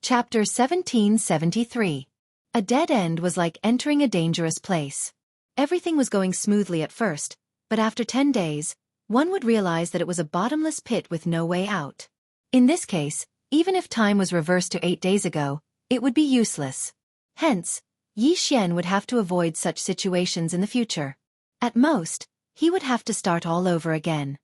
Chapter 1773. A dead end was like entering a dangerous place. Everything was going smoothly at first, but after 10 days, one would realize that it was a bottomless pit with no way out. In this case, even if time was reversed to 8 days ago, it would be useless. Hence, Yi Xian would have to avoid such situations in the future. At most, he would have to start all over again.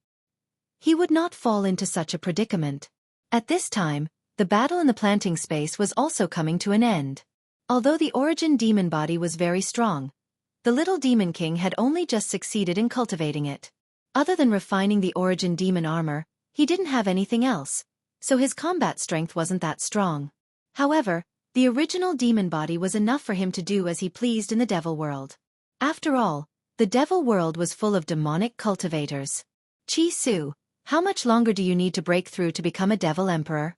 He would not fall into such a predicament. At this time, the battle in the planting space was also coming to an end. Although the origin demon body was very strong, the little demon king had only just succeeded in cultivating it. Other than refining the origin demon armor, he didn't have anything else, so his combat strength wasn't that strong. However, the original demon body was enough for him to do as he pleased in the devil world. After all, the devil world was full of demonic cultivators. Qi Su, how much longer do you need to break through to become a devil emperor?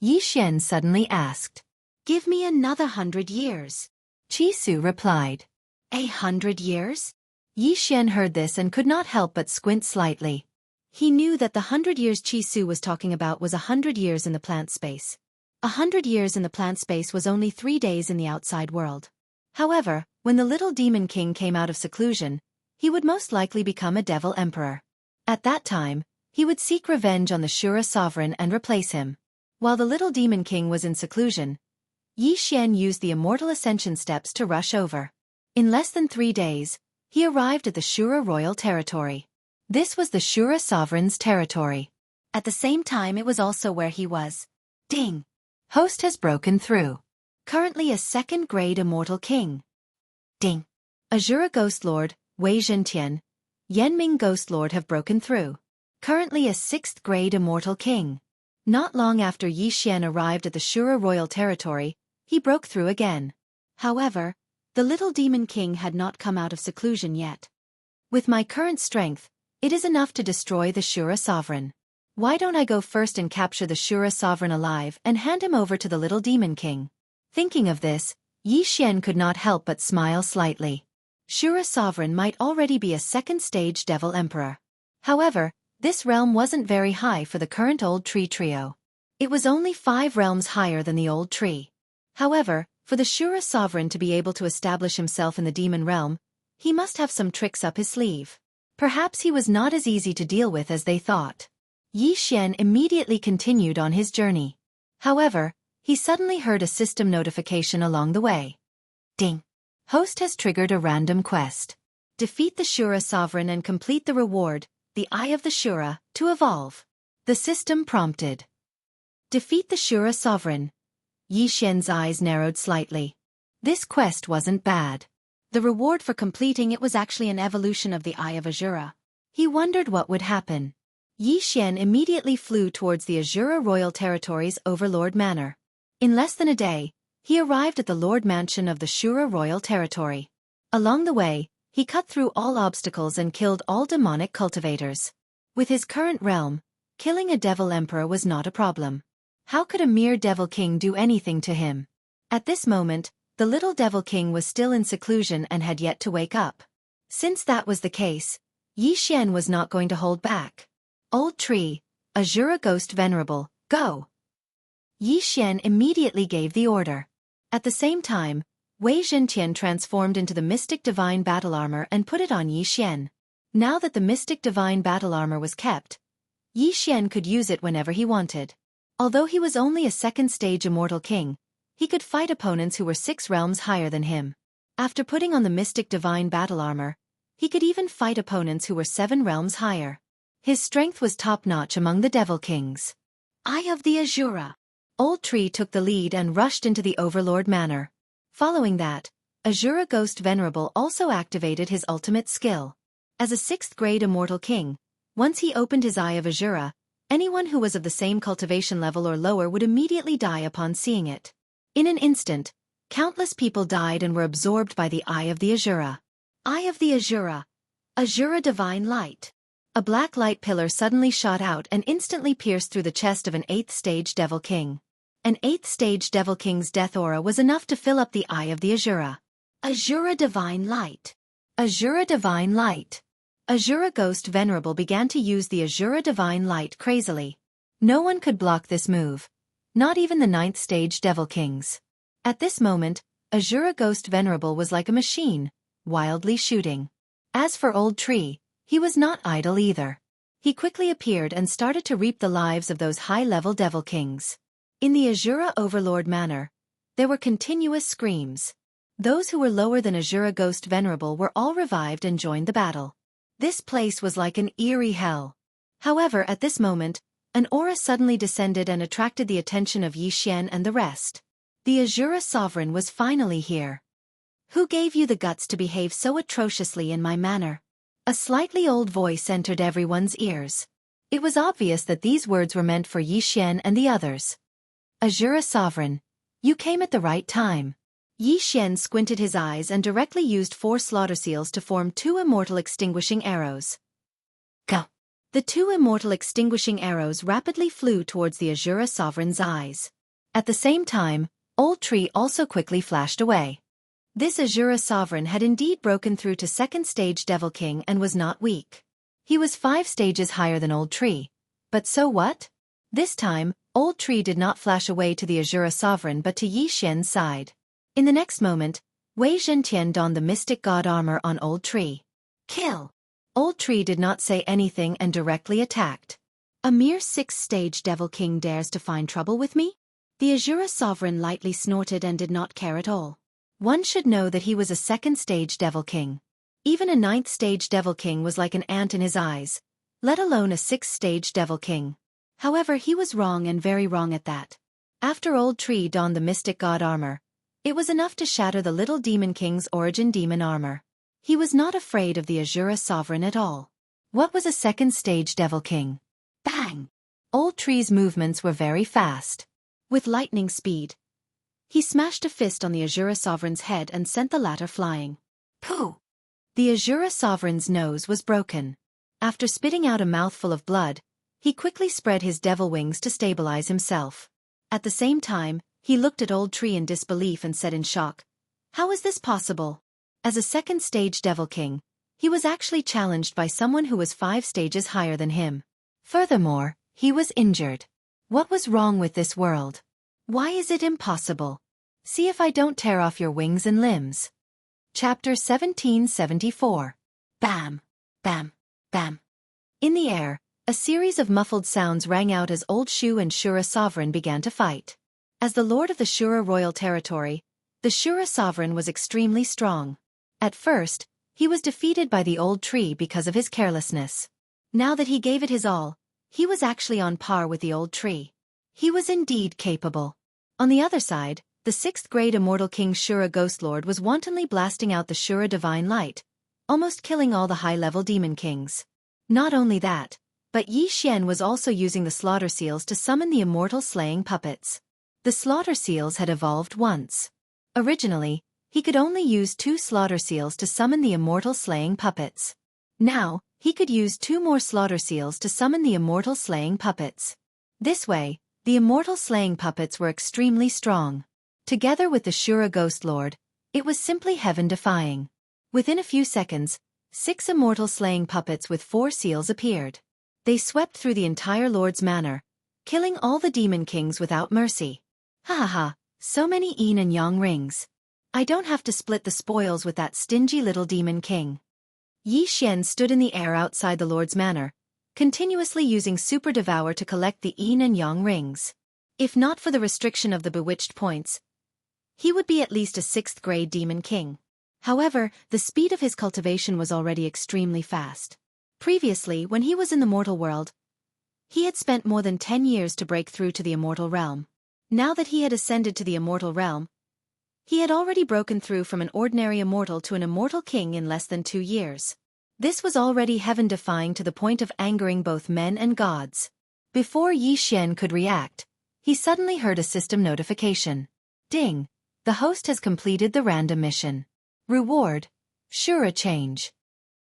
Yi Xian suddenly asked. Give me another 100 years. Qi Su replied. 100 years? Yi Xian heard this and could not help but squint slightly. He knew that the 100 years Qi Su was talking about was 100 years in the plant space. 100 years in the plant space was only 3 days in the outside world. However, when the little demon king came out of seclusion, he would most likely become a devil emperor. At that time, he would seek revenge on the Shura sovereign and replace him. While the little demon king was in seclusion, Yi Xian used the immortal ascension steps to rush over. In less than 3 days, he arrived at the Shura royal territory. This was the Shura sovereign's territory. At the same time, it was also where he was. Ding! Host has broken through. Currently a 2nd grade immortal king. Ding! Azura Ghost Lord, Wei Zhentian, Yanming Ghost Lord have broken through. Currently a 6th grade immortal king. Not long after Yi Xian arrived at the Shura royal territory, he broke through again. However, the little demon king had not come out of seclusion yet. With my current strength, it is enough to destroy the Shura sovereign. Why don't I go first and capture the Shura sovereign alive and hand him over to the little demon king? Thinking of this, Yi Xian could not help but smile slightly. Shura sovereign might already be a 2nd stage devil emperor. However, this realm wasn't very high for the current old tree trio. It was only 5 realms higher than the old tree. However, for the Shura sovereign to be able to establish himself in the demon realm, he must have some tricks up his sleeve. Perhaps he was not as easy to deal with as they thought. Yi Xian immediately continued on his journey. However, he suddenly heard a system notification along the way. Ding! Host has triggered a random quest. Defeat the Shura sovereign and complete the reward, the Eye of the Shura, to evolve. The system prompted. Defeat the Shura sovereign. Yi Xian's eyes narrowed slightly. This quest wasn't bad. The reward for completing it was actually an evolution of the Eye of Azura. He wondered what would happen. Yi Xian immediately flew towards the Azura royal territory's overlord manor. In less than a day, he arrived at the lord mansion of the Shura royal territory. Along the way, he cut through all obstacles and killed all demonic cultivators. With his current realm, killing a devil emperor was not a problem. How could a mere devil king do anything to him? At this moment, the little devil king was still in seclusion and had yet to wake up. Since that was the case, Yi Xian was not going to hold back. Old tree, Azura Ghost Venerable, go! Yi Xian immediately gave the order. At the same time, Wei Zhentian transformed into the Mystic Divine Battle Armor and put it on Yi Xian. Now that the Mystic Divine Battle Armor was kept, Yi Xian could use it whenever he wanted. Although he was only a 2nd stage immortal king, he could fight opponents who were 6 realms higher than him. After putting on the Mystic Divine Battle Armor, he could even fight opponents who were 7 realms higher. His strength was top-notch among the devil kings. Eye of the Azura. Old Tree took the lead and rushed into the Overlord Manor. Following that, Azura Ghost Venerable also activated his ultimate skill. As a 6th grade immortal king, once he opened his Eye of Azura, anyone who was of the same cultivation level or lower would immediately die upon seeing it. In an instant, countless people died and were absorbed by the Eye of the Azura. Eye of the Azura. Azura Divine Light. A black light pillar suddenly shot out and instantly pierced through the chest of an 8th stage devil king. An 8th stage devil king's death aura was enough to fill up the Eye of the Azura. Azura Divine Light. Azura Divine Light. Azura Ghost Venerable began to use the Azura Divine Light crazily. No one could block this move. Not even the 9th stage devil kings. At this moment, Azura Ghost Venerable was like a machine, wildly shooting. As for Old Tree, he was not idle either. He quickly appeared and started to reap the lives of those high-level devil kings. In the Azura Overlord manor, there were continuous screams. Those who were lower than Azura Ghost Venerable were all revived and joined the battle. This place was like an eerie hell. However, at this moment, an aura suddenly descended and attracted the attention of Yixian and the rest. The Azura Sovereign was finally here. Who gave you the guts to behave so atrociously in my manor? A slightly old voice entered everyone's ears. It was obvious that these words were meant for Yixian and the others. Azura Sovereign, you came at the right time. Yixian squinted his eyes and directly used 4 slaughter seals to form 2 immortal extinguishing arrows. Go! The 2 immortal extinguishing arrows rapidly flew towards the Azura Sovereign's eyes. At the same time, Old Tree also quickly flashed away. This Azura Sovereign had indeed broken through to 2nd stage Devil King and was not weak. He was 5 stages higher than Old Tree. But so what? This time, Old Tree did not flash away to the Azura Sovereign but to Yixian's side. In the next moment, Wei Zhentian donned the Mystic God armor on Old Tree. Kill! Old Tree did not say anything and directly attacked. A mere 6th stage Devil King dares to find trouble with me? The Azura Sovereign lightly snorted and did not care at all. One should know that he was a 2nd stage Devil King. Even a 9th stage Devil King was like an ant in his eyes, let alone a 6th stage Devil King. However, he was wrong and very wrong at that. After Old Tree donned the Mystic God armor, it was enough to shatter the little Demon King's origin demon armor. He was not afraid of the Azura Sovereign at all. What was a 2nd stage Devil King? Bang! Old Tree's movements were very fast. With lightning speed, he smashed a fist on the Azura Sovereign's head and sent the latter flying. Pooh! The Azura Sovereign's nose was broken. After spitting out a mouthful of blood, he quickly spread his devil wings to stabilize himself. At the same time, he looked at Old Tree in disbelief and said in shock, "How is this possible?" As a 2nd stage Devil King, he was actually challenged by someone who was 5 stages higher than him. Furthermore, he was injured. What was wrong with this world? Why is it impossible? See if I don't tear off your wings and limbs. Chapter 1774. Bam! Bam! Bam! In the air, a series of muffled sounds rang out as Old Shu and Shura Sovereign began to fight. As the lord of the Shura royal territory, the Shura Sovereign was extremely strong. At first, he was defeated by the Old Tree because of his carelessness. Now that he gave it his all, he was actually on par with the Old Tree. He was indeed capable. On the other side, the 6th grade Immortal King Shura Ghostlord was wantonly blasting out the Shura Divine Light, almost killing all the high-level Demon Kings. Not only that, but Yi Xian was also using the Slaughter Seals to summon the Immortal Slaying Puppets. The Slaughter Seals had evolved once. Originally, he could only use 2 Slaughter Seals to summon the Immortal Slaying Puppets. Now, he could use 2 more Slaughter Seals to summon the Immortal Slaying Puppets. This way, the Immortal Slaying Puppets were extremely strong. Together with the Shura Ghost Lord, it was simply heaven-defying. Within a few seconds, 6 Immortal Slaying Puppets with 4 seals appeared. They swept through the entire Lord's manor, killing all the Demon Kings without mercy. Ha ha ha, so many yin and yang rings. I don't have to split the spoils with that stingy little Demon King. Yi Xian stood in the air outside the Lord's manor, continuously using Super Devour to collect the yin and yang rings. If not for the restriction of the bewitched points, he would be at least a 6th grade Demon King. However, the speed of his cultivation was already extremely fast. Previously, when he was in the mortal world, he had spent more than 10 years to break through to the immortal realm. Now that he had ascended to the immortal realm, he had already broken through from an ordinary immortal to an immortal king in less than 2 years. This was already heaven-defying to the point of angering both men and gods. Before Yi Xian could react, he suddenly heard a system notification. Ding! The host has completed the random mission. Reward: Shura change.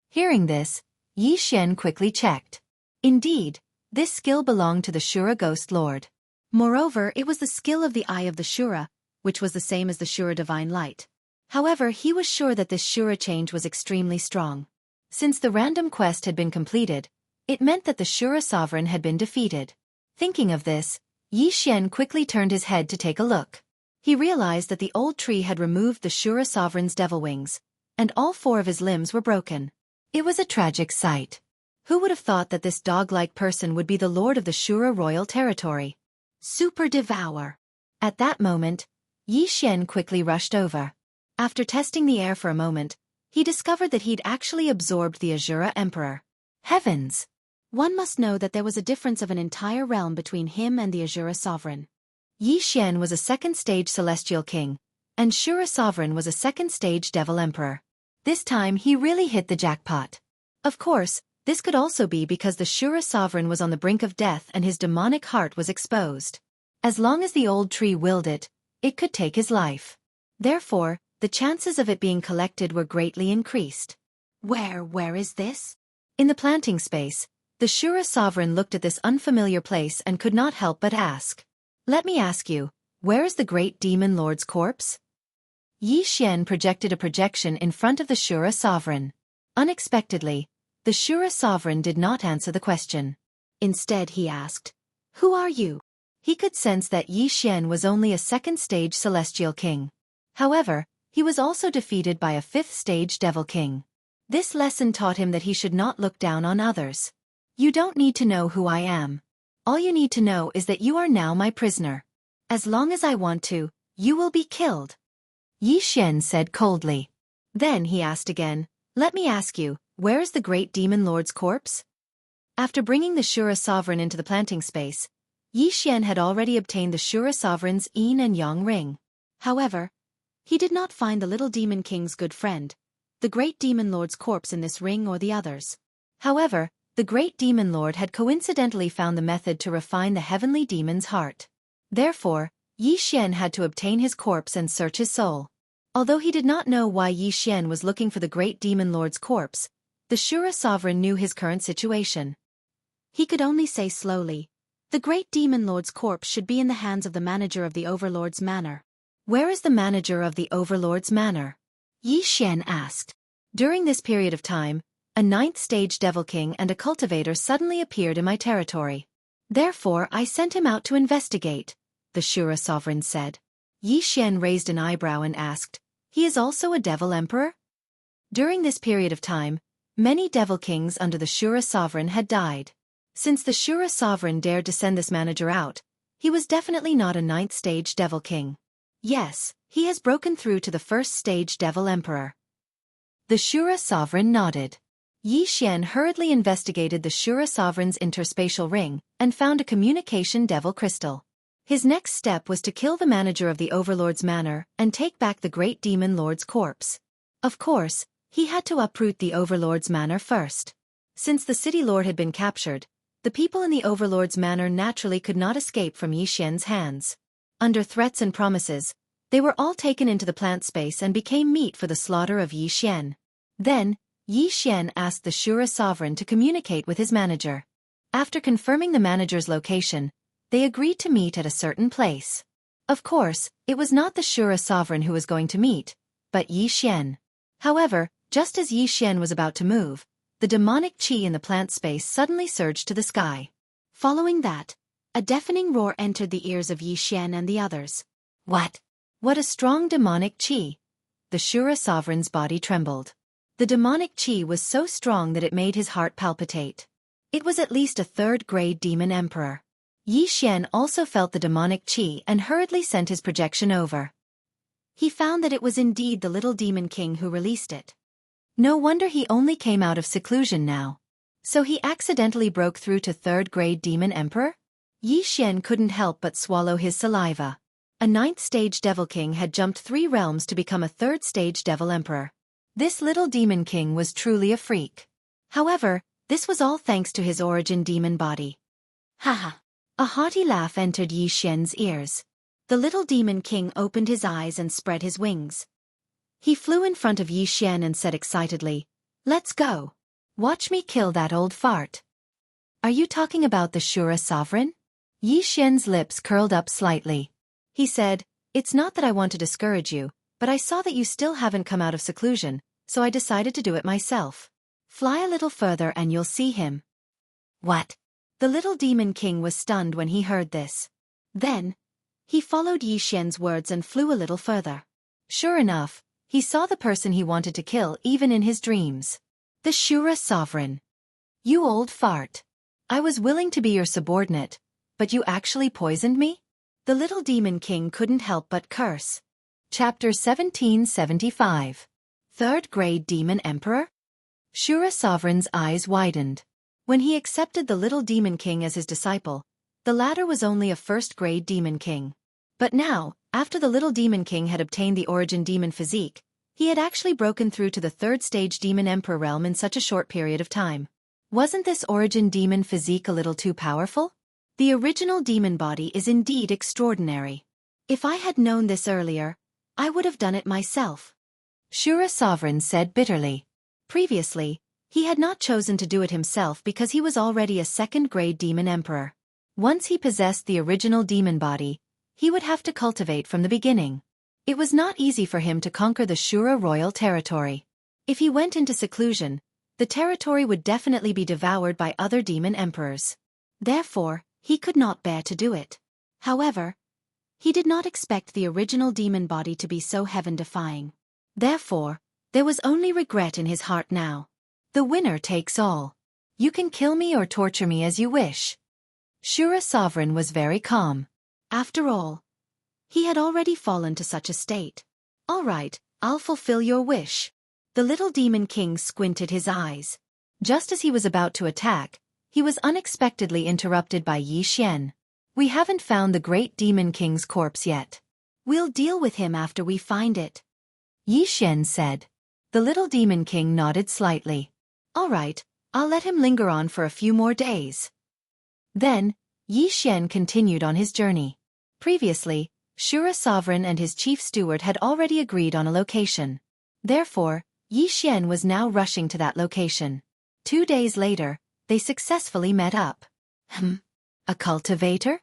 Hearing this, Yi Xian quickly checked. Indeed, this skill belonged to the Shura Ghost Lord. Moreover, it was the skill of the Eye of the Shura, which was the same as the Shura Divine Light. However, he was sure that this Shura change was extremely strong. Since the random quest had been completed, it meant that the Shura Sovereign had been defeated. Thinking of this, Yi Xian quickly turned his head to take a look. He realized that the old tree had removed the Shura sovereign's devil wings, and all 4 of his limbs were broken. It was a tragic sight. Who would have thought that this dog-like person would be the lord of the Shura royal territory? Super devour. At that moment, Yi Xian quickly rushed over. After testing the air for a moment, he discovered that he'd actually absorbed the Azura Emperor. Heavens! One must know that there was a difference of an entire realm between him and the Azura sovereign. Yi Xian was a second-stage celestial king, and Shura sovereign was a second-stage devil emperor. This time he really hit the jackpot. Of course, this could also be because the Shura sovereign was on the brink of death and his demonic heart was exposed. As long as the old tree willed it, it could take his life. Therefore, the chances of it being collected were greatly increased. Where is this? In the planting space, the Shura sovereign looked at this unfamiliar place and could not help but ask. Let me ask you, where is the great demon lord's corpse? Yi Xian projected a projection in front of the Shura sovereign. Unexpectedly, the Shura sovereign did not answer the question. Instead he asked, "Who are you?" He could sense that Yi Xian was only a second-stage celestial king. However, he was also defeated by a 5th-stage devil king. This lesson taught him that he should not look down on others. You don't need to know who I am. All you need to know is that you are now my prisoner. As long as I want to, you will be killed. Yi Xian said coldly. Then he asked again, let me ask you, where is the great demon lord's corpse? After bringing the Shura sovereign into the planting space, Yi Xian had already obtained the Shura sovereign's yin and yang ring. However, he did not find the little demon king's good friend, the great demon lord's corpse, in this ring or the others. However, the great demon lord had coincidentally found the method to refine the heavenly demon's heart. Therefore, Yi Xian had to obtain his corpse and search his soul. Although he did not know why Yi Xian was looking for the great demon lord's corpse, the Shura sovereign knew his current situation. He could only say slowly, the great demon lord's corpse should be in the hands of the manager of the overlord's manor. Where is the manager of the overlord's manor? Yi Xian asked. During this period of time, a 9th-stage devil king and a cultivator suddenly appeared in my territory. Therefore I sent him out to investigate, the Shura sovereign said. Yi Xian raised an eyebrow and asked, he is also a devil emperor? During this period of time, many devil kings under the Shura sovereign had died. Since the Shura sovereign dared to send this manager out, he was definitely not a 9th-stage devil king. Yes, he has broken through to the 1st-stage devil emperor. The Shura sovereign nodded. Yi Xian hurriedly investigated the Shura sovereign's interspatial ring and found a communication devil crystal. His next step was to kill the manager of the overlord's manor and take back the great demon lord's corpse. Of course, he had to uproot the overlord's manor first. Since the city lord had been captured, the people in the overlord's manor naturally could not escape from Yi Xian's hands. Under threats and promises, they were all taken into the plant space and became meat for the slaughter of Yi Xian. Then, Yi Xian asked the Shura sovereign to communicate with his manager. After confirming the manager's location, they agreed to meet at a certain place. Of course, it was not the Shura sovereign who was going to meet, but Yi Xian. However, just as Yi Xian was about to move, the demonic qi in the plant space suddenly surged to the sky. Following that, a deafening roar entered the ears of Yi Xian and the others. What? What a strong demonic qi! The Shura sovereign's body trembled. The demonic qi was so strong that it made his heart palpitate. It was at least a 3rd-grade demon emperor. Yi Xian also felt the demonic qi and hurriedly sent his projection over. He found that it was indeed the little demon king who released it. No wonder he only came out of seclusion now. So he accidentally broke through to 3rd-grade demon emperor? Yi Xian couldn't help but swallow his saliva. A 9th-stage devil king had jumped 3 realms to become a 3rd-stage devil emperor. This little demon king was truly a freak. However, this was all thanks to his origin demon body. Haha! A haughty laugh entered Yi Xian's ears. The little demon king opened his eyes and spread his wings. He flew in front of Yi Xian and said excitedly, let's go. Watch me kill that old fart. Are you talking about the Shura sovereign? Yi Xian's lips curled up slightly. He said, it's not that I want to discourage you, but I saw that you still haven't come out of seclusion, so I decided to do it myself. Fly a little further and you'll see him. What? The little demon king was stunned when he heard this. Then, he followed Yi Xian's words and flew a little further. Sure enough, he saw the person he wanted to kill even in his dreams. The Shura sovereign. You old fart. I was willing to be your subordinate, but you actually poisoned me? The little demon king couldn't help but curse. Chapter 1775. Third Grade Demon Emperor? Shura sovereign's eyes widened. When he accepted the little demon king as his disciple, the latter was only a first-grade demon king. But now, after the little demon king had obtained the origin demon physique, he had actually broken through to the third-stage demon emperor realm in such a short period of time. Wasn't this origin demon physique a little too powerful? The original demon body is indeed extraordinary. If I had known this earlier, I would have done it myself. Shura sovereign said bitterly. Previously, he had not chosen to do it himself because he was already a second-grade demon emperor. Once he possessed the original demon body, he would have to cultivate from the beginning. It was not easy for him to conquer the Shura royal territory. If he went into seclusion, the territory would definitely be devoured by other demon emperors. Therefore, he could not bear to do it. However, he did not expect the original demon body to be so heaven-defying. Therefore, there was only regret in his heart now. The winner takes all. You can kill me or torture me as you wish. Shura sovereign was very calm. After all, he had already fallen to such a state. All right, I'll fulfill your wish. The little demon king squinted his eyes. Just as he was about to attack, he was unexpectedly interrupted by Yi Xian. We haven't found the great demon king's corpse yet. We'll deal with him after we find it, Yi Xian said. The little demon king nodded slightly. All right, I'll let him linger on for a few more days. Then, Yi Xian continued on his journey. Previously, Shura sovereign and his chief steward had already agreed on a location. Therefore, Yi Xian was now rushing to that location. 2 days later, they successfully met up. A cultivator?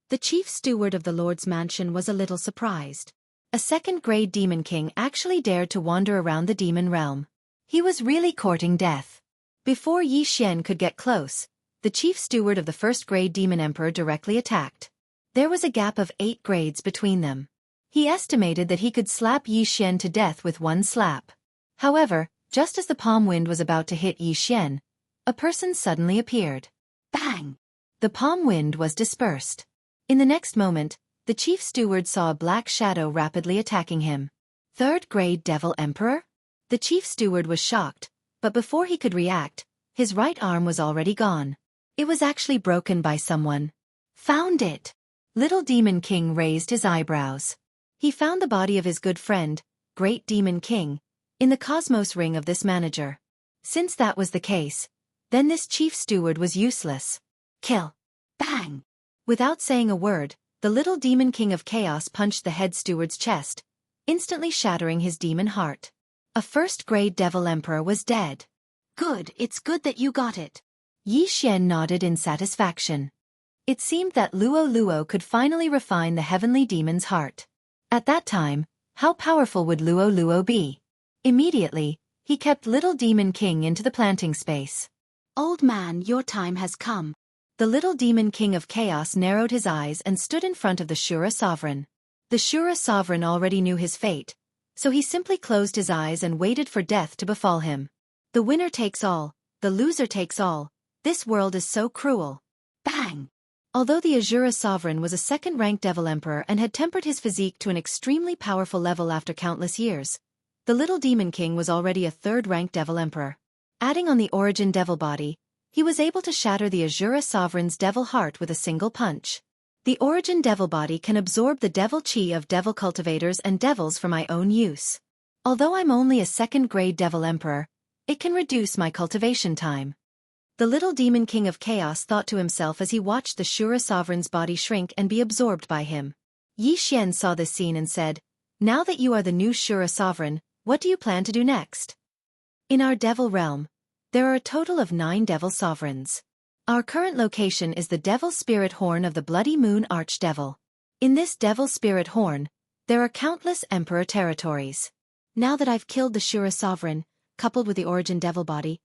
The chief steward of the Lord's mansion was a little surprised. A second-grade demon king actually dared to wander around the demon realm. He was really courting death. Before Yi Xian could get close, the chief steward of the first-grade demon emperor directly attacked. There was a gap of 8 grades between them. He estimated that he could slap Yi Xian to death with one slap. However, just as the palm wind was about to hit Yi Xian, a person suddenly appeared. Bang! The palm wind was dispersed. In the next moment, the chief steward saw a black shadow rapidly attacking him. Third-grade devil emperor? The chief steward was shocked, but before he could react, his right arm was already gone. It was actually broken by someone. Found it! Little Demon King raised his eyebrows. He found the body of his good friend, Great Demon King, in the cosmos ring of this manager. Since that was the case, then this chief steward was useless. Kill! Bang! Without saying a word, the little Demon King of Chaos punched the head steward's chest, instantly shattering his demon heart. A first-grade devil emperor was dead. Good, it's good that you got it. Yi Xian nodded in satisfaction. It seemed that Luo Luo could finally refine the heavenly demon's heart. At that time, how powerful would Luo Luo be? Immediately, he kept Little Demon King into the planting space. Old man, your time has come. The Little Demon King of Chaos narrowed his eyes and stood in front of the Shura sovereign. The Shura sovereign already knew his fate, so he simply closed his eyes and waited for death to befall him. The winner takes all, the loser takes all. This world is so cruel. Bang! Although the Azura sovereign was a second-ranked devil emperor and had tempered his physique to an extremely powerful level after countless years, the Little Demon King was already a third-ranked devil emperor. Adding on the origin devil body, he was able to shatter the Azura sovereign's devil heart with a single punch. The origin devil body can absorb the devil chi of devil cultivators and devils for my own use. Although I'm only a second-grade devil emperor, it can reduce my cultivation time. The Little Demon King of Chaos thought to himself as he watched the Shura sovereign's body shrink and be absorbed by him. Yi Xian saw this scene and said, "Now that you are the new Shura sovereign, what do you plan to do next?" In our devil realm, there are a total of 9 devil sovereigns. Our current location is the Devil Spirit Horn of the Bloody Moon Archdevil. In this Devil Spirit Horn, there are countless emperor territories. Now that I've killed the Shura sovereign, coupled with the origin devil body,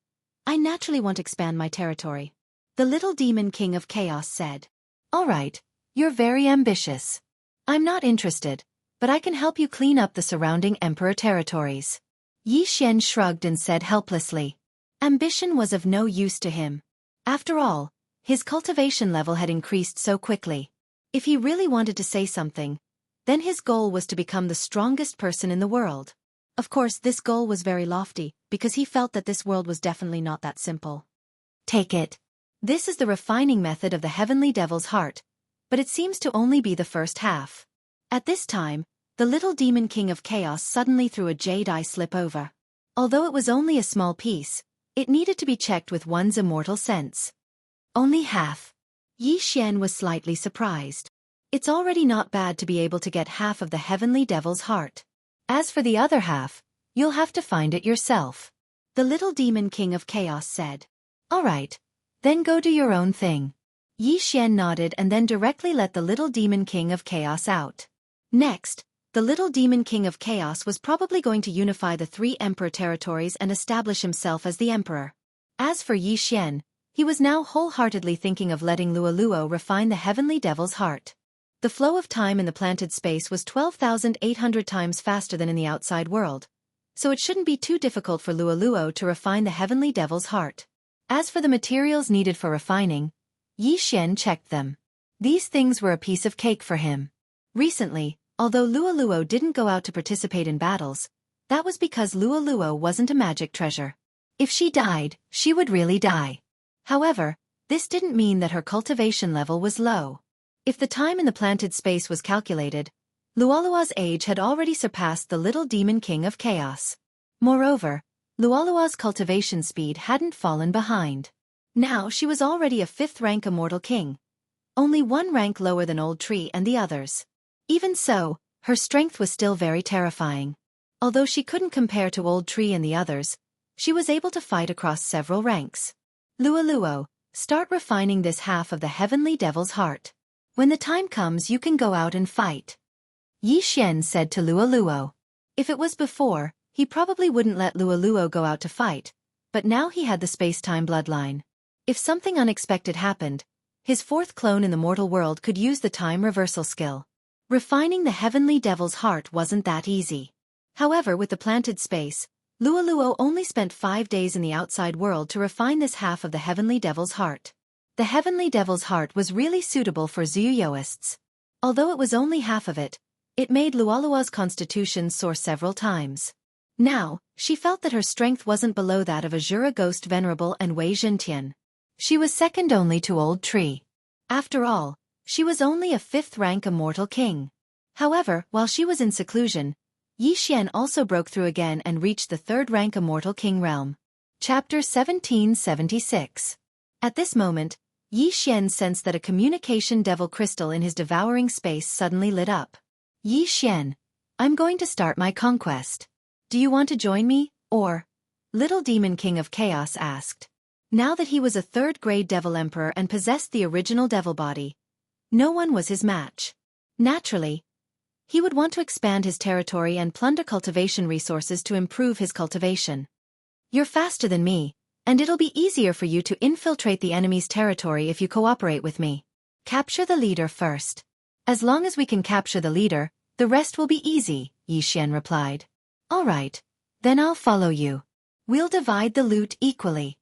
I naturally want to expand my territory. The Little Demon King of Chaos said. All right, You're very ambitious. I'm not interested, but I can help you clean up the surrounding emperor territories. Yi Xian shrugged and said helplessly. Ambition was of no use to him. After all, his cultivation level had increased so quickly. If he really wanted to say something, then his goal was to become the strongest person in the world. Of course, this goal was very lofty, because he felt that this world was definitely not that simple. Take it. This is the refining method of the heavenly devil's heart, but it seems to only be the first half. At this time, the little demon king of chaos suddenly threw a jade eye slip over. Although it was only a small piece, it needed to be checked with one's immortal sense. Only half. Yi Xian was slightly surprised. It's already not bad to be able to get half of the heavenly devil's heart. As for the other half, you'll have to find it yourself. The little demon king of chaos said. All right, then go do your own thing. Yi Xian nodded and then directly let the little demon king of chaos out. Next, the little demon king of chaos was probably going to unify the 3 emperor territories and establish himself as the emperor. As for Yi Xian, he was now wholeheartedly thinking of letting Luoluo refine the heavenly devil's heart. The flow of time in the planted space was 12,800 times faster than in the outside world, so it shouldn't be too difficult for Luoluo to refine the heavenly devil's heart. As for the materials needed for refining, Yi Xian checked them. These things were a piece of cake for him. Recently, although Luoluo didn't go out to participate in battles, that was because Luoluo wasn't a magic treasure. If she died, she would really die. However, this didn't mean that her cultivation level was low. If the time in the planted space was calculated, Luoluo's age had already surpassed the little demon king of chaos. Moreover, Luoluo's cultivation speed hadn't fallen behind. Now she was already a 5th rank immortal king, only 1 rank lower than Old Tree and the others. Even so, her strength was still very terrifying. Although she couldn't compare to Old Tree and the others, she was able to fight across several ranks. Luoluo, start refining this half of the heavenly devil's heart. When the time comes you can go out and fight. Yi Xian said to Luoluo. If it was before, he probably wouldn't let Luoluo go out to fight, but now he had the space-time bloodline. If something unexpected happened, his 4th clone in the mortal world could use the time reversal skill. Refining the heavenly devil's heart wasn't that easy. However, with the planted space, Luoluo only spent 5 days in the outside world to refine this half of the heavenly devil's heart. The heavenly devil's heart was really suitable for Zuyuyoists. Although it was only half of it, it made Luoluo's constitution soar several times. Now, she felt that her strength wasn't below that of Azura Ghost Venerable and Wei Zhentian. She was second only to Old Tree. After all, she was only a 5th rank immortal king. However, while she was in seclusion, Yi Xian also broke through again and reached the 3rd rank immortal king realm. Chapter 1776. At this moment, Yi Xian sensed that a communication devil crystal in his devouring space suddenly lit up. Yi Xian, I'm going to start my conquest. Do you want to join me, or? Little Demon King of Chaos asked. Now that he was a 3rd-grade devil emperor and possessed the original devil body, no one was his match. Naturally, he would want to expand his territory and plunder cultivation resources to improve his cultivation. You're faster than me, and it'll be easier for you to infiltrate the enemy's territory if you cooperate with me. Capture the leader first. As long as we can capture the leader, the rest will be easy, Yi Xian replied. All right, then I'll follow you. We'll divide the loot equally.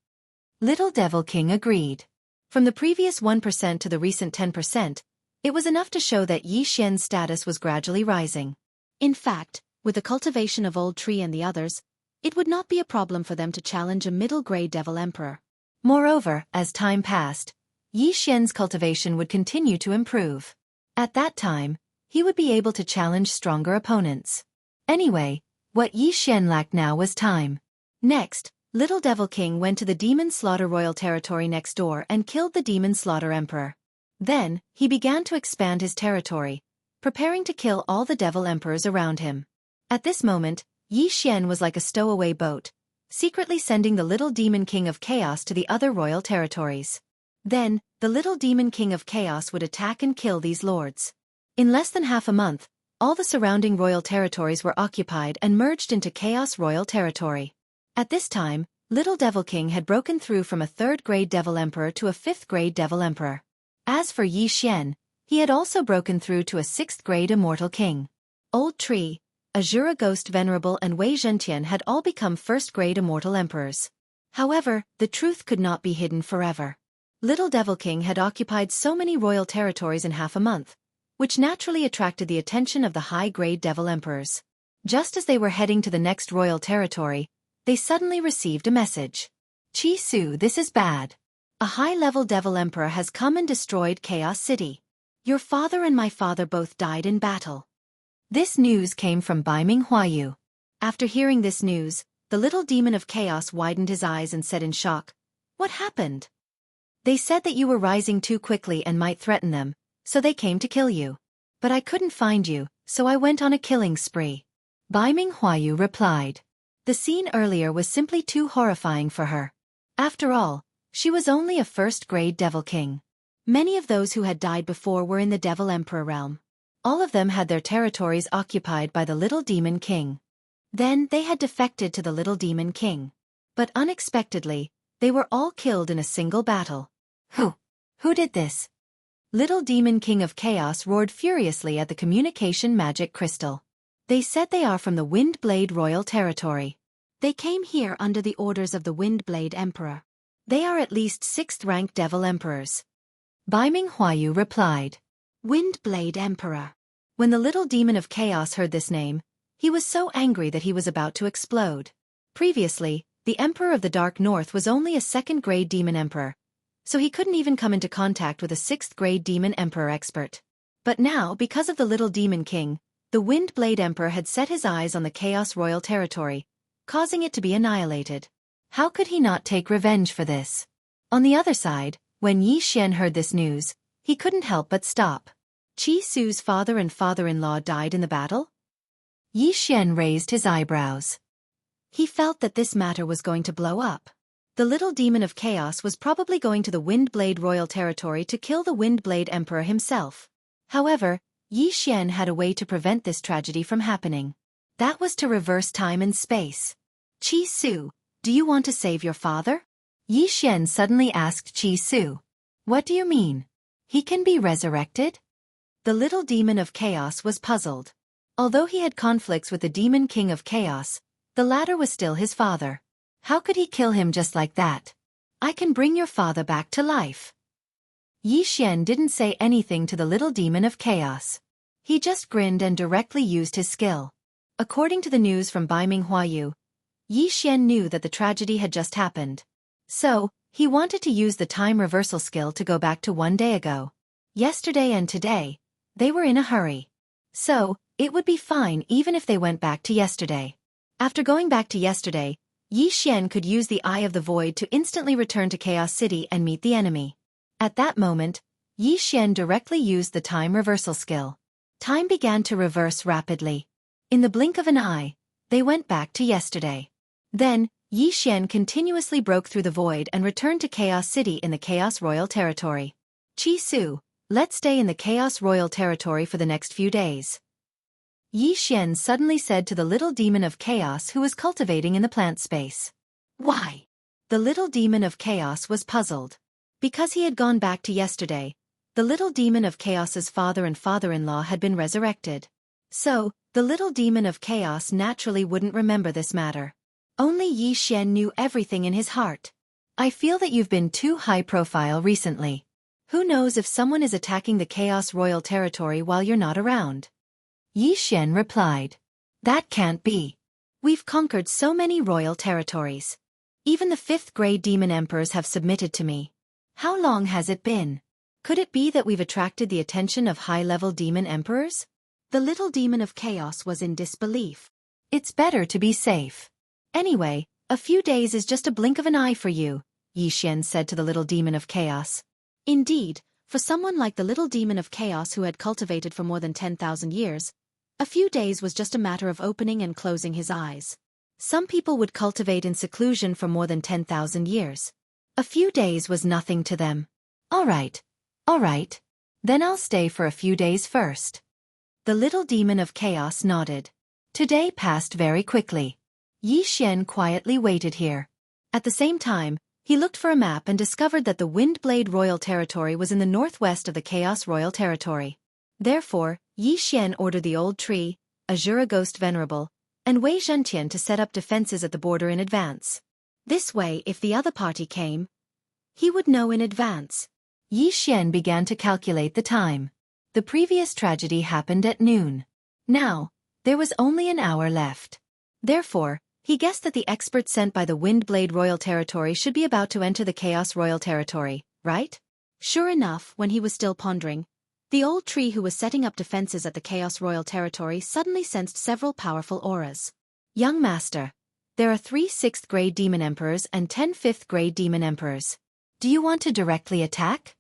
Little Devil King agreed. From the previous 1% to the recent 10%, it was enough to show that Yi Xian's status was gradually rising. In fact, with the cultivation of Old Tree and the others, it would not be a problem for them to challenge a middle-grade devil emperor. Moreover, as time passed, Yi Xian's cultivation would continue to improve. At that time, he would be able to challenge stronger opponents. Anyway, what Yi Xian lacked now was time. Next, Little Devil King went to the Demon Slaughter Royal Territory next door and killed the Demon Slaughter Emperor. Then, he began to expand his territory, preparing to kill all the devil emperors around him. At this moment, Yi Xian was like a stowaway boat, secretly sending the Little Demon King of Chaos to the other royal territories. Then, the Little Demon King of Chaos would attack and kill these lords. In less than half a month, all the surrounding royal territories were occupied and merged into Chaos Royal Territory. At this time, Little Devil King had broken through from a 3rd-grade devil emperor to a 5th-grade devil emperor. As for Yi Xian, He had also broken through to a 6th-grade immortal king. Old Tree, Azura Ghost Venerable and Wei Zhentian had all become 1st-grade immortal emperors. However, the truth could not be hidden forever. Little Devil King had occupied so many royal territories in half a month, which naturally attracted the attention of the high-grade devil emperors. Just as they were heading to the next royal territory, they suddenly received a message. Chi Su, this is bad. A high-level devil emperor has come and destroyed Chaos City. Your father and my father both died in battle. This news came from Baiming Huayu. After hearing this news, the little demon of chaos widened his eyes and said in shock, "What happened?" "They said that you were rising too quickly and might threaten them, so they came to kill you. But I couldn't find you, so I went on a killing spree." Baiming Huayu replied. The scene earlier was simply too horrifying for her. After all, she was only a 1st-grade devil king. Many of those who had died before were in the devil emperor realm. All of them had their territories occupied by the little demon king. Then they had defected to the little demon king. But unexpectedly, they were all killed in a single battle. Who did this? Little Demon King of Chaos roared furiously at the communication magic crystal. They said they are from the Windblade Royal Territory. They came here under the orders of the Windblade Emperor. They are at least 6th-rank devil emperors. Baiming Huayu replied. Windblade Emperor. When the little demon of chaos heard this name, he was so angry that he was about to explode. Previously, the Emperor of the Dark North was only a 2nd-grade demon emperor, so he couldn't even come into contact with a 6th-grade demon emperor expert. But now, because of the little demon king, the Windblade Emperor had set his eyes on the Chaos Royal Territory, causing it to be annihilated. How could he not take revenge for this? On the other side, when Yi Xian heard this news, he couldn't help but stop. Chi Su's father and father-in-law died in the battle? Yi Xian raised his eyebrows. He felt that this matter was going to blow up. The little demon of chaos was probably going to the Windblade Royal Territory to kill the Windblade Emperor himself. However, Yi Xian had a way to prevent this tragedy from happening. That was to reverse time and space. Chi Su, do you want to save your father? Yi Xian suddenly asked Chi Su. What do you mean? He can be resurrected? The little demon of chaos was puzzled. Although he had conflicts with the demon king of chaos, the latter was still his father. How could he kill him just like that? I can bring your father back to life. Yi Xian didn't say anything to the little demon of chaos. He just grinned and directly used his skill. According to the news from Baiming Huayu, Yi Xian knew that the tragedy had just happened. So, he wanted to use the time reversal skill to go back to one day ago. Yesterday and today, they were in a hurry. So, it would be fine even if they went back to yesterday. After going back to yesterday, Yi Xian could use the Eye of the Void to instantly return to Chaos City and meet the enemy. At that moment, Yi Xian directly used the time reversal skill. Time began to reverse rapidly. In the blink of an eye, they went back to yesterday. Then, Yi Xian continuously broke through the void and returned to Chaos City in the Chaos Royal Territory. Chi Su, let's stay in the Chaos Royal Territory for the next few days. Yi Xian suddenly said to the little demon of chaos who was cultivating in the plant space. Why? The little demon of chaos was puzzled. Because he had gone back to yesterday, the little demon of chaos's father and father-in-law had been resurrected. So, the little demon of chaos naturally wouldn't remember this matter. Only Yi Xian knew everything in his heart. I feel that you've been too high-profile recently. Who knows if someone is attacking the Chaos Royal Territory while you're not around? Yi Xian replied. That can't be. We've conquered so many royal territories. Even the 5th-grade demon emperors have submitted to me. How long has it been? Could it be that we've attracted the attention of high-level demon emperors? The little demon of chaos was in disbelief. It's better to be safe. Anyway, a few days is just a blink of an eye for you, Yi Xian said to the little demon of chaos. Indeed, for someone like the little demon of chaos who had cultivated for more than 10,000 years, a few days was just a matter of opening and closing his eyes. Some people would cultivate in seclusion for more than 10,000 years. A few days was nothing to them. All right. Then I'll stay for a few days first. The little demon of chaos nodded. Today passed very quickly. Yi Xian quietly waited here. At the same time, He looked for a map and discovered that the Windblade Royal Territory was in the northwest of the Chaos Royal Territory. Therefore, Yi Xian ordered the Old Tree, Azura Ghost Venerable, and Wei Zhentian to set up defenses at the border in advance. This way, if the other party came, he would know in advance. Yi Xian began to calculate the time. The previous tragedy happened at noon. Now, there was only an hour left. Therefore, he guessed that the expert sent by the Windblade Royal Territory should be about to enter the Chaos Royal Territory, right? Sure enough, when he was still pondering, the Old Tree who was setting up defenses at the Chaos Royal Territory suddenly sensed several powerful auras. Young Master, there are 3 6th-grade Demon Emperors and 10 5th-grade Demon Emperors. Do you want to directly attack?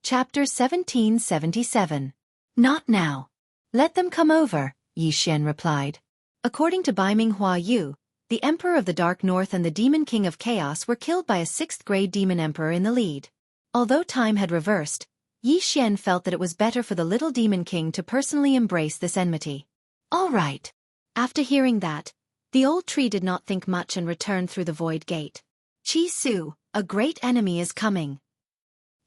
Chapter 1777. Not now. Let them come over, Yi Xian replied. According to Baiming Hua Yu, the Emperor of the Dark North and the Demon King of Chaos were killed by a 6th-grade Demon Emperor in the lead. Although time had reversed, Yi Xian felt that it was better for the little Demon King to personally embrace this enmity. All right. After hearing that, the Old Tree did not think much and returned through the Void Gate. Qi Su, a great enemy is coming.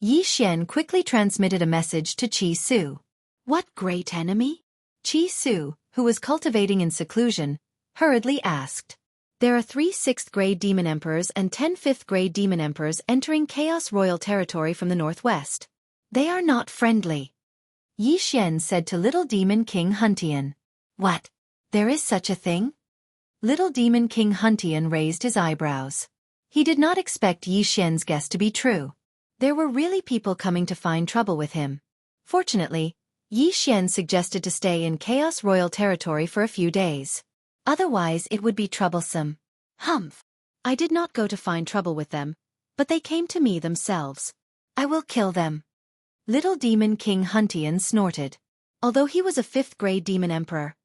Yi Xian quickly transmitted a message to Qi Su. What great enemy? Qi Su, who was cultivating in seclusion, hurriedly asked. There are 3 6th-grade Demon Emperors and 10 5th-grade Demon Emperors entering Chaos Royal Territory from the northwest. They are not friendly. Yi Xian said to Little Demon King Huntian. What? There is such a thing? Little Demon King Huntian raised his eyebrows. He did not expect Yi Xian's guess to be true. There were really people coming to find trouble with him. Fortunately, Yi Xian suggested to stay in Chaos Royal Territory for a few days. Otherwise it would be troublesome. Humph. I did not go to find trouble with them, but they came to me themselves. I will kill them. Little Demon King Huntian snorted. Although he was a 5th-grade Demon Emperor,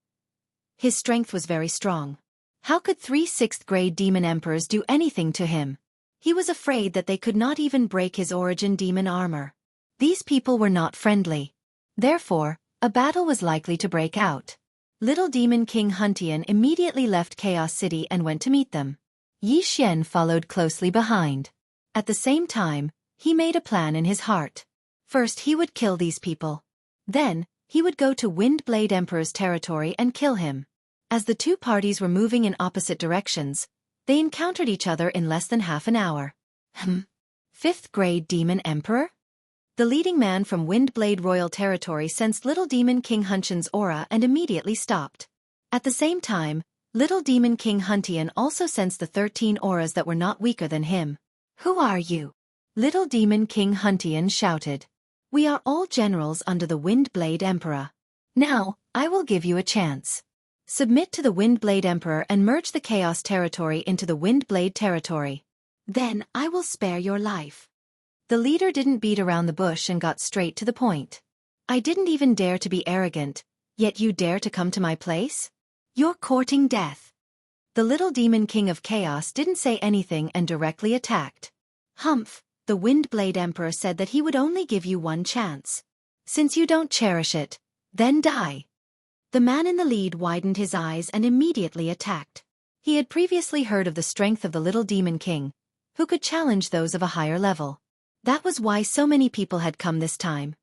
his strength was very strong. How could 3 6th-grade Demon Emperors do anything to him? He was afraid that they could not even break his origin demon armor. These people were not friendly. Therefore, a battle was likely to break out. Little Demon King Huntian immediately left Chaos City and went to meet them. Yi Xian followed closely behind. At the same time, he made a plan in his heart. First he would kill these people. Then, he would go to Windblade Emperor's territory and kill him. As the two parties were moving in opposite directions, they encountered each other in less than half an hour. 5th-grade Demon Emperor? The leading man from Windblade Royal Territory sensed Little Demon King Huntian's aura and immediately stopped. At the same time, Little Demon King Huntian also sensed the 13 auras that were not weaker than him. Who are you? Little Demon King Huntian shouted. We are all generals under the Windblade Emperor. Now, I will give you a chance. Submit to the Windblade Emperor and merge the Chaos Territory into the Windblade Territory. Then I will spare your life. The leader didn't beat around the bush and got straight to the point. I didn't even dare to be arrogant, yet you dare to come to my place? You're courting death. The Little Demon King of Chaos didn't say anything and directly attacked. Humph, the Windblade Emperor said that he would only give you one chance. Since you don't cherish it, then die. The man in the lead widened his eyes and immediately attacked. He had previously heard of the strength of the Little Demon King, who could challenge those of a higher level. That was why so many people had come this time.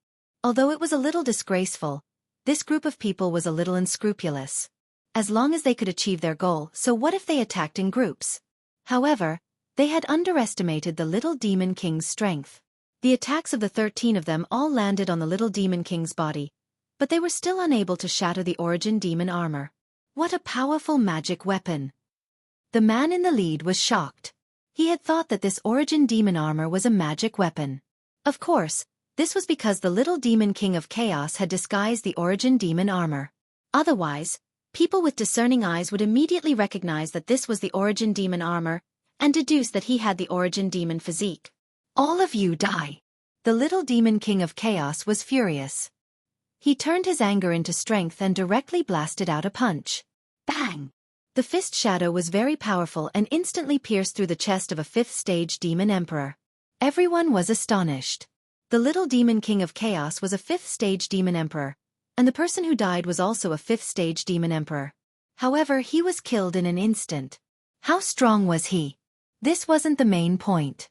Although it was a little disgraceful, this group of people was a little unscrupulous. As long as they could achieve their goal, so what if they attacked in groups? However, they had underestimated the Little Demon King's strength. The attacks of the 13 of them all landed on the Little Demon King's body, but they were still unable to shatter the origin demon armor. What a powerful magic weapon! The man in the lead was shocked. He had thought that this origin demon armor was a magic weapon. Of course, this was because the Little Demon King of Chaos had disguised the origin demon armor. Otherwise, people with discerning eyes would immediately recognize that this was the origin demon armor, and deduce that he had the origin demon physique. All of you die! The Little Demon King of Chaos was furious. He turned his anger into strength and directly blasted out a punch. Bang! The fist shadow was very powerful and instantly pierced through the chest of a 5th-stage demon emperor. Everyone was astonished. The Little Demon King of Chaos was a 5th-stage demon emperor, and the person who died was also a 5th-stage demon emperor. However, he was killed in an instant. How strong was he? This wasn't the main point.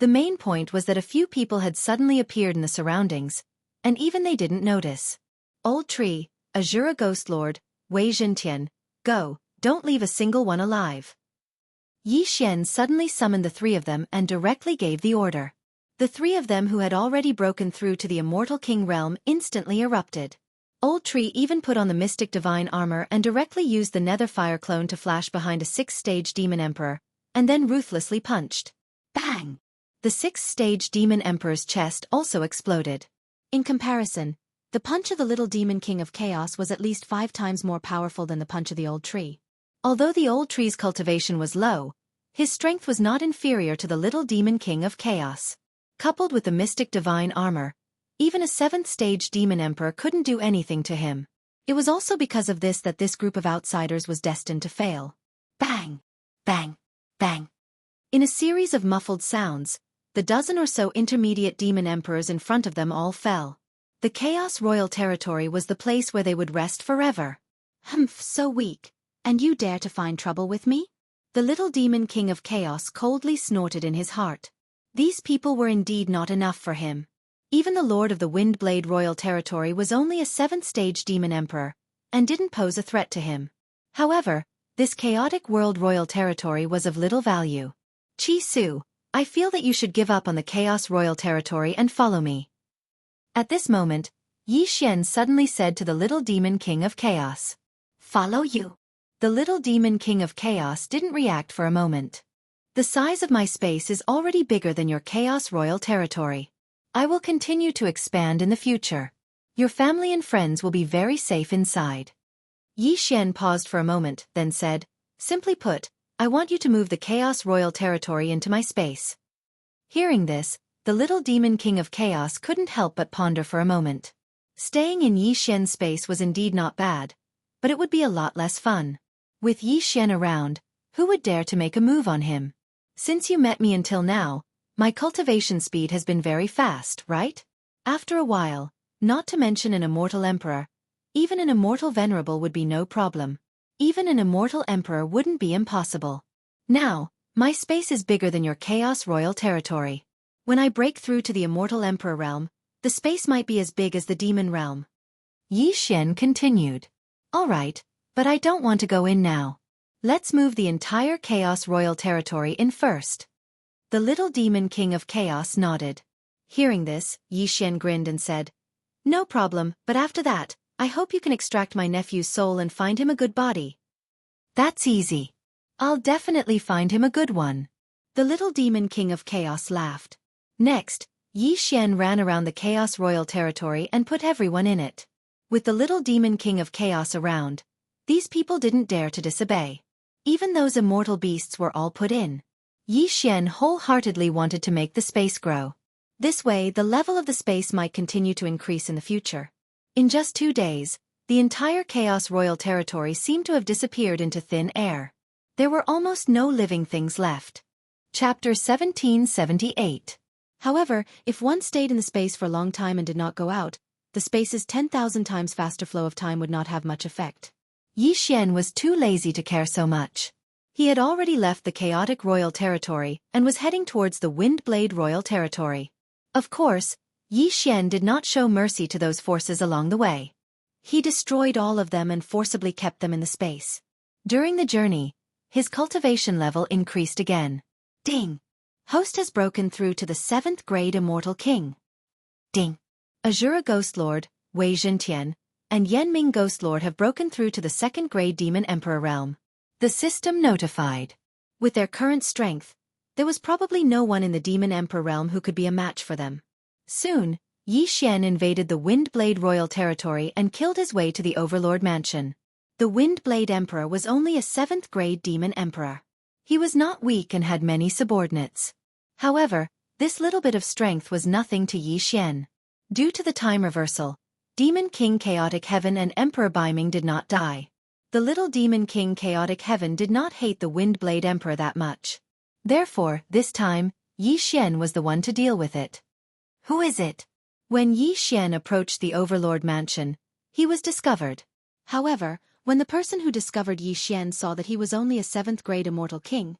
The main point was that a few people had suddenly appeared in the surroundings, and even they didn't notice. Old Tree, Azura Ghost Lord, Wei Zhentian, go, don't leave a single one alive. Yi Xian suddenly summoned the three of them and directly gave the order. The three of them who had already broken through to the Immortal King realm instantly erupted. Old Tree even put on the mystic divine armor and directly used the nether fire clone to flash behind a 6th-stage demon emperor, and then ruthlessly punched. Bang! The 6th-stage demon emperor's chest also exploded. In comparison, the punch of the little demon king of chaos was at least 5 times more powerful than the punch of the old tree. Although the old tree's cultivation was low, his strength was not inferior to the little demon king of chaos. Coupled with the mystic divine armor, even a 7th-stage demon emperor couldn't do anything to him. It was also because of this that this group of outsiders was destined to fail. Bang! Bang! Bang! In a series of muffled sounds, the dozen or so intermediate demon emperors in front of them all fell. The Chaos Royal Territory was the place where they would rest forever. Humph, so weak. And you dare to find trouble with me? The little demon king of chaos coldly snorted in his heart. These people were indeed not enough for him. Even the Lord of the Windblade Royal Territory was only a 7th-stage demon emperor, and didn't pose a threat to him. However, this chaotic world royal territory was of little value. Chi Su, I feel that you should give up on the Chaos Royal Territory and follow me. At this moment, Yi Xian suddenly said to the little demon king of chaos. Follow you. The little demon king of chaos didn't react for a moment. The size of my space is already bigger than your Chaos Royal Territory. I will continue to expand in the future. Your family and friends will be very safe inside. Yi Xian paused for a moment, then said, simply put, I want you to move the Chaos Royal Territory into my space. Hearing this, the little demon king of chaos couldn't help but ponder for a moment. Staying in Yi Xian's space was indeed not bad, but it would be a lot less fun. With Yi Xian around, who would dare to make a move on him? Since you met me until now, my cultivation speed has been very fast, right? After a while, not to mention an immortal emperor, even an immortal venerable would be no problem. Even an immortal emperor wouldn't be impossible. Now, my space is bigger than your Chaos Royal Territory. When I break through to the immortal emperor realm, the space might be as big as the demon realm. Yi Xian continued. All right, but I don't want to go in now. Let's move the entire Chaos Royal Territory in first. The little demon king of chaos nodded. Hearing this, Yi Xian grinned and said, no problem, but after that, I hope you can extract my nephew's soul and find him a good body. That's easy. I'll definitely find him a good one. The little demon king of chaos laughed. Next, Yi Xian ran around the Chaos Royal Territory and put everyone in it. With the little demon king of chaos around, these people didn't dare to disobey. Even those immortal beasts were all put in. Yi Xian wholeheartedly wanted to make the space grow. This way, the level of the space might continue to increase in the future. In just 2 days, the entire Chaos Royal Territory seemed to have disappeared into thin air. There were almost no living things left. Chapter 1778. However, if one stayed in the space for a long time and did not go out, the space's 10,000 times faster flow of time would not have much effect. Yi Xian was too lazy to care so much. He had already left the chaotic royal territory and was heading towards the Windblade Royal Territory. Of course, Yi Xian did not show mercy to those forces along the way. He destroyed all of them and forcibly kept them in the space. During the journey, his cultivation level increased again. Ding! Host has broken through to the 7th grade Immortal King. Ding! Azura Ghost Lord, Wei Zhentian, and Yanming Ghost Lord have broken through to the 2nd grade Demon Emperor realm. The system notified. With their current strength, there was probably no one in the Demon Emperor realm who could be a match for them. Soon, Yi Xian invaded the Windblade Royal Territory and killed his way to the Overlord Mansion. The Windblade Emperor was only a 7th grade Demon Emperor. He was not weak and had many subordinates. However, this little bit of strength was nothing to Yi Xian. Due to the time reversal, Demon King Chaotic Heaven and Emperor Baiming did not die. The little Demon King Chaotic Heaven did not hate the Windblade Emperor that much. Therefore, this time, Yi Xian was the one to deal with it. Who is it? When Yi Xian approached the Overlord Mansion, he was discovered. However, when the person who discovered Yi Xian saw that he was only a 7th grade Immortal King,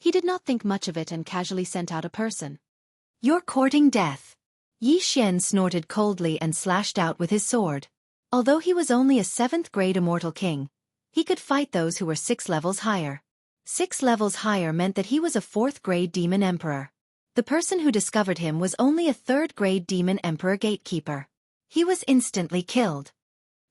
He did not think much of it and casually sent out a person. "You're courting death." Yi Xian snorted coldly and slashed out with his sword. Although he was only a 7th-grade immortal king, he could fight those who were 6 levels higher. 6 levels higher meant that he was a 4th-grade demon emperor. The person who discovered him was only a 3rd-grade demon emperor gatekeeper. He was instantly killed.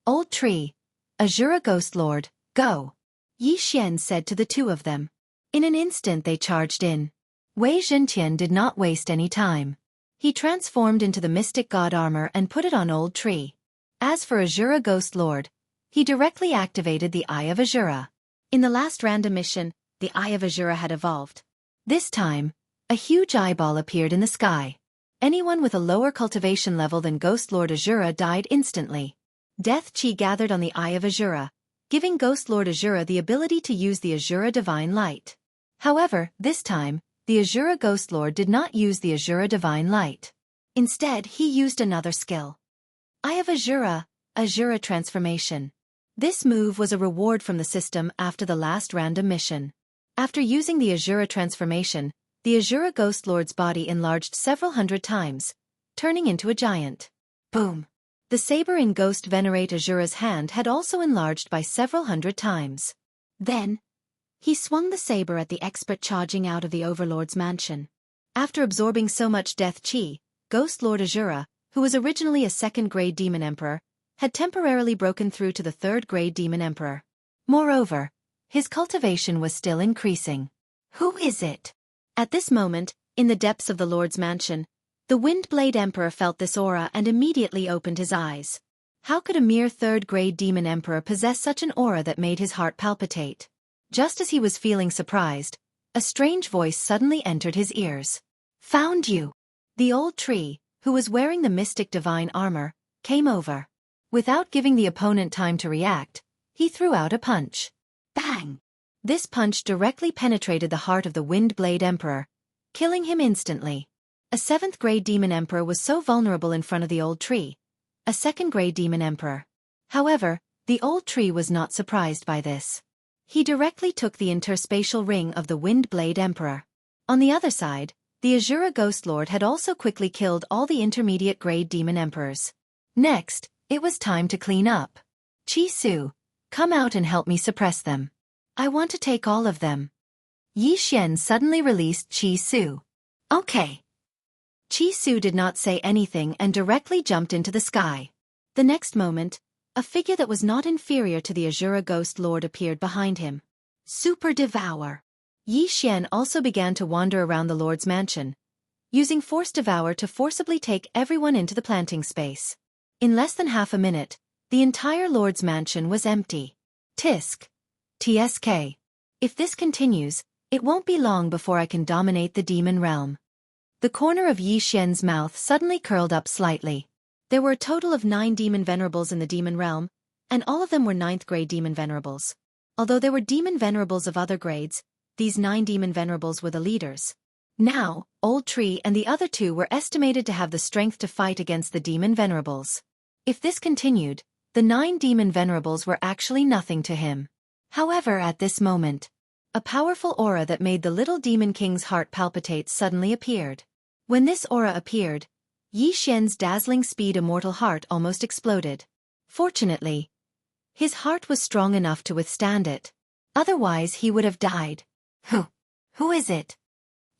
"Old tree, Azura Ghost Lord, go," Yi Xian said to the two of them. In an instant they charged in. Wei Zhentian did not waste any time. He transformed into the mystic god armor and put it on Old Tree. As for Azura Ghost Lord, he directly activated the Eye of Azura. In the last random mission, the Eye of Azura had evolved. This time, a huge eyeball appeared in the sky. Anyone with a lower cultivation level than Ghost Lord Azura died instantly. Death Chi gathered on the Eye of Azura, giving Ghost Lord Azura the ability to use the Azura Divine Light. However, this time, the Azura Ghost Lord did not use the Azura Divine Light. Instead, he used another skill. Eye of Azura, Azura Transformation. This move was a reward from the system after the last random mission. After using the Azura Transformation, the Azura Ghost Lord's body enlarged several hundred times, turning into a giant. Boom! The saber in Ghost Venerate Azura's hand had also enlarged by several hundred times. Then, he swung the saber at the expert charging out of the Overlord's mansion. After absorbing so much death chi, Ghost Lord Azura, who was originally a 2nd-grade demon emperor, had temporarily broken through to the 3rd-grade demon emperor. Moreover, his cultivation was still increasing. Who is it? At this moment, in the depths of the Lord's mansion, the Windblade Emperor felt this aura and immediately opened his eyes. How could a mere 3rd-grade demon emperor possess such an aura that made his heart palpitate? Just as he was feeling surprised, a strange voice suddenly entered his ears. "Found you!" The old tree, who was wearing the mystic divine armor, came over. Without giving the opponent time to react, he threw out a punch. Bang! This punch directly penetrated the heart of the Windblade Emperor, killing him instantly. A 7th-grade demon emperor was so vulnerable in front of the old tree, a 2nd-grade demon emperor. However, the old tree was not surprised by this. He directly took the interspatial ring of the Windblade Emperor. On the other side, the Azura Ghost Lord had also quickly killed all the intermediate-grade demon emperors. Next, it was time to clean up. Chi Su, come out and help me suppress them. I want to take all of them. Yi Xian suddenly released Chi Su. Okay. Chi Su did not say anything and directly jumped into the sky. The next moment, a figure that was not inferior to the Azura Ghost Lord appeared behind him. Super Devour. Yi Xian also began to wander around the Lord's mansion, using Force Devour to forcibly take everyone into the planting space. In less than half a minute, the entire Lord's mansion was empty. Tisk. TSK. If this continues, it won't be long before I can dominate the demon realm. The corner of Yi Xian's mouth suddenly curled up slightly. There were a total of 9 demon venerables in the demon realm, and all of them were 9th-grade demon venerables. Although there were demon venerables of other grades, these 9 demon venerables were the leaders. Now, Old Tree and the other 2 were estimated to have the strength to fight against the demon venerables. If this continued, the 9 demon venerables were actually nothing to him. However, at this moment, a powerful aura that made the little demon king's heart palpitate suddenly appeared. When this aura appeared, Yi Xian's dazzling speed immortal heart almost exploded. Fortunately, his heart was strong enough to withstand it. Otherwise he would have died. Who is it?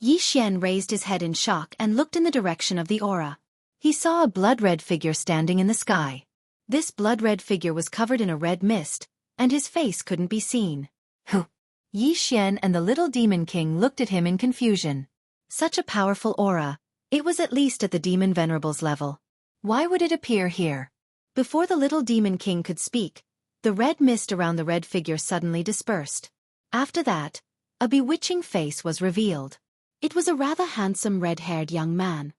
Yi Xian raised his head in shock and looked in the direction of the aura. He saw a blood-red figure standing in the sky. This blood-red figure was covered in a red mist, and his face couldn't be seen. Yi Xian and the little demon king looked at him in confusion. Such a powerful aura. It was at least at the demon venerable's level. Why would it appear here? Before the little demon king could speak, the red mist around the red figure suddenly dispersed. After that, a bewitching face was revealed. It was a rather handsome red-haired young man.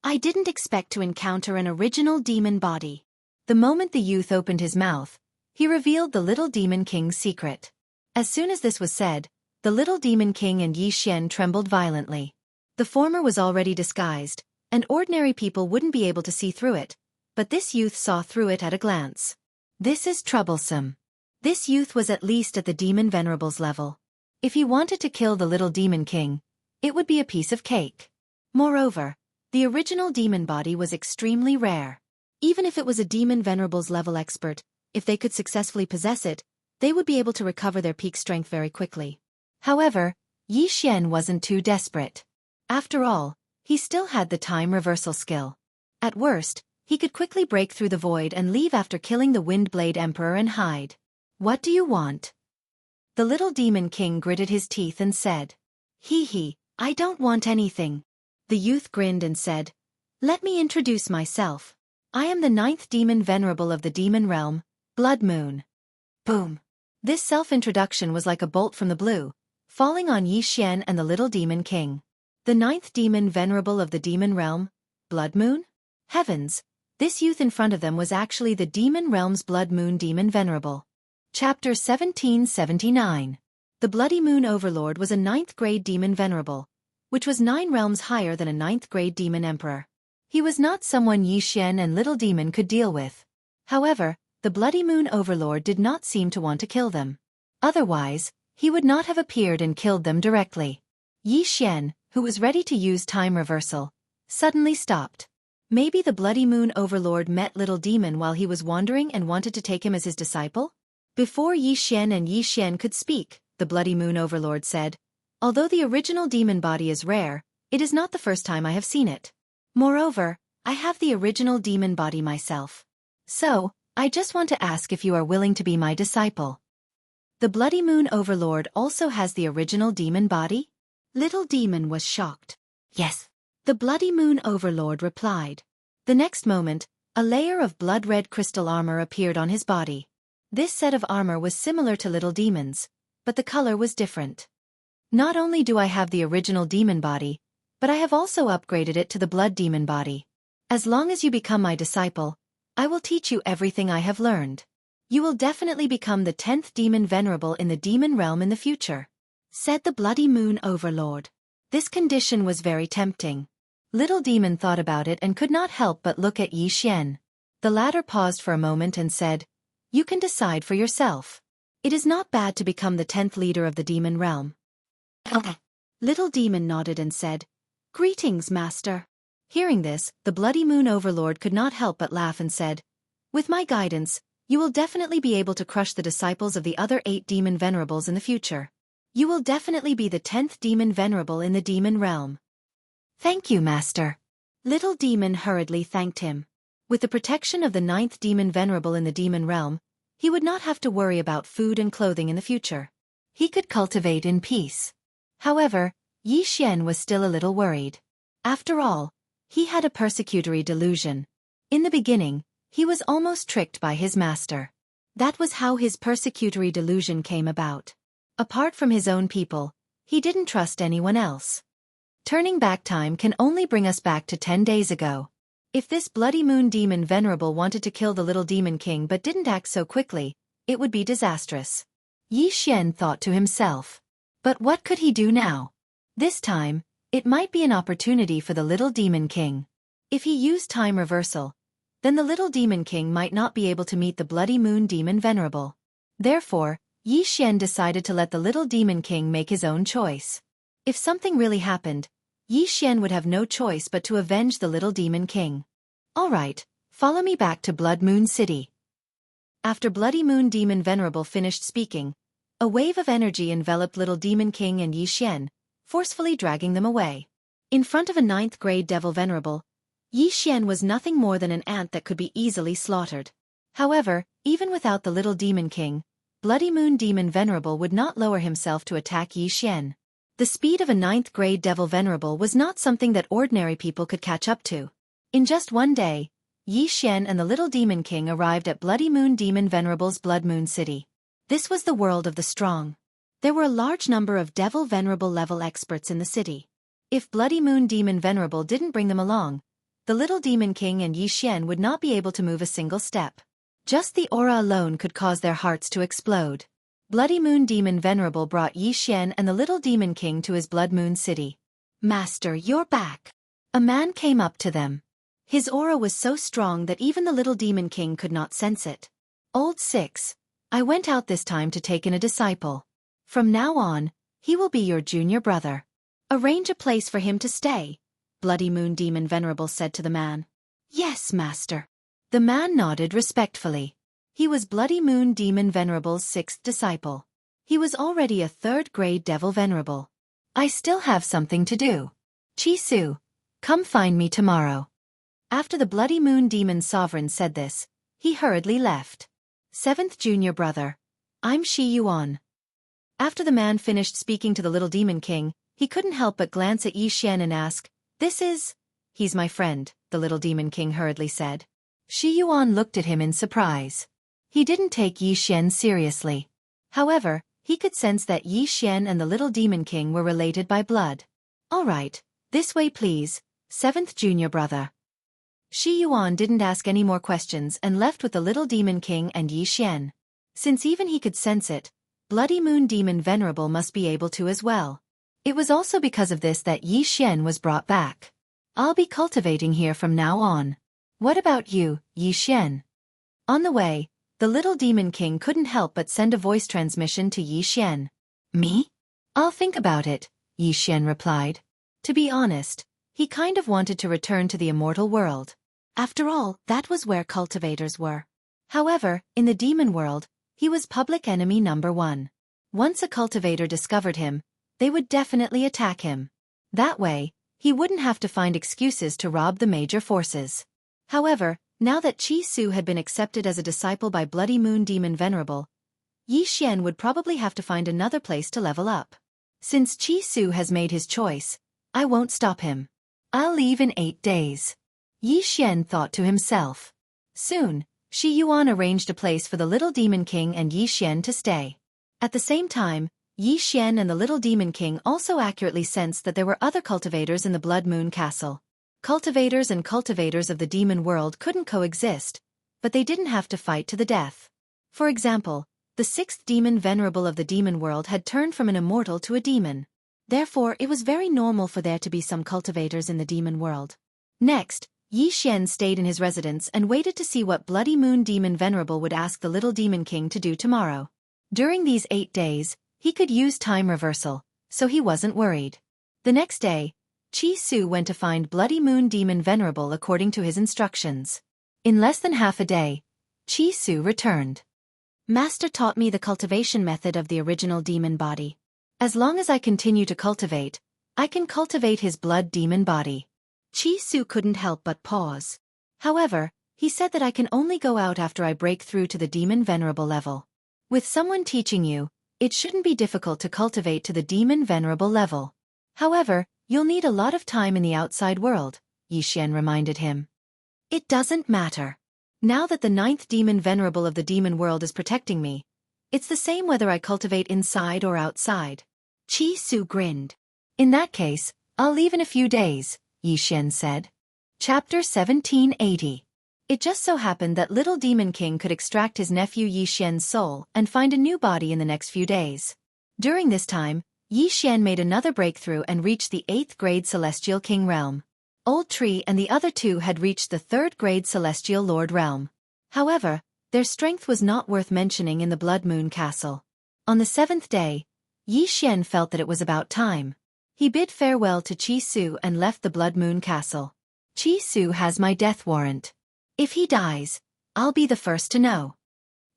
I didn't expect to encounter an original demon body. The moment the youth opened his mouth, he revealed the little demon king's secret. As soon as this was said, the little demon king and Yi Xian trembled violently. The former was already disguised, and ordinary people wouldn't be able to see through it, but this youth saw through it at a glance. This is troublesome. This youth was at least at the demon venerable's level. If he wanted to kill the little demon king, it would be a piece of cake. Moreover, the original demon body was extremely rare. Even if it was a demon venerable's level expert, if they could successfully possess it, they would be able to recover their peak strength very quickly. However, Xian wasn't too desperate. After all, he still had the time reversal skill. At worst, he could quickly break through the void and leave after killing the Windblade Emperor and hide. What do you want? The little demon king gritted his teeth and said. Hee, I don't want anything. The youth grinned and said, let me introduce myself. I am the 9th demon venerable of the demon realm, Blood Moon. Boom. This self-introduction was like a bolt from the blue, falling on Xian and the little demon king. The 9th demon venerable of the demon realm, Blood Moon? Heavens, this youth in front of them was actually the demon realm's Blood Moon demon venerable. Chapter 1779. The Bloody Moon Overlord was a 9th grade demon venerable, which was 9 realms higher than a 9th grade demon emperor. He was not someone Xian and little demon could deal with. However, the Bloody Moon Overlord did not seem to want to kill them. Otherwise, he would not have appeared and killed them directly. Xian, who was ready to use time reversal, suddenly stopped. Maybe the Bloody Moon Overlord met little demon while he was wandering and wanted to take him as his disciple? Before Xian and Xian could speak, the Bloody Moon Overlord said, although the original demon body is rare, it is not the first time I have seen it. Moreover, I have the original demon body myself. So, I just want to ask if you are willing to be my disciple. The Bloody Moon Overlord also has the original demon body? Little demon was shocked. Yes. The Bloody Moon Overlord replied. The next moment, a layer of blood-red crystal armor appeared on his body. This set of armor was similar to little demon's, but the color was different. Not only do I have the original demon body, but I have also upgraded it to the blood demon body. As long as you become my disciple, I will teach you everything I have learned. You will definitely become the 10th demon venerable in the demon realm in the future, said the Bloody Moon Overlord. This condition was very tempting. Little demon thought about it and could not help but look at Xian. The latter paused for a moment and said, you can decide for yourself. It is not bad to become the 10th leader of the demon realm. Little demon nodded and said, greetings, master. Hearing this, the Bloody Moon Overlord could not help but laugh and said, with my guidance, you will definitely be able to crush the disciples of the other 8 demon venerables in the future. You will definitely be the 10th demon venerable in the demon realm. Thank you, master. Little demon hurriedly thanked him. With the protection of the 9th demon venerable in the demon realm, he would not have to worry about food and clothing in the future. He could cultivate in peace. However, Xian was still a little worried. After all, he had a persecutory delusion. In the beginning, he was almost tricked by his master. That was how his persecutory delusion came about. Apart from his own people, he didn't trust anyone else. Turning back time can only bring us back to 10 days ago. If this Bloody Moon Demon Venerable wanted to kill the little demon king but didn't act so quickly, it would be disastrous. Xian thought to himself. But what could he do now? This time, it might be an opportunity for the little demon king. If he used time reversal, then the little demon king might not be able to meet the Bloody Moon Demon Venerable. Therefore, Xian decided to let the little demon king make his own choice. If something really happened, Xian would have no choice but to avenge the little demon king. Alright, follow me back to Blood Moon City. After Bloody Moon Demon Venerable finished speaking, a wave of energy enveloped little demon king and Xian, forcefully dragging them away. In front of a 9th grade devil venerable, Xian was nothing more than an ant that could be easily slaughtered. However, even without the little demon king, Bloody Moon Demon Venerable would not lower himself to attack Xian. The speed of a 9th grade devil venerable was not something that ordinary people could catch up to. In just one day, Xian and the little demon king arrived at Bloody Moon Demon Venerable's Blood Moon City. This was the world of the strong. There were a large number of devil venerable level experts in the city. If Bloody Moon Demon Venerable didn't bring them along, the little demon king and Xian would not be able to move a single step. Just the aura alone could cause their hearts to explode. Bloody Moon Demon Venerable brought Xian and the little demon king to his Blood Moon City. Master, you're back. A man came up to them. His aura was so strong that even the little demon king could not sense it. Old 6. I went out this time to take in a disciple. From now on, He will be your junior brother. Arrange a place for him to stay, Bloody Moon Demon Venerable said to the man. Yes, master. The man nodded respectfully. He was Bloody Moon Demon Venerable's 6th disciple. He was already a 3rd-grade Devil Venerable. I still have something to do. Chi-Su, come find me tomorrow. After the Bloody Moon Demon Sovereign said this, he hurriedly left. 7th Junior Brother, I'm Shi Yuan. After the man finished speaking to the little Demon King, he couldn't help but glance at Yi Xian and ask, This is? He's my friend, the little Demon King hurriedly said. Shi Yuan looked at him in surprise. He didn't take Yi Xian seriously. However, he could sense that Yi Xian and the little Demon King were related by blood. All right, this way please, 7th Junior Brother. Shi Yuan didn't ask any more questions and left with the little Demon King and Yi Xian. Since even he could sense it, Bloody Moon Demon Venerable must be able to as well. It was also because of this that Yi Xian was brought back. I'll be cultivating here from now on. What about you, Yi Xian? On the way, the little Demon King couldn't help but send a voice transmission to Yi Xian. Me? I'll think about it, Yi Xian replied. To be honest, he kind of wanted to return to the immortal world. After all, that was where cultivators were. However, in the demon world, he was public enemy number 1. Once a cultivator discovered him, they would definitely attack him. That way, he wouldn't have to find excuses to rob the major forces. However, now that Chi-Su had been accepted as a disciple by Bloody Moon Demon Venerable, Yi Xian would probably have to find another place to level up. Since Chi-Su has made his choice, I won't stop him. I'll leave in 8 days. Yi Xian thought to himself. Soon, Shi Yuan arranged a place for the little Demon King and Yi Xian to stay. At the same time, Yi Xian and the little Demon King also accurately sensed that there were other cultivators in the Blood Moon Castle. Cultivators and cultivators of the demon world couldn't coexist, but they didn't have to fight to the death. For example, the 6th Demon Venerable of the demon world had turned from an immortal to a demon. Therefore, it was very normal for there to be some cultivators in the demon world. Next, Yi Xian stayed in his residence and waited to see what Bloody Moon Demon Venerable would ask the little Demon King to do tomorrow. During these 8 days, he could use time reversal, so he wasn't worried. The next day, Chi-Su went to find Bloody Moon Demon Venerable according to his instructions. In less than half a day, Chi-Su returned. Master taught me the cultivation method of the original demon body. As long as I continue to cultivate, I can cultivate his blood demon body. Chi-Su couldn't help but pause. However, he said that I can only go out after I break through to the Demon Venerable level. With someone teaching you, it shouldn't be difficult to cultivate to the Demon Venerable level. However, you'll need a lot of time in the outside world, Yi Xian reminded him. It doesn't matter. Now that the 9th Demon Venerable of the demon world is protecting me, it's the same whether I cultivate inside or outside. Chi-Su grinned. In that case, I'll leave in a few days, Yi Xian said. Chapter 1780. It just so happened that little Demon King could extract his nephew Yi Xian's soul and find a new body in the next few days. During this time, Yi Xian made another breakthrough and reached the 8th grade Celestial King realm. Old Tree and the other 2 had reached the 3rd grade Celestial Lord realm. However, their strength was not worth mentioning in the Blood Moon Castle. On the 7th day, Yi Xian felt that it was about time. He bid farewell to Chi-Su and left the Blood Moon Castle. Chi-Su has my death warrant. If he dies, I'll be the first to know.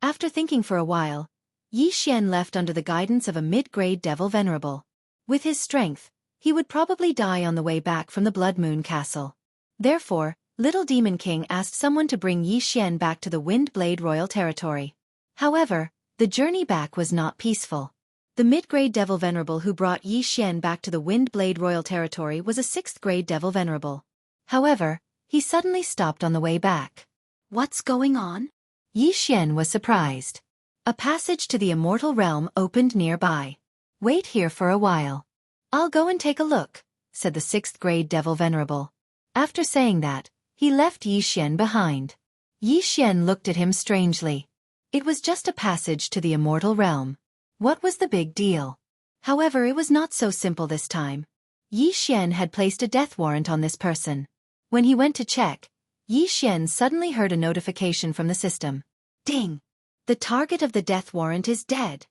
After thinking for a while, Yi Xian left under the guidance of a mid-grade Devil Venerable. With his strength, he would probably die on the way back from the Blood Moon Castle. Therefore, Little Demon King asked someone to bring Yi Xian back to the Wind Blade Royal Territory. However, the journey back was not peaceful. The mid-grade Devil Venerable who brought Yi Xian back to the Wind Blade Royal Territory was a 6th grade Devil Venerable. However, he suddenly stopped on the way back. What's going on? Yi Xian was surprised. A passage to the immortal realm opened nearby. Wait here for a while. I'll go and take a look, said the 6th grade Devil Venerable. After saying that, he left Yi Xian behind. Yi Xian looked at him strangely. It was just a passage to the immortal realm. What was the big deal? However, it was not so simple this time. Yi Xian had placed a death warrant on this person. When he went to check, Yi Xian suddenly heard a notification from the system. Ding! The target of the death warrant is dead.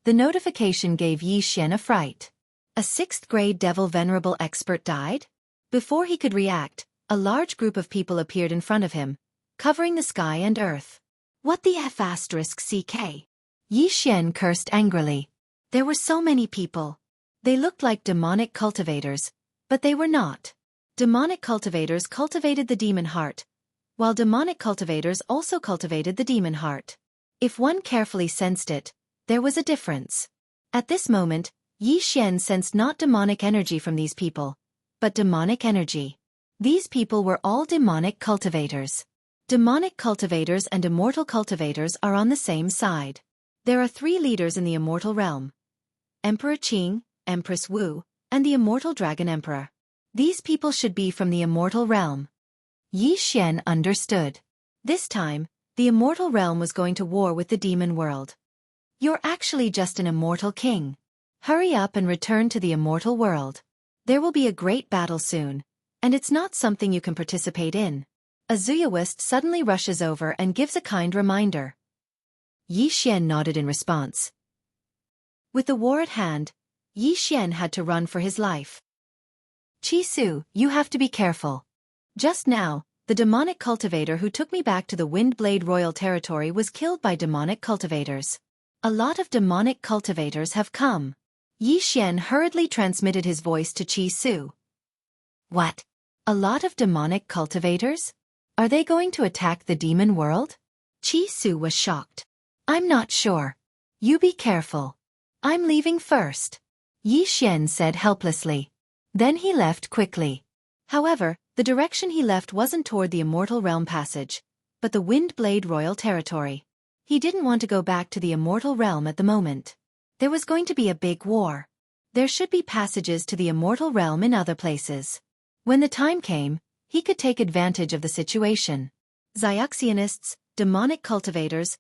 The notification gave Xian a fright. A 6th-grade devil venerable expert died? Before he could react, a large group of people appeared in front of him, covering the sky and earth. What the F***CK? Xian cursed angrily. There were so many people. They looked like demonic cultivators, but they were not. Demonic cultivators cultivated the demon heart, while demonic cultivators also cultivated the demon heart. If one carefully sensed it, there was a difference. At this moment, Xian sensed not demonic energy from these people, but demonic energy. These people were all demonic cultivators. Demonic cultivators and immortal cultivators are on the same side. There are 3 leaders in the immortal realm: Emperor Qing, Empress Wu, and the immortal dragon emperor. These people should be from the immortal realm. Xian understood. This time, the immortal realm was going to war with the demon world. You're actually just an immortal king. Hurry up and return to the immortal world. There will be a great battle soon, and it's not something you can participate in. A Zuyaoist suddenly rushes over and gives a kind reminder. Xian nodded in response. With the war at hand, Xian had to run for his life. Chisu, you have to be careful. Just now, the demonic cultivator who took me back to the Windblade Royal Territory was killed by demonic cultivators. A lot of demonic cultivators have come. Xian hurriedly transmitted his voice to Chisu. What? A lot of demonic cultivators? Are they going to attack the demon world? Chisu was shocked. I'm not sure. You be careful. I'm leaving first. Xian said helplessly. Then he left quickly. However, the direction he left wasn't toward the Immortal Realm Passage, but the Windblade Royal Territory. He didn't want to go back to the Immortal Realm at the moment. There was going to be a big war. There should be passages to the Immortal Realm in other places. When the time came, he could take advantage of the situation. Xianxianists, demonic cultivators,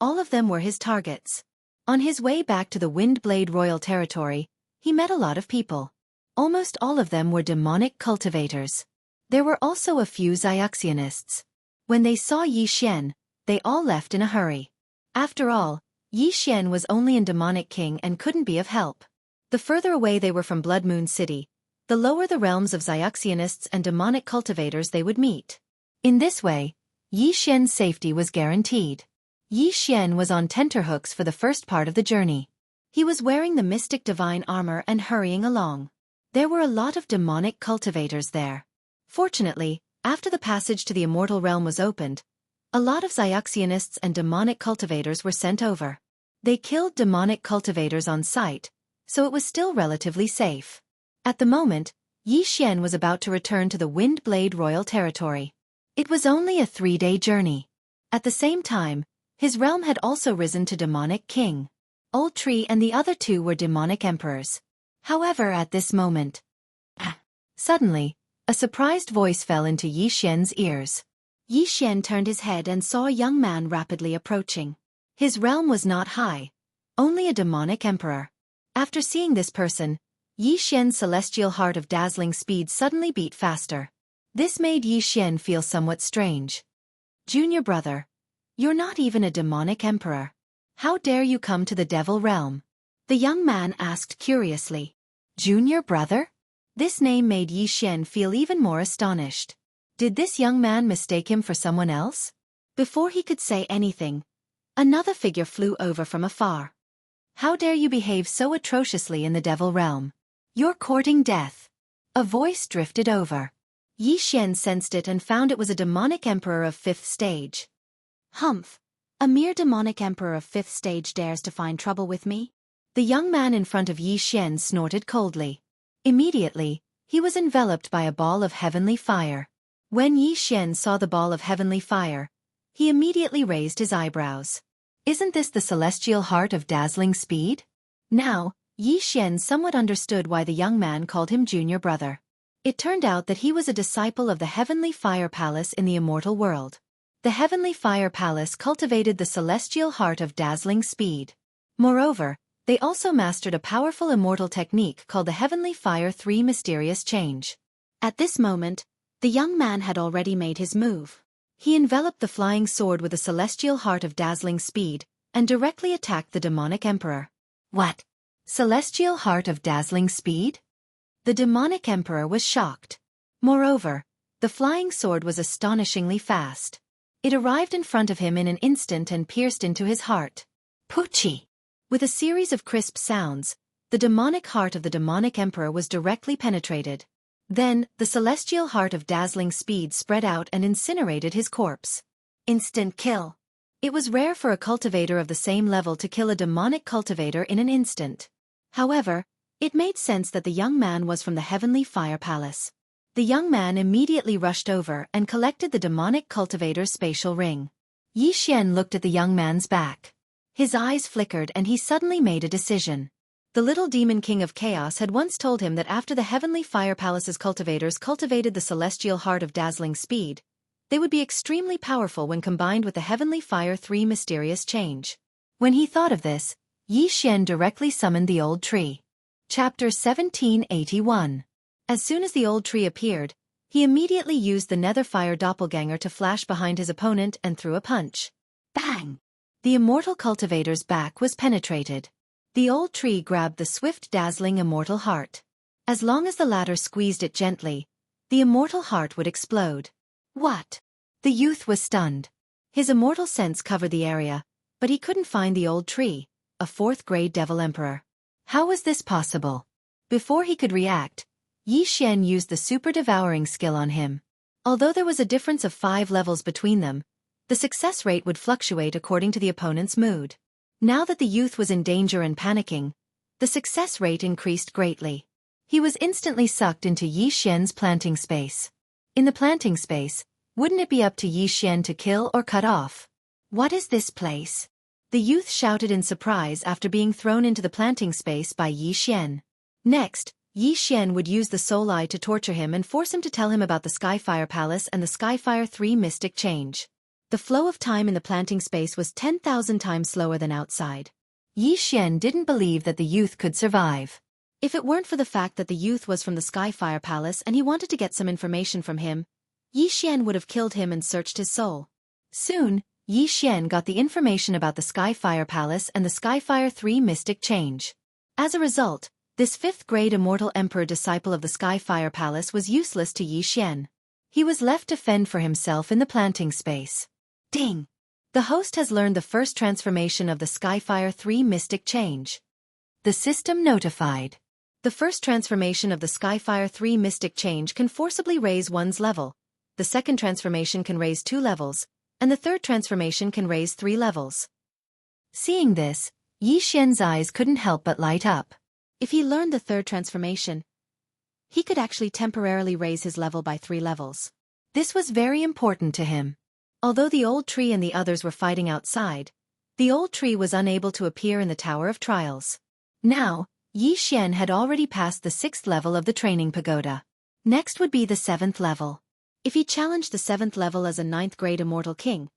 all of them were his targets. On his way back to the Windblade Royal Territory, he met a lot of people. Almost all of them were demonic cultivators. There were also a few Xianxianists. When they saw Xian, they all left in a hurry. After all, Xian was only a demonic king and couldn't be of help. The further away they were from Blood Moon City, the lower the realms of Xianxianists and demonic cultivators they would meet. In this way, Xian's safety was guaranteed. Xian was on tenterhooks for the first part of the journey. He was wearing the mystic divine armor and hurrying along. There were a lot of demonic cultivators there. Fortunately, after the passage to the immortal realm was opened, a lot of Xianxianists and demonic cultivators were sent over. They killed demonic cultivators on sight, so it was still relatively safe. At the moment, Xian was about to return to the Windblade Royal Territory. It was only a 3-day journey. At the same time, his realm had also risen to demonic king. Old Tree and the other 2 were demonic emperors. However, at this moment, suddenly, a surprised voice fell into Xian's ears. Xian turned his head and saw a young man rapidly approaching. His realm was not high, only a demonic emperor. After seeing this person, Xian's celestial heart of dazzling speed suddenly beat faster. This made Xian feel somewhat strange. Junior brother, you're not even a demonic emperor. How dare you come to the devil realm? The young man asked curiously. Junior brother? This name made Xian feel even more astonished. Did this young man mistake him for someone else? Before he could say anything, another figure flew over from afar. How dare you behave so atrociously in the devil realm? You're courting death. A voice drifted over. Xian sensed it and found it was a demonic emperor of 5th stage. Humph. A mere demonic emperor of 5th stage dares to find trouble with me? The young man in front of Xian snorted coldly. Immediately, he was enveloped by a ball of heavenly fire. When Xian saw the ball of heavenly fire, he immediately raised his eyebrows. Isn't this the celestial heart of dazzling speed? Now, Xian somewhat understood why the young man called him junior brother. It turned out that he was a disciple of the Heavenly Fire Palace in the immortal world. The Heavenly Fire Palace cultivated the celestial heart of dazzling speed. Moreover, they also mastered a powerful immortal technique called the Heavenly Fire 3 Mysterious Change. At this moment, the young man had already made his move. He enveloped the flying sword with a celestial heart of dazzling speed, and directly attacked the demonic emperor. What? Celestial heart of dazzling speed? The demonic emperor was shocked. Moreover, the flying sword was astonishingly fast. It arrived in front of him in an instant and pierced into his heart. Poochie! With a series of crisp sounds, the demonic heart of the demonic emperor was directly penetrated. Then, the celestial heart of dazzling speed spread out and incinerated his corpse. Instant kill. It was rare for a cultivator of the same level to kill a demonic cultivator in an instant. However, it made sense that the young man was from the Heavenly Fire Palace. The young man immediately rushed over and collected the demonic cultivator's spatial ring. Xianxia looked at the young man's back. His eyes flickered and he suddenly made a decision. The little demon king of chaos had once told him that after the Heavenly Fire Palace's cultivators cultivated the celestial heart of dazzling speed, they would be extremely powerful when combined with the Heavenly Fire 3 mysterious change. When he thought of this, Xianxia directly summoned the old tree. Chapter 1781. As soon as the old tree appeared, he immediately used the Netherfire doppelganger to flash behind his opponent and threw a punch. Bang! The immortal cultivator's back was penetrated. The old tree grabbed the swift dazzling immortal heart. As long as the latter squeezed it gently, the immortal heart would explode. What? The youth was stunned. His immortal sense covered the area, but he couldn't find the old tree, a 4th-grade devil emperor. How was this possible? Before he could react, Xianxia used the super devouring skill on him. Although there was a difference of 5 levels between them, the success rate would fluctuate according to the opponent's mood. Now that the youth was in danger and panicking, the success rate increased greatly. He was instantly sucked into Xianxia's planting space. In the planting space, wouldn't it be up to Xianxia to kill or cut off? What is this place? The youth shouted in surprise after being thrown into the planting space by Xianxia. Next, Xianxia would use the soul eye to torture him and force him to tell him about the Skyfire Palace and the Skyfire 3 mystic change. The flow of time in the planting space was 10,000 times slower than outside. Xianxia didn't believe that the youth could survive. If it weren't for the fact that the youth was from the Skyfire Palace and he wanted to get some information from him, Xianxia would have killed him and searched his soul. Soon, Xianxia got the information about the Skyfire Palace and the Skyfire 3 mystic change. As a result, this 5th-grade immortal emperor disciple of the Skyfire Palace was useless to Xianxia. He was left to fend for himself in the planting space. Ding! The host has learned the first transformation of the Skyfire 3 mystic change. The system notified. The first transformation of the Skyfire 3 mystic change can forcibly raise one's level, the second transformation can raise 2 levels, and the third transformation can raise 3 levels. Seeing this, Xianxia's eyes couldn't help but light up. If he learned the third transformation, he could actually temporarily raise his level by 3 levels. This was very important to him. Although the old tree and the others were fighting outside, the old tree was unable to appear in the Tower of Trials. Now, Xianxia had already passed the 6th level of the training pagoda. Next would be the 7th level. If he challenged the 7th level as a 9th-grade immortal king,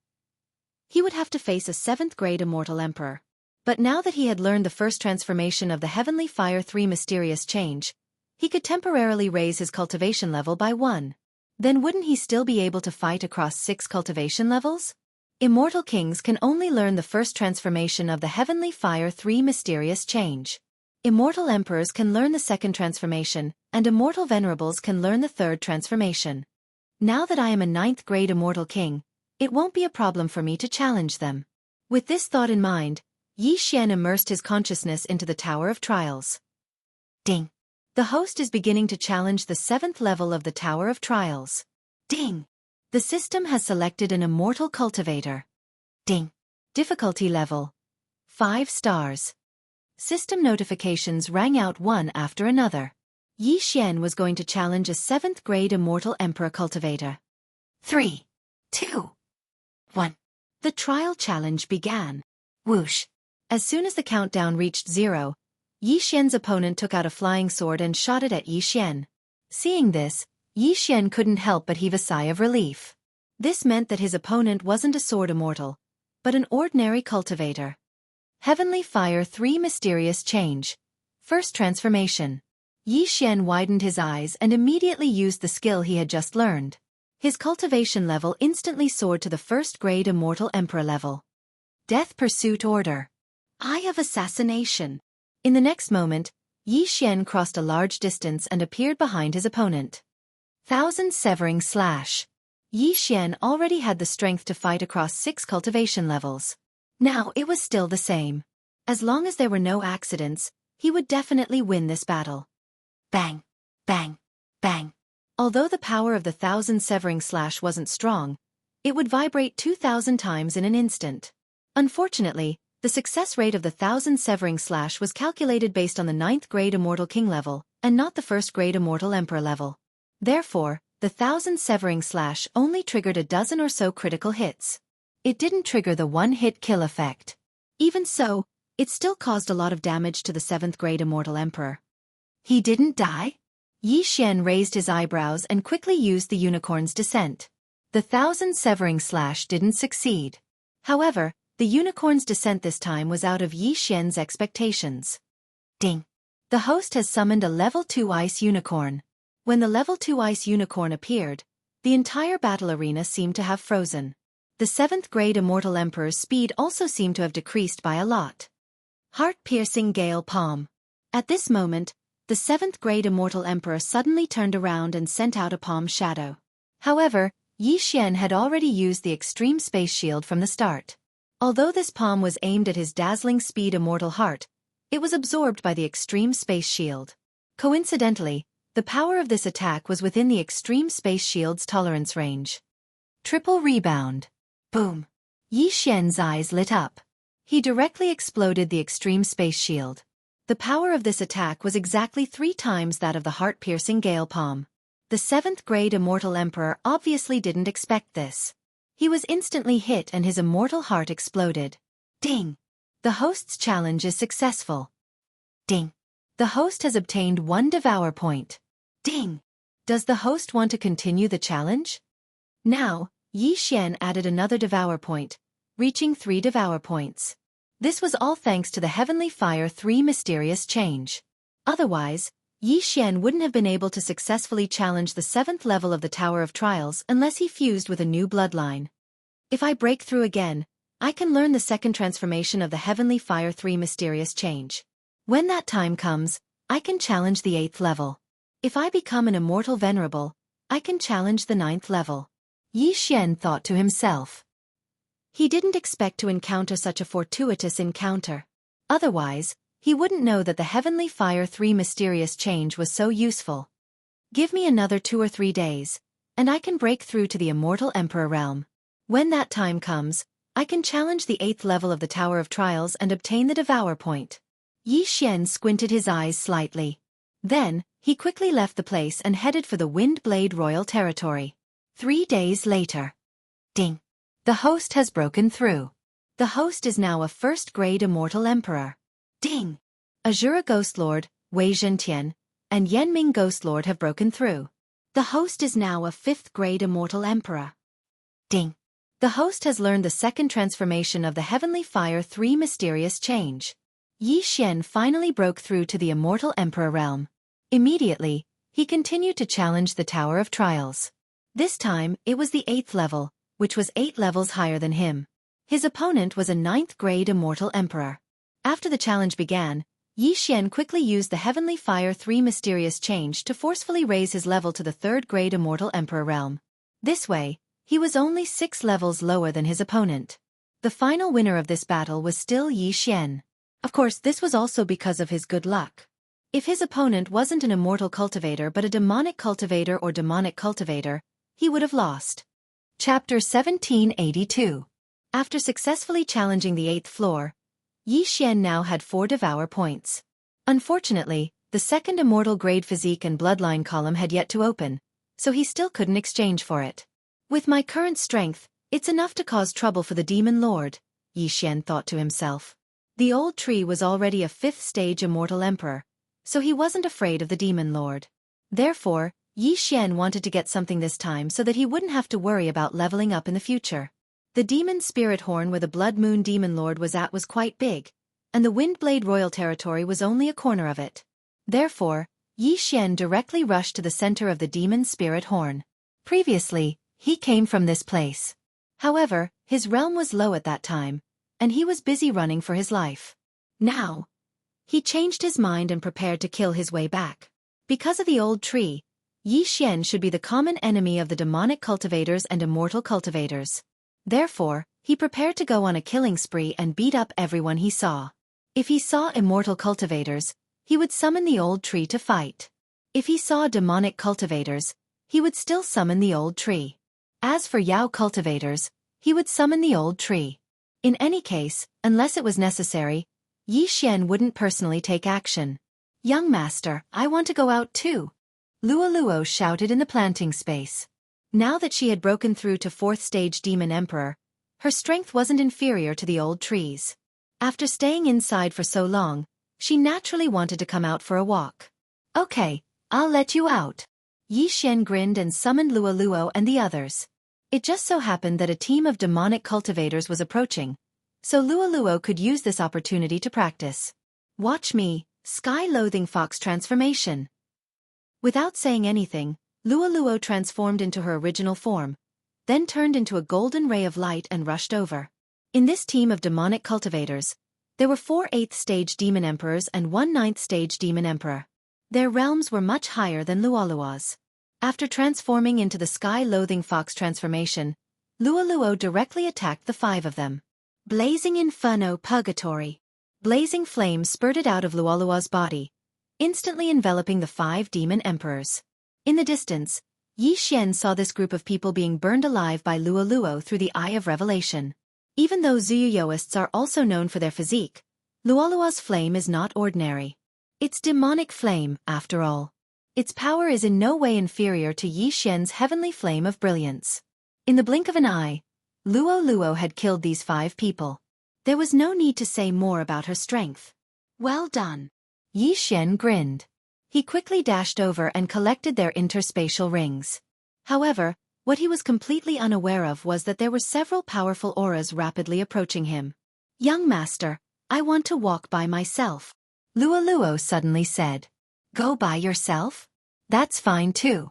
he would have to face a 7th-grade immortal emperor. But now that he had learned the first transformation of the Heavenly Fire 3 mysterious change, he could temporarily raise his cultivation level by 1. Then wouldn't he still be able to fight across 6 cultivation levels? Immortal kings can only learn the first transformation of the Heavenly Fire 3 mysterious change. Immortal emperors can learn the second transformation, and immortal venerables can learn the third transformation. Now that I am a 9th-grade immortal king, it won't be a problem for me to challenge them. With this thought in mind, Xianxia immersed his consciousness into the Tower of Trials. Ding! The host is beginning to challenge the 7th level of the Tower of Trials. Ding! The system has selected an immortal cultivator. Ding! Difficulty level: 5 stars. System notifications rang out one after another. Xianxia was going to challenge a 7th-grade immortal emperor cultivator. 3, 2, 1. The trial challenge began. Whoosh! As soon as the countdown reached 0, Xianxia's opponent took out a flying sword and shot it at Xianxia. Seeing this, Xianxia couldn't help but heave a sigh of relief. This meant that his opponent wasn't a sword immortal, but an ordinary cultivator. Heavenly Fire 3 mysterious change. First transformation. Xianxia widened his eyes and immediately used the skill he had just learned. His cultivation level instantly soared to the 1st-grade immortal emperor level. Death Pursuit Order. Eye of Assassination. In the next moment, Yi Xian crossed a large distance and appeared behind his opponent. Thousand Severing Slash. Yi Xian already had the strength to fight across 6 cultivation levels. Now it was still the same. As long as there were no accidents, he would definitely win this battle. Bang! Bang! Bang! Although the power of the Thousand Severing Slash wasn't strong, it would vibrate 2,000 times in an instant. Unfortunately, the success rate of the Thousand Severing Slash was calculated based on the 9th grade Immortal King level, and not the 1st grade Immortal Emperor level. Therefore, the Thousand Severing Slash only triggered a dozen or so critical hits. It didn't trigger the one-hit kill effect. Even so, it still caused a lot of damage to the 7th grade Immortal Emperor. He didn't die? Yi Xian raised his eyebrows and quickly used the Unicorn's Descent. The Thousand Severing Slash didn't succeed. However, the Unicorn's Descent this time was out of Yi Xian's expectations. Ding! The host has summoned a Level 2 Ice Unicorn. When the Level 2 Ice Unicorn appeared, the entire battle arena seemed to have frozen. The 7th grade Immortal Emperor's speed also seemed to have decreased by a lot. Heart-piercing Gale Palm. At this moment, the 7th grade Immortal Emperor suddenly turned around and sent out a palm shadow. However, Yi Xian had already used the Extreme Space Shield from the start. Although this palm was aimed at his dazzling speed Immortal Heart, it was absorbed by the Extreme Space Shield. Coincidentally, the power of this attack was within the Extreme Space Shield's tolerance range. Triple Rebound. Boom! Yi Xian's eyes lit up. He directly exploded the Extreme Space Shield. The power of this attack was exactly 3 times that of the heart-piercing Gale Palm. The 7th grade Immortal Emperor obviously didn't expect this. He was instantly hit and his immortal heart exploded. Ding! The host's challenge is successful. Ding! The host has obtained 1 Devour Point. Ding! Does the host want to continue the challenge? Now, Yi Xian added another Devour Point, reaching 3 Devour Points. This was all thanks to the Heavenly Fire 3 mysterious change. Otherwise, Yi Xian wouldn't have been able to successfully challenge the 7th level of the Tower of Trials unless he fused with a new bloodline. If I break through again, I can learn the 2nd transformation of the Heavenly Fire 3 mysterious change. When that time comes, I can challenge the 8th level. If I become an Immortal Venerable, I can challenge the 9th level. Yi Xian thought to himself. He didn't expect to encounter such a fortuitous encounter. Otherwise, he wouldn't know that the Heavenly Fire 3 mysterious change was so useful. Give me another 2 or 3 days, and I can break through to the Immortal Emperor realm. When that time comes, I can challenge the 8th level of the Tower of Trials and obtain the Devour Point. Yi Xian squinted his eyes slightly. Then, he quickly left the place and headed for the Windblade Royal Territory. 3 days later. Ding! The host has broken through. The host is now a 1st grade Immortal Emperor. Ding! Azura Ghost Lord, Wei Zhentian, and Yanming Ghost Lord have broken through. The host is now a 5th grade Immortal Emperor. Ding! The host has learned the 2nd transformation of the Heavenly Fire 3 mysterious change. Yi Xian finally broke through to the Immortal Emperor realm. Immediately, he continued to challenge the Tower of Trials. This time, it was the 8th level, which was 8 levels higher than him. His opponent was a 9th grade Immortal Emperor. After the challenge began, Yi Xian quickly used the Heavenly Fire 3 mysterious change to forcefully raise his level to the 3rd grade Immortal Emperor realm. This way, he was only 6 levels lower than his opponent. The final winner of this battle was still Yi Xian. Of course, this was also because of his good luck. If his opponent wasn't an Immortal Cultivator but a Demonic Cultivator or Demonic Cultivator, he would have lost. Chapter 1782. After successfully challenging the 8th floor, Yi Xian now had 4 Devour Points. Unfortunately, the 2nd Immortal Grade Physique and Bloodline column had yet to open, so he still couldn't exchange for it. With my current strength, it's enough to cause trouble for the Demon Lord, Yi Xian thought to himself. The old tree was already a 5th stage Immortal Emperor, so he wasn't afraid of the Demon Lord. Therefore, Yi Xian wanted to get something this time so that he wouldn't have to worry about leveling up in the future. The Demon Spirit Horn where the Blood Moon Demon Lord was at was quite big, and the Windblade Royal Territory was only a corner of it. Therefore, Yi Xian directly rushed to the center of the Demon Spirit Horn. Previously, he came from this place. However, his realm was low at that time, and he was busy running for his life. Now, he changed his mind and prepared to kill his way back. Because of the old tree, Yi Xian should be the common enemy of the demonic cultivators and immortal cultivators. Therefore, he prepared to go on a killing spree and beat up everyone he saw. If he saw immortal cultivators, he would summon the old tree to fight. If he saw demonic cultivators, he would still summon the old tree. As for Yao cultivators, he would summon the old tree. In any case, unless it was necessary, Yi Xian wouldn't personally take action. "Young master, I want to go out too," Luo shouted in the planting space. Now that she had broken through to 4th stage Demon Emperor, her strength wasn't inferior to the old trees. After staying inside for so long, she naturally wanted to come out for a walk. "Okay, I'll let you out." Yi Xian grinned and summoned Luo and the others. It just so happened that a team of demonic cultivators was approaching, so Luo could use this opportunity to practice. "Watch me, Sky-Loathing Fox transformation." Without saying anything, Luo transformed into her original form, then turned into a golden ray of light and rushed over. In this team of demonic cultivators, there were 4 8th stage demon emperors and 1 9th stage demon emperor. Their realms were much higher than Luo's. After transforming into the Sky-Loathing Fox transformation, Luo directly attacked the 5 of them. Blazing Inferno Purgatory. Blazing flames spurted out of Luo's body, instantly enveloping the 5 demon emperors. In the distance, Yi Xian saw this group of people being burned alive by Luo through the Eye of Revelation. Even though Zuyuyoists are also known for their physique, Luo's flame is not ordinary. It's demonic flame, after all. Its power is in no way inferior to Yi Xian's heavenly flame of brilliance. In the blink of an eye, Luo had killed these 5 people. There was no need to say more about her strength. "Well done." Yi Xian grinned. He quickly dashed over and collected their interspatial rings. However, what he was completely unaware of was that there were several powerful auras rapidly approaching him. "Young master, I want to walk by myself," Luo suddenly said. "Go by yourself? That's fine too."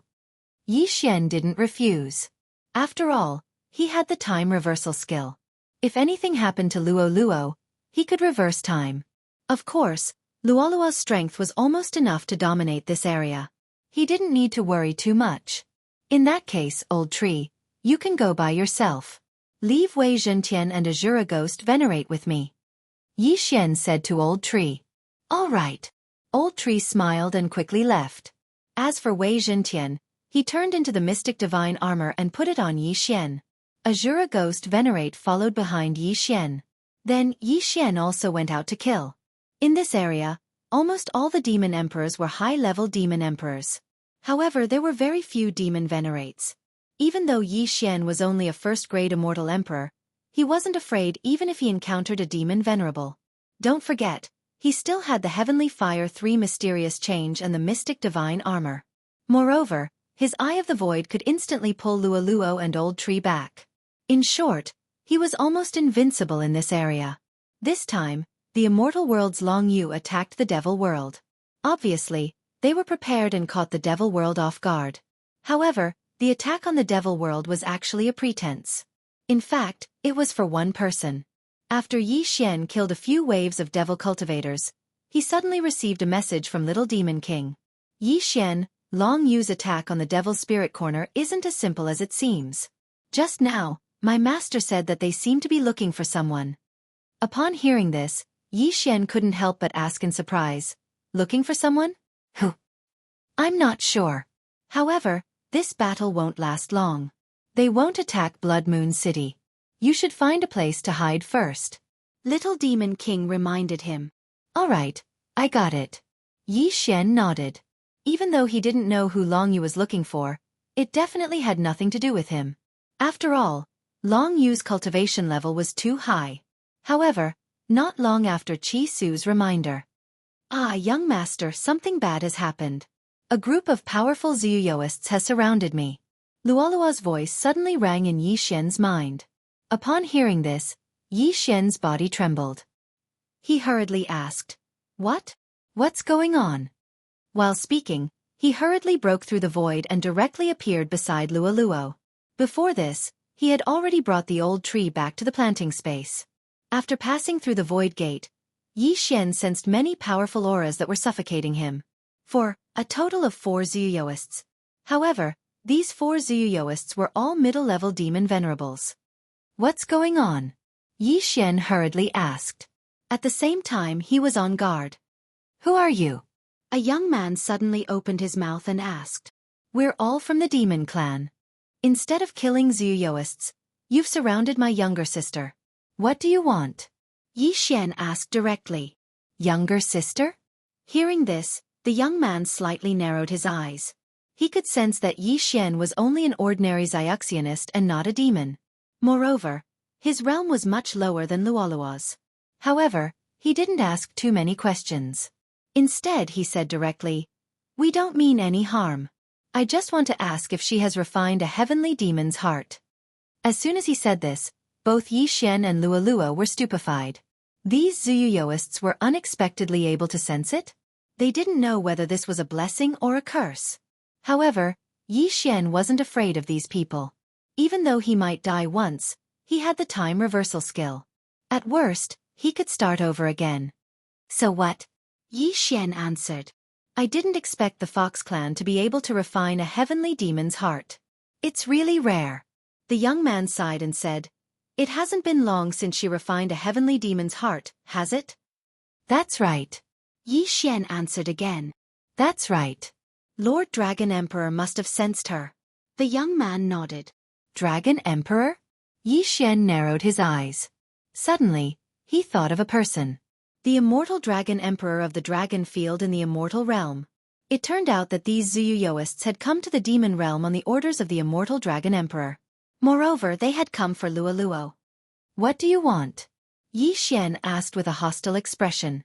Yi Xian didn't refuse. After all, he had the time reversal skill. If anything happened to Luo, he could reverse time. Of course, Luo's strength was almost enough to dominate this area. He didn't need to worry too much. "In that case, old tree, you can go by yourself. Leave Wei Zhentian and Azura Ghost venerate with me," Yi Xian said to old tree. "All right." Old tree smiled and quickly left. As for Wei Zhentian, he turned into the mystic divine armor and put it on Yi Xian. Azura Ghost venerate followed behind Yi Xian. Then Yi Xian also went out to kill. In this area, almost all the demon emperors were high-level demon emperors. However, there were very few demon venerates. Even though Yi Xian was only a first-grade immortal emperor, he wasn't afraid even if he encountered a demon venerable. Don't forget, he still had the Heavenly Fire 3 mysterious change and the mystic divine armor. Moreover, his Eye of the Void could instantly pull Luo and Old Tree back. In short, he was almost invincible in this area. This time, the immortal world's Long Yu attacked the Devil World. Obviously, they were prepared and caught the Devil World off guard. However, the attack on the Devil World was actually a pretense. In fact, it was for one person. After Yi Xian killed a few waves of devil cultivators, he suddenly received a message from Little Demon King. "Yi Xian, Long Yu's attack on the Devil's Spirit Corner isn't as simple as it seems. Just now, my master said that they seem to be looking for someone." Upon hearing this, Yi Xian couldn't help but ask in surprise, "Looking for someone? Who?" "I'm not sure. However, this battle won't last long. They won't attack Blood Moon City. You should find a place to hide first," Little Demon King reminded him. "All right, I got it." Yi Xian nodded. Even though he didn't know who Long Yu was looking for, it definitely had nothing to do with him. After all, Long Yu's cultivation level was too high. However, not long after Chi Su's reminder. "Ah, young master, something bad has happened. A group of powerful Zuyuyoists has surrounded me." Luolua's voice suddenly rang in Yi Xian's mind. Upon hearing this, Yi Xian's body trembled. He hurriedly asked, "What? What's going on?" While speaking, he hurriedly broke through the void and directly appeared beside Luo. Before this, he had already brought the old tree back to the planting space. After passing through the void gate, Yi Xian sensed many powerful auras that were suffocating him. For a total of 4 Zuyuyoists. However, these 4 Zuyuyoists were all middle-level demon venerables. What's going on? Yi Xian hurriedly asked. At the same time he was on guard. Who are you? A young man suddenly opened his mouth and asked. We're all from the demon clan. Instead of killing Zuyuyoists, you've surrounded my younger sister. What do you want? Yi Xian asked directly. Younger sister? Hearing this, the young man slightly narrowed his eyes. He could sense that Yi Xian was only an ordinary Xianxianist and not a demon. Moreover, his realm was much lower than Luoluo's. However, he didn't ask too many questions. Instead he said directly, We don't mean any harm. I just want to ask if she has refined a heavenly demon's heart. As soon as he said this, both Yi Xian and Luoluo were stupefied. These Zuyuyoists were unexpectedly able to sense it? They didn't know whether this was a blessing or a curse. However, Yi Xian wasn't afraid of these people. Even though he might die once, he had the time reversal skill. At worst, he could start over again. So what? Yi Xian answered. I didn't expect the Fox clan to be able to refine a heavenly demon's heart. It's really rare. The young man sighed and said, It hasn't been long since she refined a heavenly demon's heart, has it? That's right. Yi Xian answered again. That's right. Lord Dragon Emperor must have sensed her. The young man nodded. Dragon Emperor? Yi Xian narrowed his eyes. Suddenly, he thought of a person. The immortal Dragon Emperor of the Dragon Field in the Immortal Realm. It turned out that these Zuyuyoists had come to the Demon Realm on the orders of the immortal Dragon Emperor. Moreover, they had come for Luoluo. What do you want? Yi Xian asked with a hostile expression.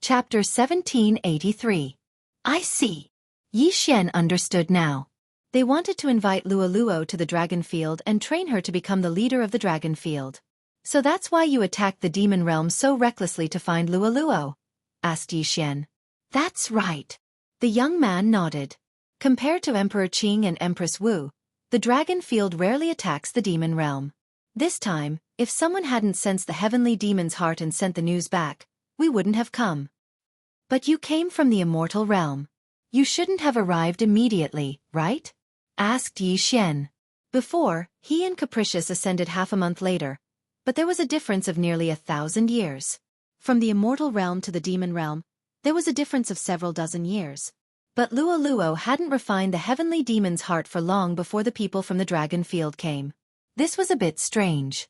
Chapter 1783. I see. Yi Xian understood now. They wanted to invite Luoluo to the Dragon Field and train her to become the leader of the Dragon Field. So that's why you attacked the Demon Realm so recklessly to find Luoluo? Asked Yi Xian. That's right. The young man nodded. Compared to Emperor Qing and Empress Wu, the Dragon Field rarely attacks the Demon Realm. This time, if someone hadn't sensed the heavenly demon's heart and sent the news back, we wouldn't have come. But you came from the Immortal Realm. You shouldn't have arrived immediately, right? Asked Yi Xian. Before, he and Capricious ascended half a month later, but there was a difference of nearly 1,000 years. From the Immortal Realm to the Demon Realm, there was a difference of several dozen years. But Luoluo hadn't refined the heavenly demon's heart for long before the people from the Dragon Field came. This was a bit strange.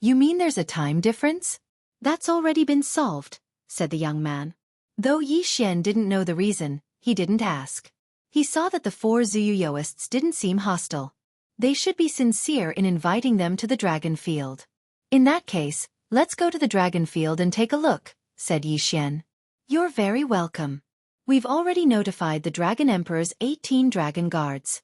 You mean there's a time difference? That's already been solved, said the young man. Though Yi Xian didn't know the reason, he didn't ask. He saw that the 4 Zuyuyoists didn't seem hostile. They should be sincere in inviting them to the Dragon Field. In that case, let's go to the Dragon Field and take a look, said Yi Xian. You're very welcome. We've already notified the Dragon Emperor's 18 Dragon Guards.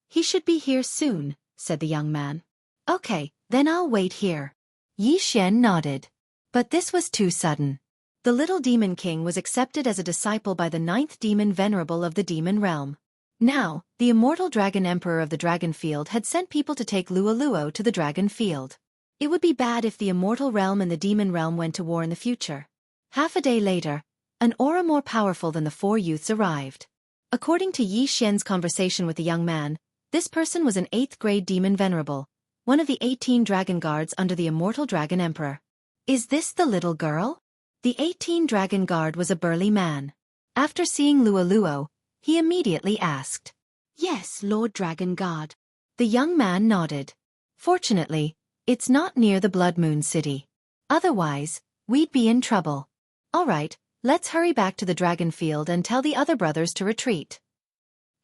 He should be here soon, said the young man. Okay, then I'll wait here. Yi Xian nodded. But this was too sudden. The little Demon King was accepted as a disciple by the 9th Demon Venerable of the Demon Realm. Now, the immortal Dragon Emperor of the Dragon Field had sent people to take Luoluo to the Dragon Field. It would be bad if the Immortal Realm and the Demon Realm went to war in the future. Half a day later, an aura more powerful than the 4 youths arrived. According to Yi Xian's conversation with the young man, this person was an 8th grade Demon Venerable, one of the 18 Dragon Guards under the Immortal Dragon Emperor. Is this the little girl? The 18 Dragon Guard was a burly man. After seeing Luoluo, he immediately asked. Yes, Lord Dragon Guard. The young man nodded. Fortunately, it's not near the Blood Moon City. Otherwise, we'd be in trouble. All right, let's hurry back to the Dragon Field and tell the other brothers to retreat.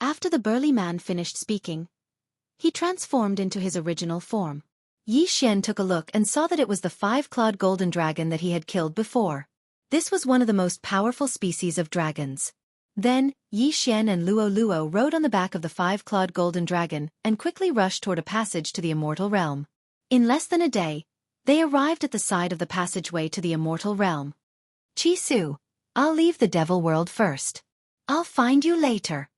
After the burly man finished speaking, he transformed into his original form. Yi Xian took a look and saw that it was the 5-clawed golden dragon that he had killed before. This was one of the most powerful species of dragons. Then, Yi Xian and Luoluo rode on the back of the 5-clawed golden dragon and quickly rushed toward a passage to the Immortal Realm. In less than a day, they arrived at the side of the passageway to the Immortal Realm. Chisu, I'll leave the Devil World first. I'll find you later.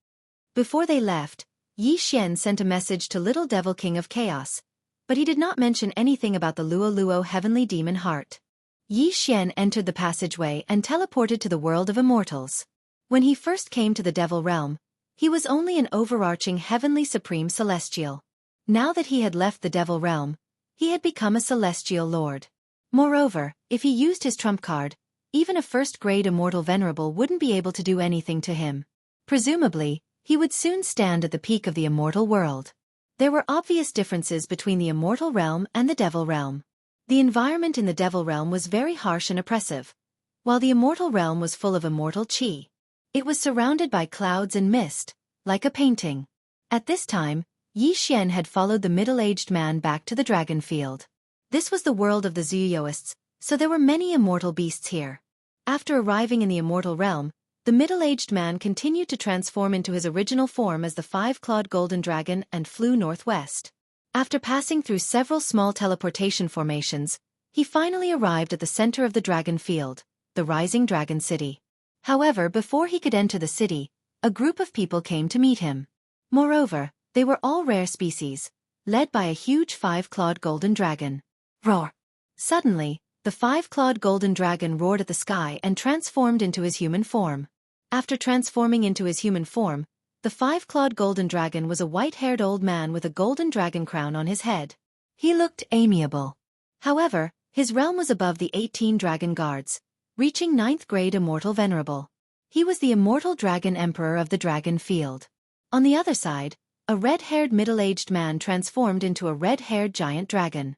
Before they left, Yi Xian sent a message to Little Devil King of Chaos, but he did not mention anything about the Luoluo Heavenly Demon Heart. Yi Xian entered the passageway and teleported to the world of immortals. When he first came to the Devil Realm, he was only an overarching heavenly supreme celestial. Now that he had left the Devil Realm, he had become a celestial lord. Moreover, if he used his trump card, even a first-grade immortal venerable wouldn't be able to do anything to him. Presumably, he would soon stand at the peak of the immortal world. There were obvious differences between the immortal realm and the Devil Realm. The environment in the Devil Realm was very harsh and oppressive, while the immortal realm was full of immortal qi. It was surrounded by clouds and mist, like a painting. At this time, Yi Xian had followed the middle-aged man back to the dragon field. This was the world of the Zuyuoists, so there were many immortal beasts here. After arriving in the immortal realm, the middle-aged man continued to transform into his original form as the five-clawed golden dragon and flew northwest. After passing through several small teleportation formations, he finally arrived at the center of the dragon field, the rising dragon city. However, before he could enter the city, a group of people came to meet him. Moreover, they were all rare species, led by a huge five-clawed golden dragon. Roar! Suddenly, the five-clawed golden dragon roared at the sky and transformed into his human form. After transforming into his human form, the five-clawed golden dragon was a white-haired old man with a golden dragon crown on his head. He looked amiable. However, his realm was above the 18 dragon guards, reaching 9th grade immortal venerable. He was the immortal dragon emperor of the dragon field. On the other side, a red-haired middle-aged man transformed into a red-haired giant dragon.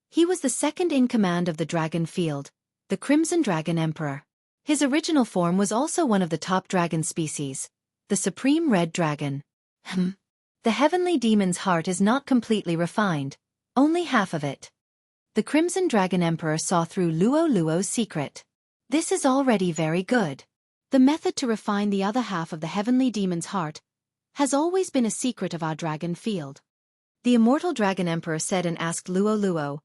He was the second in command of the dragon field, the Crimson Dragon Emperor. His original form was also one of the top dragon species, the Supreme Red Dragon. The heavenly demon's heart is not completely refined, only half of it. The Crimson Dragon Emperor saw through Luo Luo's secret. This is already very good. The method to refine the other half of the heavenly demon's heart has always been a secret of our dragon field. The immortal dragon emperor said and asked Luo Luo,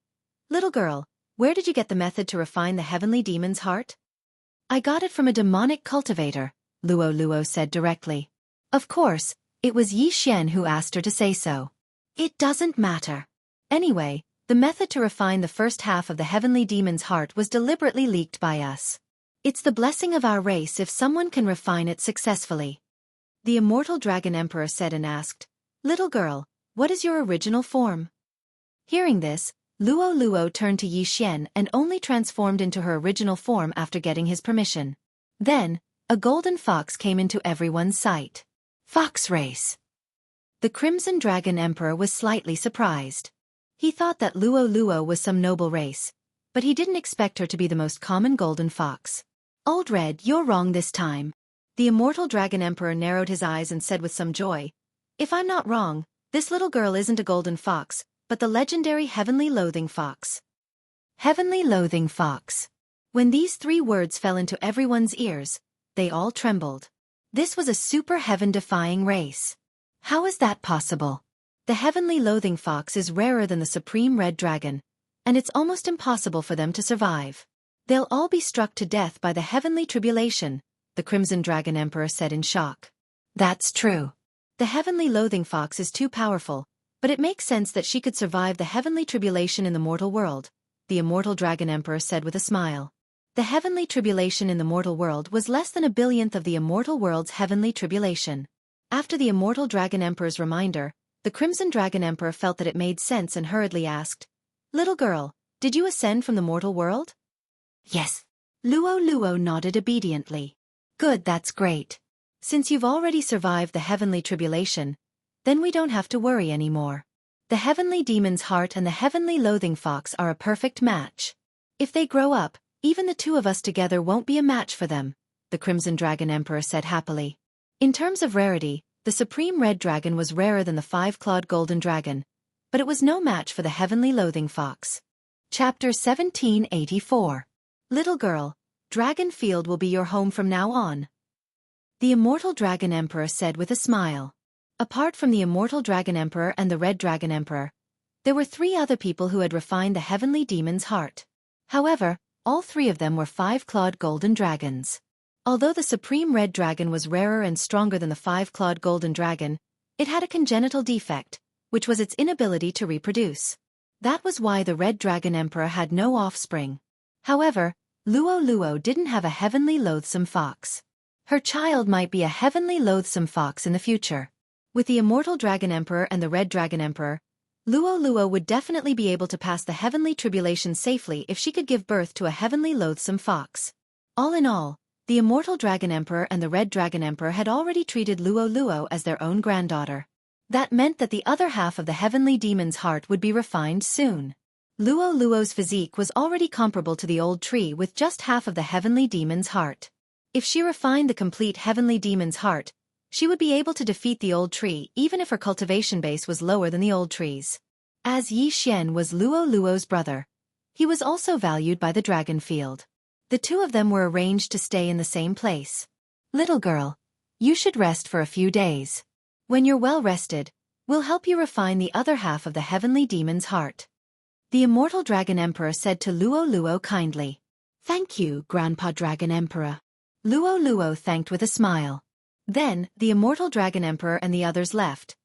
"Little girl, where did you get the method to refine the heavenly demon's heart?" "I got it from a demonic cultivator," Luo Luo said directly. Of course, it was Yi Xian who asked her to say so. It doesn't matter. Anyway, the method to refine the first half of the heavenly demon's heart was deliberately leaked by us. It's the blessing of our race if someone can refine it successfully. The immortal dragon emperor said and asked, "Little girl, what is your original form?" Hearing this, Luo Luo turned to Yi Xian and only transformed into her original form after getting his permission. Then, a golden fox came into everyone's sight. Fox race. The Crimson Dragon Emperor was slightly surprised. He thought that Luo Luo was some noble race, but he didn't expect her to be the most common golden fox. "Old Red, you're wrong this time." The immortal Dragon Emperor narrowed his eyes and said with some joy, "If I'm not wrong, this little girl isn't a golden fox, but the legendary Heavenly Loathing Fox." Heavenly Loathing Fox. When these three words fell into everyone's ears, they all trembled. This was a super heaven-defying race. How is that possible? The Heavenly Loathing Fox is rarer than the Supreme Red Dragon, and it's almost impossible for them to survive. They'll all be struck to death by the Heavenly Tribulation, the Crimson Dragon Emperor said in shock. That's true. The Heavenly Loathing Fox is too powerful, but it makes sense that she could survive the Heavenly Tribulation in the mortal world, the Immortal Dragon Emperor said with a smile. The Heavenly Tribulation in the mortal world was less than a billionth of the immortal world's Heavenly Tribulation. After the Immortal Dragon Emperor's reminder, the Crimson Dragon Emperor felt that it made sense and hurriedly asked, "Little girl, did you ascend from the mortal world?" "Yes." Luo Luo nodded obediently. "Good, that's great. Since you've already survived the Heavenly Tribulation, then we don't have to worry anymore. The Heavenly Demon's Heart and the Heavenly Loathing Fox are a perfect match. If they grow up, even the two of us together won't be a match for them," the Crimson Dragon Emperor said happily. In terms of rarity, the Supreme Red Dragon was rarer than the five-clawed Golden Dragon, but it was no match for the Heavenly Loathing Fox. Chapter 1784. Little girl, Dragon Field will be your home from now on. The Immortal Dragon Emperor said with a smile. Apart from the Immortal Dragon Emperor and the Red Dragon Emperor, there were three other people who had refined the Heavenly Demon's Heart. However, all three of them were five-clawed golden dragons. Although the Supreme Red Dragon was rarer and stronger than the five-clawed Golden Dragon, it had a congenital defect, which was its inability to reproduce. That was why the Red Dragon Emperor had no offspring. However, Luo Luo didn't have a heavenly loathsome fox. Her child might be a heavenly loathsome fox in the future. With the immortal Dragon Emperor and the Red Dragon Emperor, Luo Luo would definitely be able to pass the heavenly tribulation safely if she could give birth to a heavenly loathsome fox. All in all, the immortal Dragon Emperor and the Red Dragon Emperor had already treated Luo Luo as their own granddaughter. That meant that the other half of the heavenly demon's heart would be refined soon. Luo Luo's physique was already comparable to the old tree with just half of the heavenly demon's heart. If she refined the complete heavenly demon's heart, she would be able to defeat the old tree even if her cultivation base was lower than the old trees. As Yi Xian was Luo Luo's brother, he was also valued by the dragon field. The two of them were arranged to stay in the same place. Little girl, you should rest for a few days. When you're well rested, we'll help you refine the other half of the heavenly demon's heart. The immortal Dragon Emperor said to Luo Luo kindly. Thank you, Grandpa Dragon Emperor. Luo Luo thanked with a smile. Then, the immortal Dragon Emperor and the others left,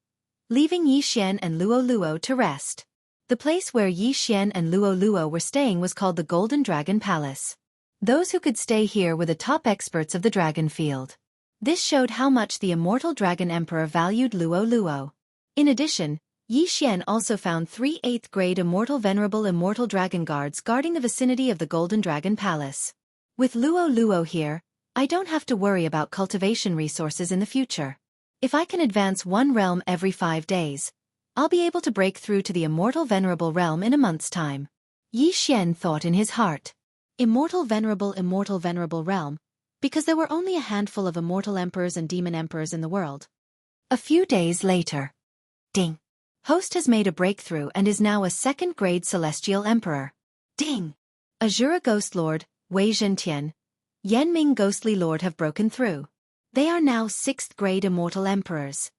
leaving Yi Xian and Luo Luo to rest. The place where Yi Xian and Luo Luo were staying was called the Golden Dragon Palace. Those who could stay here were the top experts of the dragon field. This showed how much the immortal Dragon Emperor valued Luo Luo. In addition, Yi Xian also found 3 8th-grade Venerable Immortal Dragon Guards guarding the vicinity of the Golden Dragon Palace. With Luo Luo here, I don't have to worry about cultivation resources in the future. If I can advance one realm every 5 days, I'll be able to break through to the Immortal Venerable realm in a month's time. Yi Xian thought in his heart. Immortal Venerable realm, because there were only a handful of immortal emperors and demon emperors in the world. A few days later. Ding. Host has made a breakthrough and is now a 2nd-grade celestial emperor. Ding. Azura Ghost Lord, Wei Zhentian, Yanming Ghostly Lord have broken through. They are now 6th-grade immortal emperors.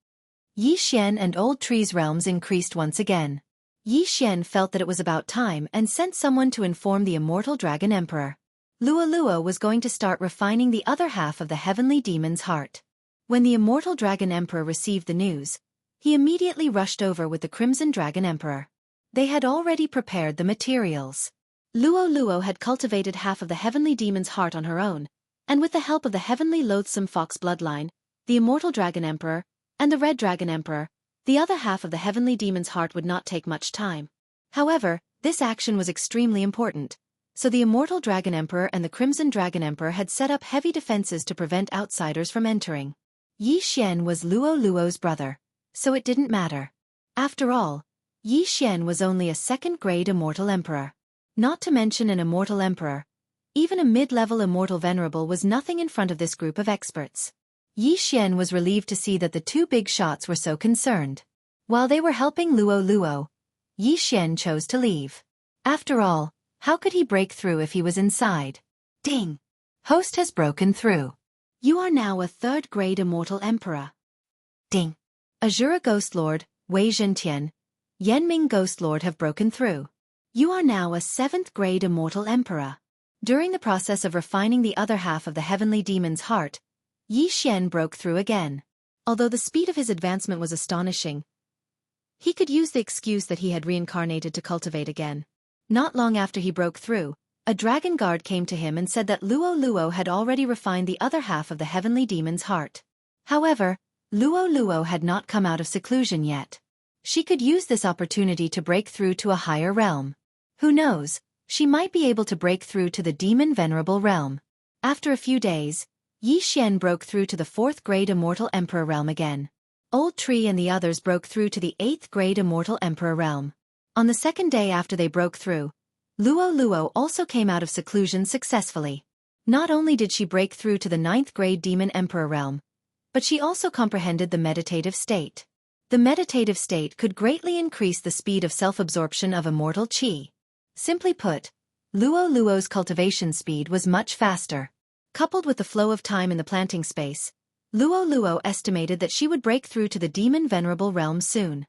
Yi Xian and Old Tree's realms increased once again. Yi Xian felt that it was about time and sent someone to inform the immortal Dragon Emperor. Luo Luo was going to start refining the other half of the heavenly demon's heart. When the immortal Dragon Emperor received the news, he immediately rushed over with the Crimson Dragon Emperor. They had already prepared the materials. Luo Luo had cultivated half of the heavenly demon's heart on her own, and with the help of the heavenly loathsome fox bloodline, the immortal Dragon Emperor, and the Red Dragon Emperor, the other half of the heavenly demon's heart would not take much time. However, this action was extremely important, so the immortal Dragon Emperor and the Crimson Dragon Emperor had set up heavy defenses to prevent outsiders from entering. Yi Xian was Luo Luo's brother, so it didn't matter. After all, Yi Xian was only a 2nd-grade immortal emperor. Not to mention an immortal emperor, even a mid-level immortal venerable was nothing in front of this group of experts. Yi Xian was relieved to see that the two big shots were so concerned. While they were helping Luo Luo, Yi Xian chose to leave. After all, how could he break through if he was inside? Ding! Host has broken through. You are now a 3rd-grade immortal emperor. Ding! Azura Ghost Lord, Wei Zhentian, Yanming Ghost Lord have broken through. You are now a 7th-grade immortal emperor. During the process of refining the other half of the heavenly demon's heart, Yi Xian broke through again. Although the speed of his advancement was astonishing, he could use the excuse that he had reincarnated to cultivate again. Not long after he broke through, a dragon guard came to him and said that Luo Luo had already refined the other half of the heavenly demon's heart. However, Luo Luo had not come out of seclusion yet. She could use this opportunity to break through to a higher realm. Who knows, she might be able to break through to the Demon Venerable realm. After a few days, Yi Xian broke through to the 4th-grade Immortal Emperor realm again. Old Tree and the others broke through to the 8th-grade Immortal Emperor realm. On the 2nd day after they broke through, Luo Luo also came out of seclusion successfully. Not only did she break through to the 9th-grade Demon Emperor realm, but she also comprehended the meditative state. The meditative state could greatly increase the speed of self-absorption of immortal qi. Simply put, Luo Luo's cultivation speed was much faster. Coupled with the flow of time in the planting space, Luo Luo estimated that she would break through to the Demon Venerable realm soon.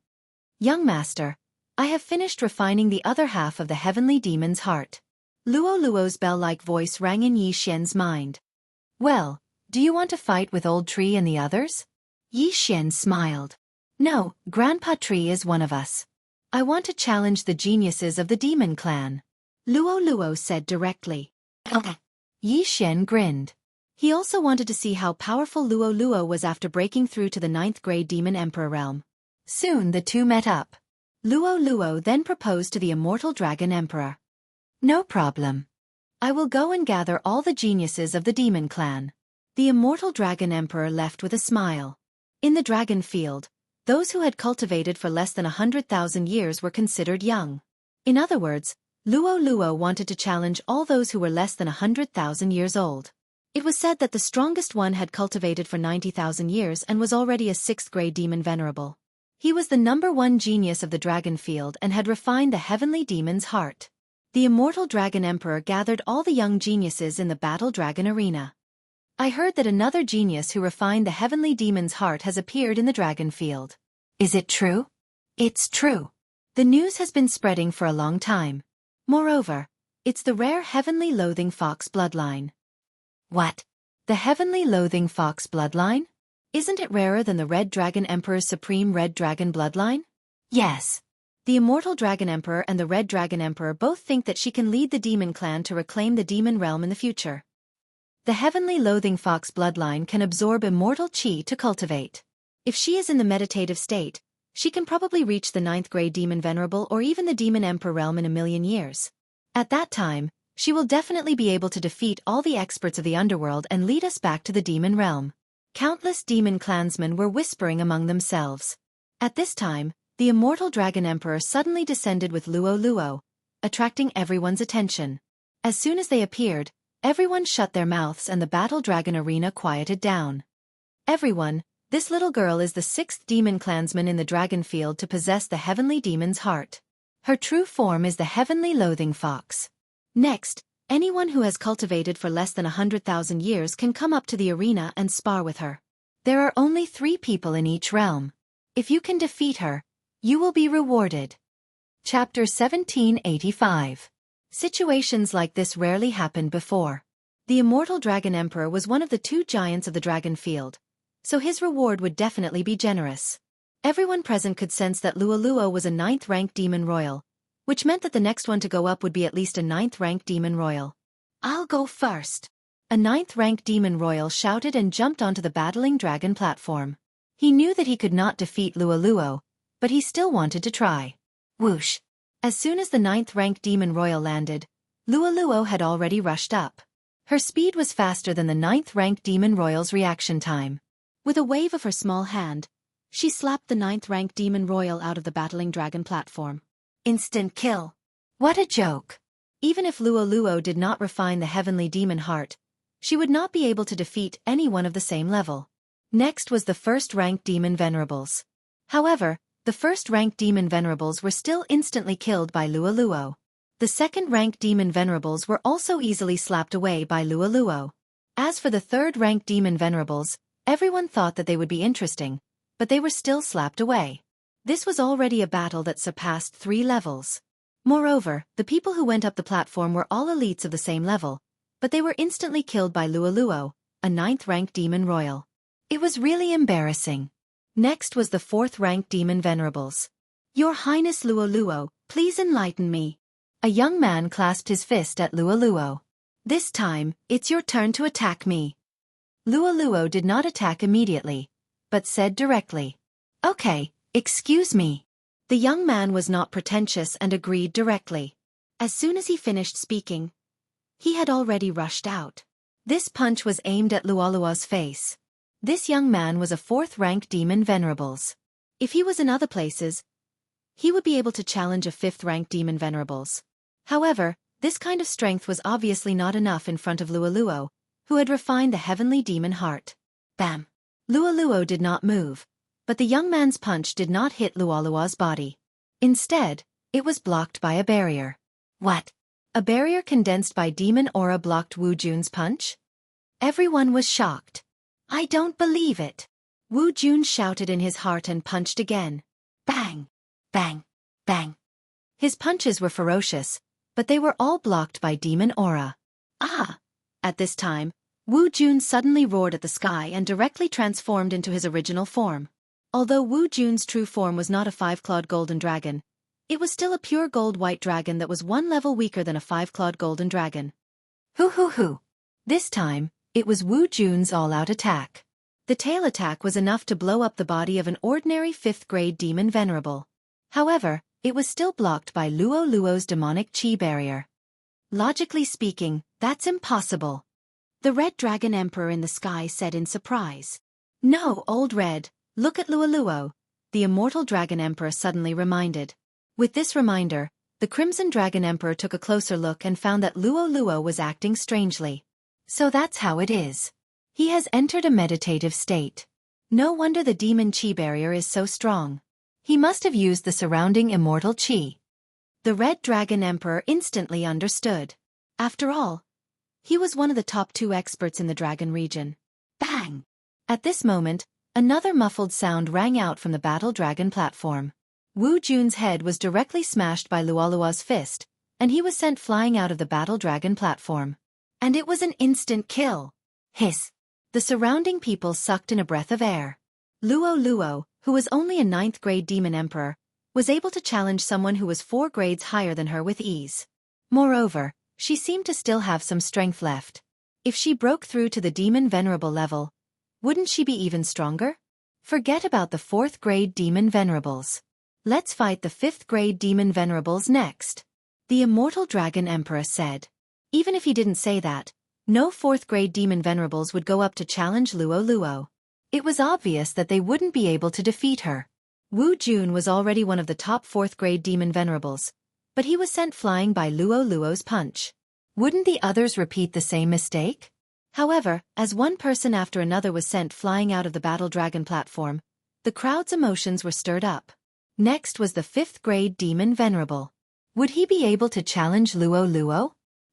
Young master, I have finished refining the other half of the heavenly demon's heart. Luo Luo's bell-like voice rang in Yi Xian's mind. Well, do you want to fight with Old Tree and the others? Yi Xian smiled. No, Grandpa Tree is one of us. I want to challenge the geniuses of the demon clan. Luo Luo said directly. Yi Xian grinned. He also wanted to see how powerful Luo Luo was after breaking through to the 9th grade Demon Emperor realm. Soon the two met up. Luo Luo then proposed to the immortal Dragon Emperor. No problem. I will go and gather all the geniuses of the Demon Clan. The immortal Dragon Emperor left with a smile. In the Dragon Field, those who had cultivated for less than 100,000 years were considered young. In other words, Luo Luo wanted to challenge all those who were less than 100,000 years old. It was said that the strongest one had cultivated for 90,000 years and was already a 6th grade demon venerable. He was the #1 genius of the Dragon Field and had refined the heavenly demon's heart. The immortal Dragon Emperor gathered all the young geniuses in the Battle Dragon Arena. I heard that another genius who refined the heavenly demon's heart has appeared in the Dragon Field. Is it true? It's true. The news has been spreading for a long time. Moreover, it's the rare Heavenly Loathing Fox bloodline. What? The Heavenly Loathing Fox bloodline? Isn't it rarer than the Red Dragon Emperor's Supreme Red Dragon bloodline? Yes. The Immortal Dragon Emperor and the Red Dragon Emperor both think that she can lead the Demon Clan to reclaim the Demon Realm in the future. The Heavenly Loathing Fox bloodline can absorb immortal chi to cultivate. If she is in the meditative state, she can probably reach the 9th grade Demon Venerable or even the Demon Emperor realm in a million years. At that time, she will definitely be able to defeat all the experts of the underworld and lead us back to the Demon Realm. Countless demon clansmen were whispering among themselves. At this time, the Immortal Dragon Emperor suddenly descended with Luo Luo, attracting everyone's attention. As soon as they appeared, everyone shut their mouths and the Battle Dragon Arena quieted down. Everyone, this little girl is the 6th demon clansman in the Dragon Field to possess the Heavenly Demon's heart. Her true form is the Heavenly Loathing Fox. Next, anyone who has cultivated for less than 100,000 years can come up to the arena and spar with her. There are only 3 people in each realm. If you can defeat her, you will be rewarded. Chapter 1785. Situations like this rarely happened before. The Immortal Dragon Emperor was one of the 2 giants of the Dragon Field, so his reward would definitely be generous. Everyone present could sense that Luo Luo was a 9th-ranked demon royal, which meant that the next one to go up would be at least a 9th-ranked demon royal. I'll go first. A 9th-ranked demon royal shouted and jumped onto the battling dragon platform. He knew that he could not defeat Luo Luo, but he still wanted to try. Whoosh! As soon as the 9th-ranked demon royal landed, Luo Luo had already rushed up. Her speed was faster than the 9th-ranked demon royal's reaction time. With a wave of her small hand, she slapped the 9th-ranked demon royal out of the battling dragon platform. Instant kill. What a joke. Even if Luo Luo did not refine the heavenly demon heart, she would not be able to defeat anyone of the same level. Next was the 1st-ranked demon venerables. However, the 1st-ranked demon venerables were still instantly killed by Luo Luo. The 2nd-ranked demon venerables were also easily slapped away by Luo Luo. As for the 3rd-ranked demon venerables, everyone thought that they would be interesting, but they were still slapped away. This was already a battle that surpassed 3 levels. Moreover, the people who went up the platform were all elites of the same level, but they were instantly killed by Luo Luo, a 9th-ranked demon royal. It was really embarrassing. Next was the 4th-ranked demon venerables. Your Highness Luo Luo, please enlighten me. A young man clasped his fist at Luo Luo. This time, it's your turn to attack me. Luo Luo did not attack immediately, but said directly, "Okay, excuse me." The young man was not pretentious and agreed directly. As soon as he finished speaking, he had already rushed out. This punch was aimed at Luo Luo's face. This young man was a 4th-ranked demon venerables. If he was in other places, he would be able to challenge a 5th-ranked demon venerables. However, this kind of strength was obviously not enough in front of Luo Luo, who had refined the heavenly demon heart. Bam! Luo Luo did not move, but the young man's punch did not hit Luo Luo's body. Instead, it was blocked by a barrier. What? A barrier condensed by demon aura blocked Wu Jun's punch? Everyone was shocked. I don't believe it. Wu Jun shouted in his heart and punched again. Bang! Bang! Bang! His punches were ferocious, but they were all blocked by demon aura. Ah! At this time, Wu Jun suddenly roared at the sky and directly transformed into his original form. Although Wu Jun's true form was not a 5-clawed golden dragon, It was still a pure gold-white dragon that was one level weaker than a five-clawed golden dragon. Hoo hoo hoo. This time, it was Wu Jun's all-out attack. The tail attack was enough to blow up the body of an ordinary 5th-grade demon venerable. However, it was still blocked by Luo Luo's demonic chi barrier. Logically speaking, that's impossible. The Red Dragon Emperor in the sky said in surprise. No, Old Red, look at Luo Luo, the immortal Dragon Emperor suddenly reminded. With this reminder, the Crimson Dragon Emperor took a closer look and found that Luo Luo was acting strangely. So that's how it is. He has entered a meditative state. No wonder the demon chi barrier is so strong. He must have used the surrounding immortal chi. The Red Dragon Emperor instantly understood. After all, he was one of the top 2 experts in the dragon region. Bang! At this moment, another muffled sound rang out from the battle dragon platform. Wu Jun's head was directly smashed by Luo Luo's fist, and he was sent flying out of the battle dragon platform. And it was an instant kill. Hiss! The surrounding people sucked in a breath of air. Luo Luo, who was only a 9th-grade demon emperor, was able to challenge someone who was 4 grades higher than her with ease. Moreover, she seemed to still have some strength left. If she broke through to the demon venerable level, wouldn't she be even stronger? Forget about the 4th-grade demon venerables. Let's fight the 5th-grade demon venerables next. The immortal Dragon Emperor said. Even if he didn't say that, no 4th-grade demon venerables would go up to challenge Luo Luo. It was obvious that they wouldn't be able to defeat her. Wu Jun was already one of the top 4th-grade demon venerables, but he was sent flying by Luo Luo's punch. Wouldn't the others repeat the same mistake? However, as one person after another was sent flying out of the battle dragon platform, the crowd's emotions were stirred up. Next was the 5th-grade demon venerable. Would he be able to challenge Luo Luo?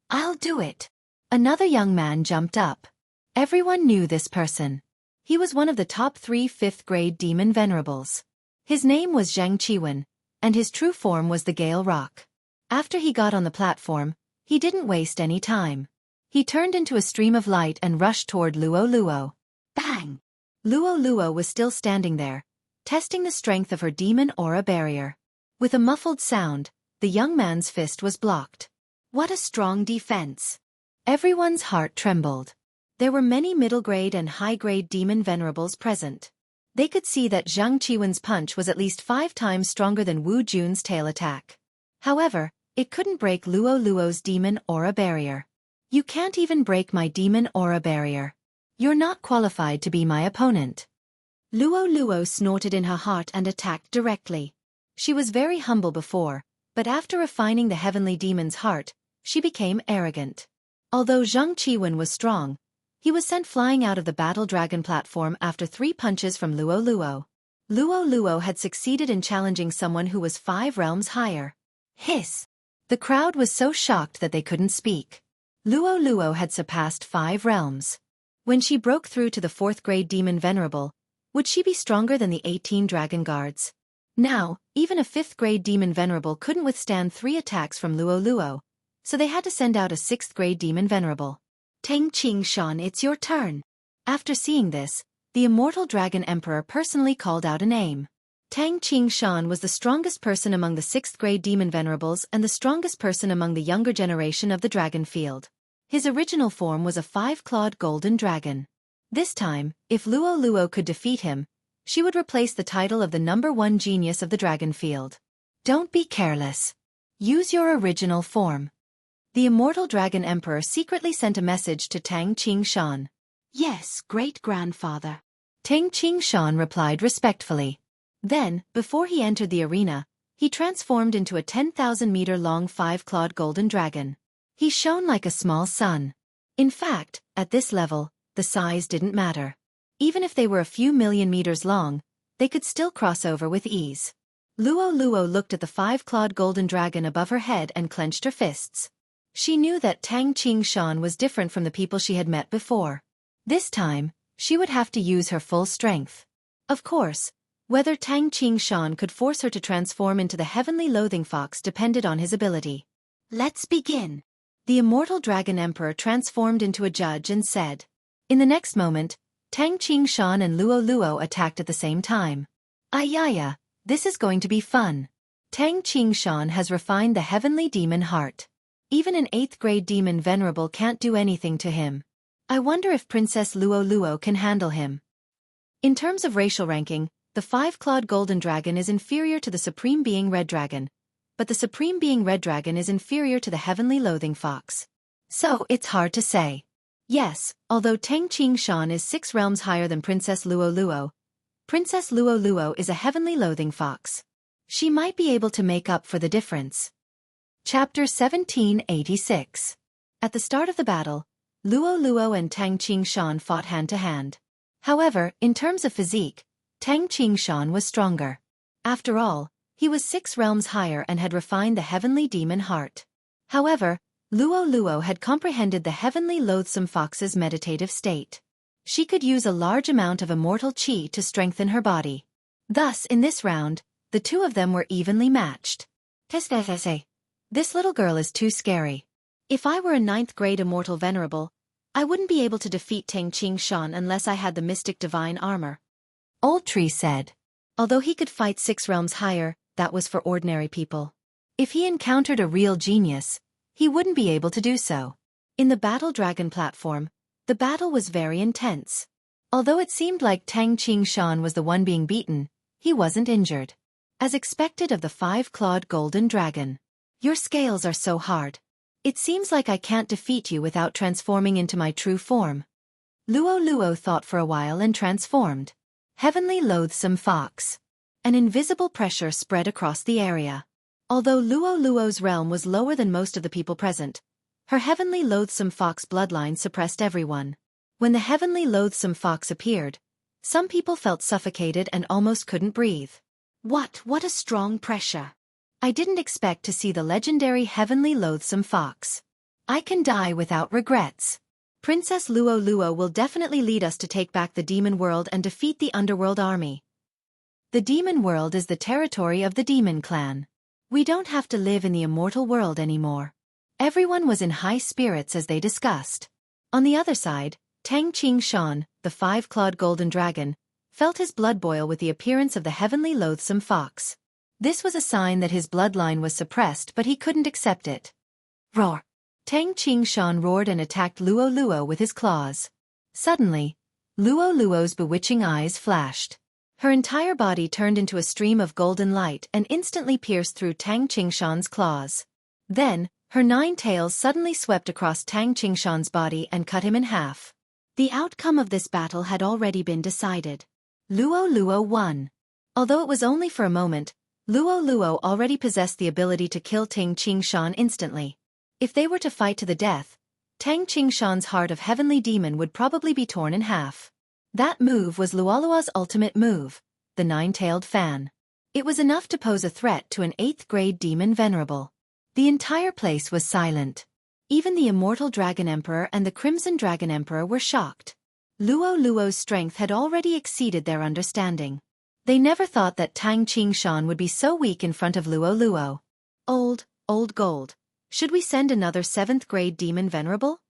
I'll do it. Another young man jumped up. Everyone knew this person. He was one of the top 3 5th-grade demon venerables. His name was Xianxia, and his true form was the Gale Rock. After he got on the platform, he didn't waste any time. He turned into a stream of light and rushed toward Luo Luo. Bang! Luo Luo was still standing there, testing the strength of her demon aura barrier. With a muffled sound, the young man's fist was blocked. What a strong defense! Everyone's heart trembled. There were many middle-grade and high-grade demon venerables present. They could see that Zhang Qiwen's punch was at least 5 times stronger than Wu Jun's tail attack. However, it couldn't break Luo Luo's demon aura barrier. You can't even break my demon aura barrier. You're not qualified to be my opponent. Luo Luo snorted in her heart and attacked directly. She was very humble before, but after refining the heavenly demon's heart, she became arrogant. Although Zhang Qiwen was strong, he was sent flying out of the battle dragon platform after 3 punches from Luo Luo. Luo Luo had succeeded in challenging someone who was 5 realms higher. Hiss! The crowd was so shocked that they couldn't speak. Luo Luo had surpassed 5 realms. When she broke through to the 4th-grade demon venerable, would she be stronger than the 18 dragon guards? Now, even a 5th-grade demon venerable couldn't withstand 3 attacks from Luo Luo, so they had to send out a 6th-grade demon venerable. Tang Qingshan, it's your turn. After seeing this, the immortal Dragon Emperor personally called out a name. Tang Qingshan was the strongest person among the 6th-grade demon venerables and the strongest person among the younger generation of the dragon field. His original form was a 5-clawed golden dragon. This time, if Luo Luo could defeat him, she would replace the title of the #1 genius of the dragon field. Don't be careless. Use your original form. The immortal Dragon Emperor secretly sent a message to Tang Qingshan. Yes, great-grandfather. Tang Qingshan replied respectfully. Then, before he entered the arena, he transformed into a 10,000-meter-long 5-clawed golden dragon. He shone like a small sun. In fact, at this level, the size didn't matter. Even if they were a few million meters long, they could still cross over with ease. Luo Luo looked at the 5-clawed golden dragon above her head and clenched her fists. She knew that Tang Qingshan was different from the people she had met before. This time, she would have to use her full strength. Of course, whether Tang Qingshan could force her to transform into the heavenly loathing fox depended on his ability. Let's begin. The immortal Dragon Emperor transformed into a judge and said. In the next moment, Tang Qingshan and Luo Luo attacked at the same time. Ayaya, this is going to be fun. Tang Qingshan has refined the heavenly demon heart. Even an 8th grade demon venerable can't do anything to him. I wonder if Princess Luo Luo can handle him. In terms of racial ranking, the 5-clawed golden dragon is inferior to the supreme being red dragon, but the supreme being red dragon is inferior to the heavenly loathing fox. So it's hard to say. Yes, although Tang Qingshan is 6 realms higher than Princess Luo Luo, Princess Luo Luo is a heavenly loathing fox. She might be able to make up for the difference. Chapter 1786. At the start of the battle, Luo Luo and Tang Qingshan fought hand to hand. However, in terms of physique, Tang Qingshan was stronger. After all, he was 6 realms higher and had refined the heavenly demon heart. However, Luo Luo had comprehended the heavenly loathsome fox's meditative state. She could use a large amount of immortal qi to strengthen her body. Thus, in this round, the two of them were evenly matched. This little girl is too scary. If I were a 9th grade immortal venerable, I wouldn't be able to defeat Tang Qingshan unless I had the mystic divine armor. Old Tree said. Although he could fight 6 realms higher, that was for ordinary people. If he encountered a real genius, he wouldn't be able to do so. In the Battle Dragon platform, the battle was very intense. Although it seemed like Tang Qingshan was the one being beaten, he wasn't injured. As expected of the 5-clawed golden dragon. Your scales are so hard. It seems like I can't defeat you without transforming into my true form. Luo Luo thought for a while and transformed. Heavenly loathsome fox. An invisible pressure spread across the area. Although Luo Luo's realm was lower than most of the people present, her heavenly loathsome fox bloodline suppressed everyone. When the heavenly loathsome fox appeared, some people felt suffocated and almost couldn't breathe. What a strong pressure. I didn't expect to see the legendary heavenly loathsome fox. I can die without regrets. Princess Luo Luo will definitely lead us to take back the demon world and defeat the underworld army. The demon world is the territory of the demon clan. We don't have to live in the immortal world anymore. Everyone was in high spirits as they discussed. On the other side, Tang Qingshan, the 5-clawed golden dragon, felt his blood boil with the appearance of the heavenly loathsome fox. This was a sign that his bloodline was suppressed, but he couldn't accept it. Roar! Tang Qingshan roared and attacked Luo Luo with his claws. Suddenly, Luo Luo's bewitching eyes flashed. Her entire body turned into a stream of golden light and instantly pierced through Tang Qingshan's claws. Then, her 9 tails suddenly swept across Tang Qingshan's body and cut him in half. The outcome of this battle had already been decided. Luo Luo won. Although it was only for a moment, Luo Luo already possessed the ability to kill Tang Qingshan instantly. If they were to fight to the death, Tang Qingshan's heart of heavenly demon would probably be torn in half. That move was Luolua's ultimate move, the 9-tailed fan. It was enough to pose a threat to an 8th grade demon venerable. The entire place was silent. Even the immortal Dragon Emperor and the Crimson Dragon Emperor were shocked. Luo Luo's strength had already exceeded their understanding. They never thought that Tang Qingshan would be so weak in front of Luo Luo. Old gold. Should we send another 7th grade demon venerable?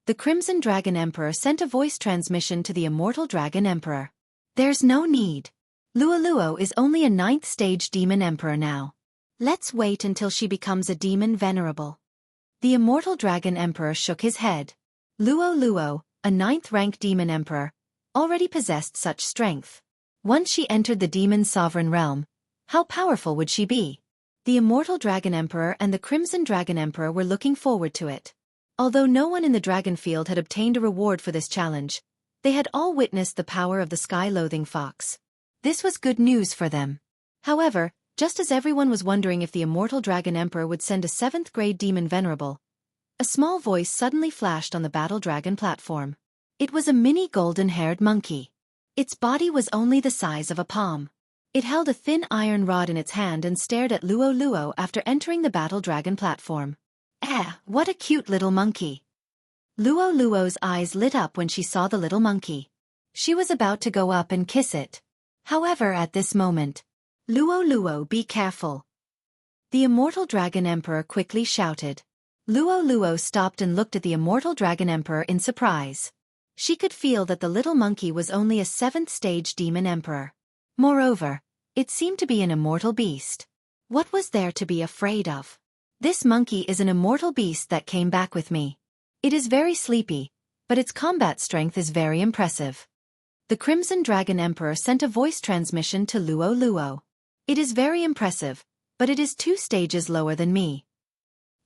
The Crimson Dragon Emperor sent a voice transmission to the Immortal Dragon Emperor. There's no need. Luo Luo is only a 9th stage demon emperor now. Let's wait until she becomes a demon venerable. The Immortal Dragon Emperor shook his head. Luo Luo, a 9th rank demon emperor, already possessed such strength. Once she entered the demon sovereign realm, how powerful would she be? The Immortal Dragon Emperor and the Crimson Dragon Emperor were looking forward to it. Although no one in the dragon field had obtained a reward for this challenge, they had all witnessed the power of the sky-loathing fox. This was good news for them. However, just as everyone was wondering if the Immortal Dragon Emperor would send a 7th grade demon venerable, a small voice suddenly flashed on the Battle Dragon platform. It was a mini golden-haired monkey. Its body was only the size of a palm. It held a thin iron rod in its hand and stared at Luo Luo after entering the Battle Dragon platform. What a cute little monkey. Luo Luo's eyes lit up when she saw the little monkey. She was about to go up and kiss it. However, at this moment, Luo Luo, be careful. The Immortal Dragon Emperor quickly shouted. Luo Luo stopped and looked at the Immortal Dragon Emperor in surprise. She could feel that the little monkey was only a 7th stage demon emperor. Moreover, it seemed to be an immortal beast. What was there to be afraid of? This monkey is an immortal beast that came back with me. It is very sleepy, but its combat strength is very impressive. The Crimson Dragon Emperor sent a voice transmission to Luo Luo. It is very impressive, but it is 2 stages lower than me.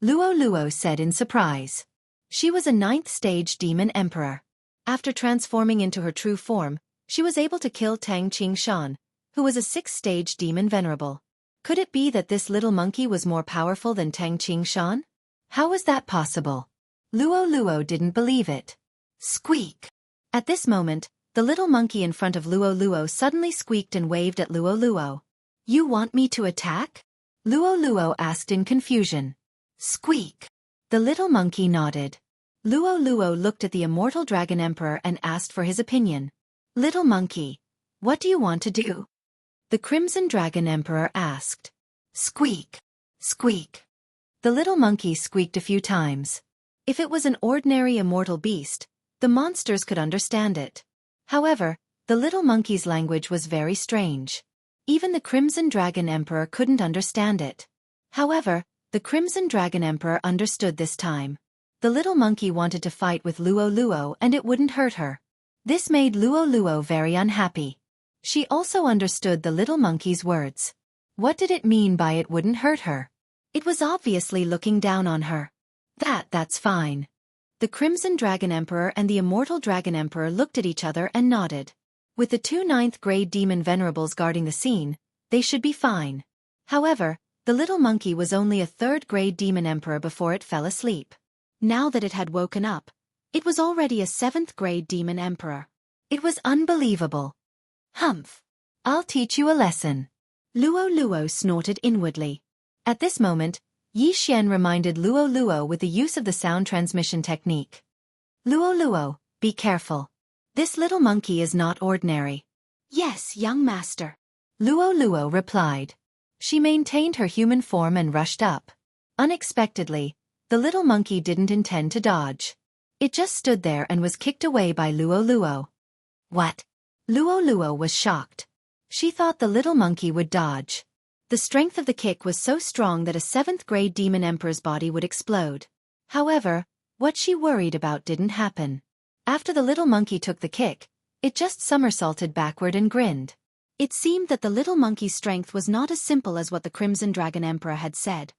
Luo Luo said in surprise. She was a 9th stage demon emperor. After transforming into her true form, she was able to kill Tang Qingshan, who was a 6th stage demon venerable. Could it be that this little monkey was more powerful than Tang Qingshan? How was that possible? Luo Luo didn't believe it. Squeak! At this moment, the little monkey in front of Luo Luo suddenly squeaked and waved at Luo Luo. You want me to attack? Luo Luo asked in confusion. Squeak! The little monkey nodded. Luo Luo looked at the immortal Dragon Emperor and asked for his opinion. Little monkey, what do you want to do? The Crimson Dragon Emperor asked. Squeak! Squeak! The little monkey squeaked a few times. If it was an ordinary immortal beast, the monsters could understand it. However, the little monkey's language was very strange. Even the Crimson Dragon Emperor couldn't understand it. However, the Crimson Dragon Emperor understood this time. The little monkey wanted to fight with Luo Luo and it wouldn't hurt her. This made Luo Luo very unhappy. She also understood the little monkey's words. What did it mean by it wouldn't hurt her? It was obviously looking down on her. That's fine. The Crimson Dragon Emperor and the Immortal Dragon Emperor looked at each other and nodded. With the 2 9th grade demon venerables guarding the scene, they should be fine. However, the little monkey was only a 3rd grade demon emperor before it fell asleep. Now that it had woken up, it was already a 7th grade demon emperor. It was unbelievable. Humph! I'll teach you a lesson. Luo Luo snorted inwardly. At this moment, Yi Xian reminded Luo Luo with the use of the sound transmission technique. Luo Luo, be careful. This little monkey is not ordinary. Yes, young master. Luo Luo replied. She maintained her human form and rushed up. Unexpectedly, the little monkey didn't intend to dodge. It just stood there and was kicked away by Luo Luo. What? Luo Luo was shocked. She thought the little monkey would dodge. The strength of the kick was so strong that a 7th grade demon emperor's body would explode. However, what she worried about didn't happen. After the little monkey took the kick, it just somersaulted backward and grinned. It seemed that the little monkey's strength was not as simple as what the Crimson Dragon Emperor had said.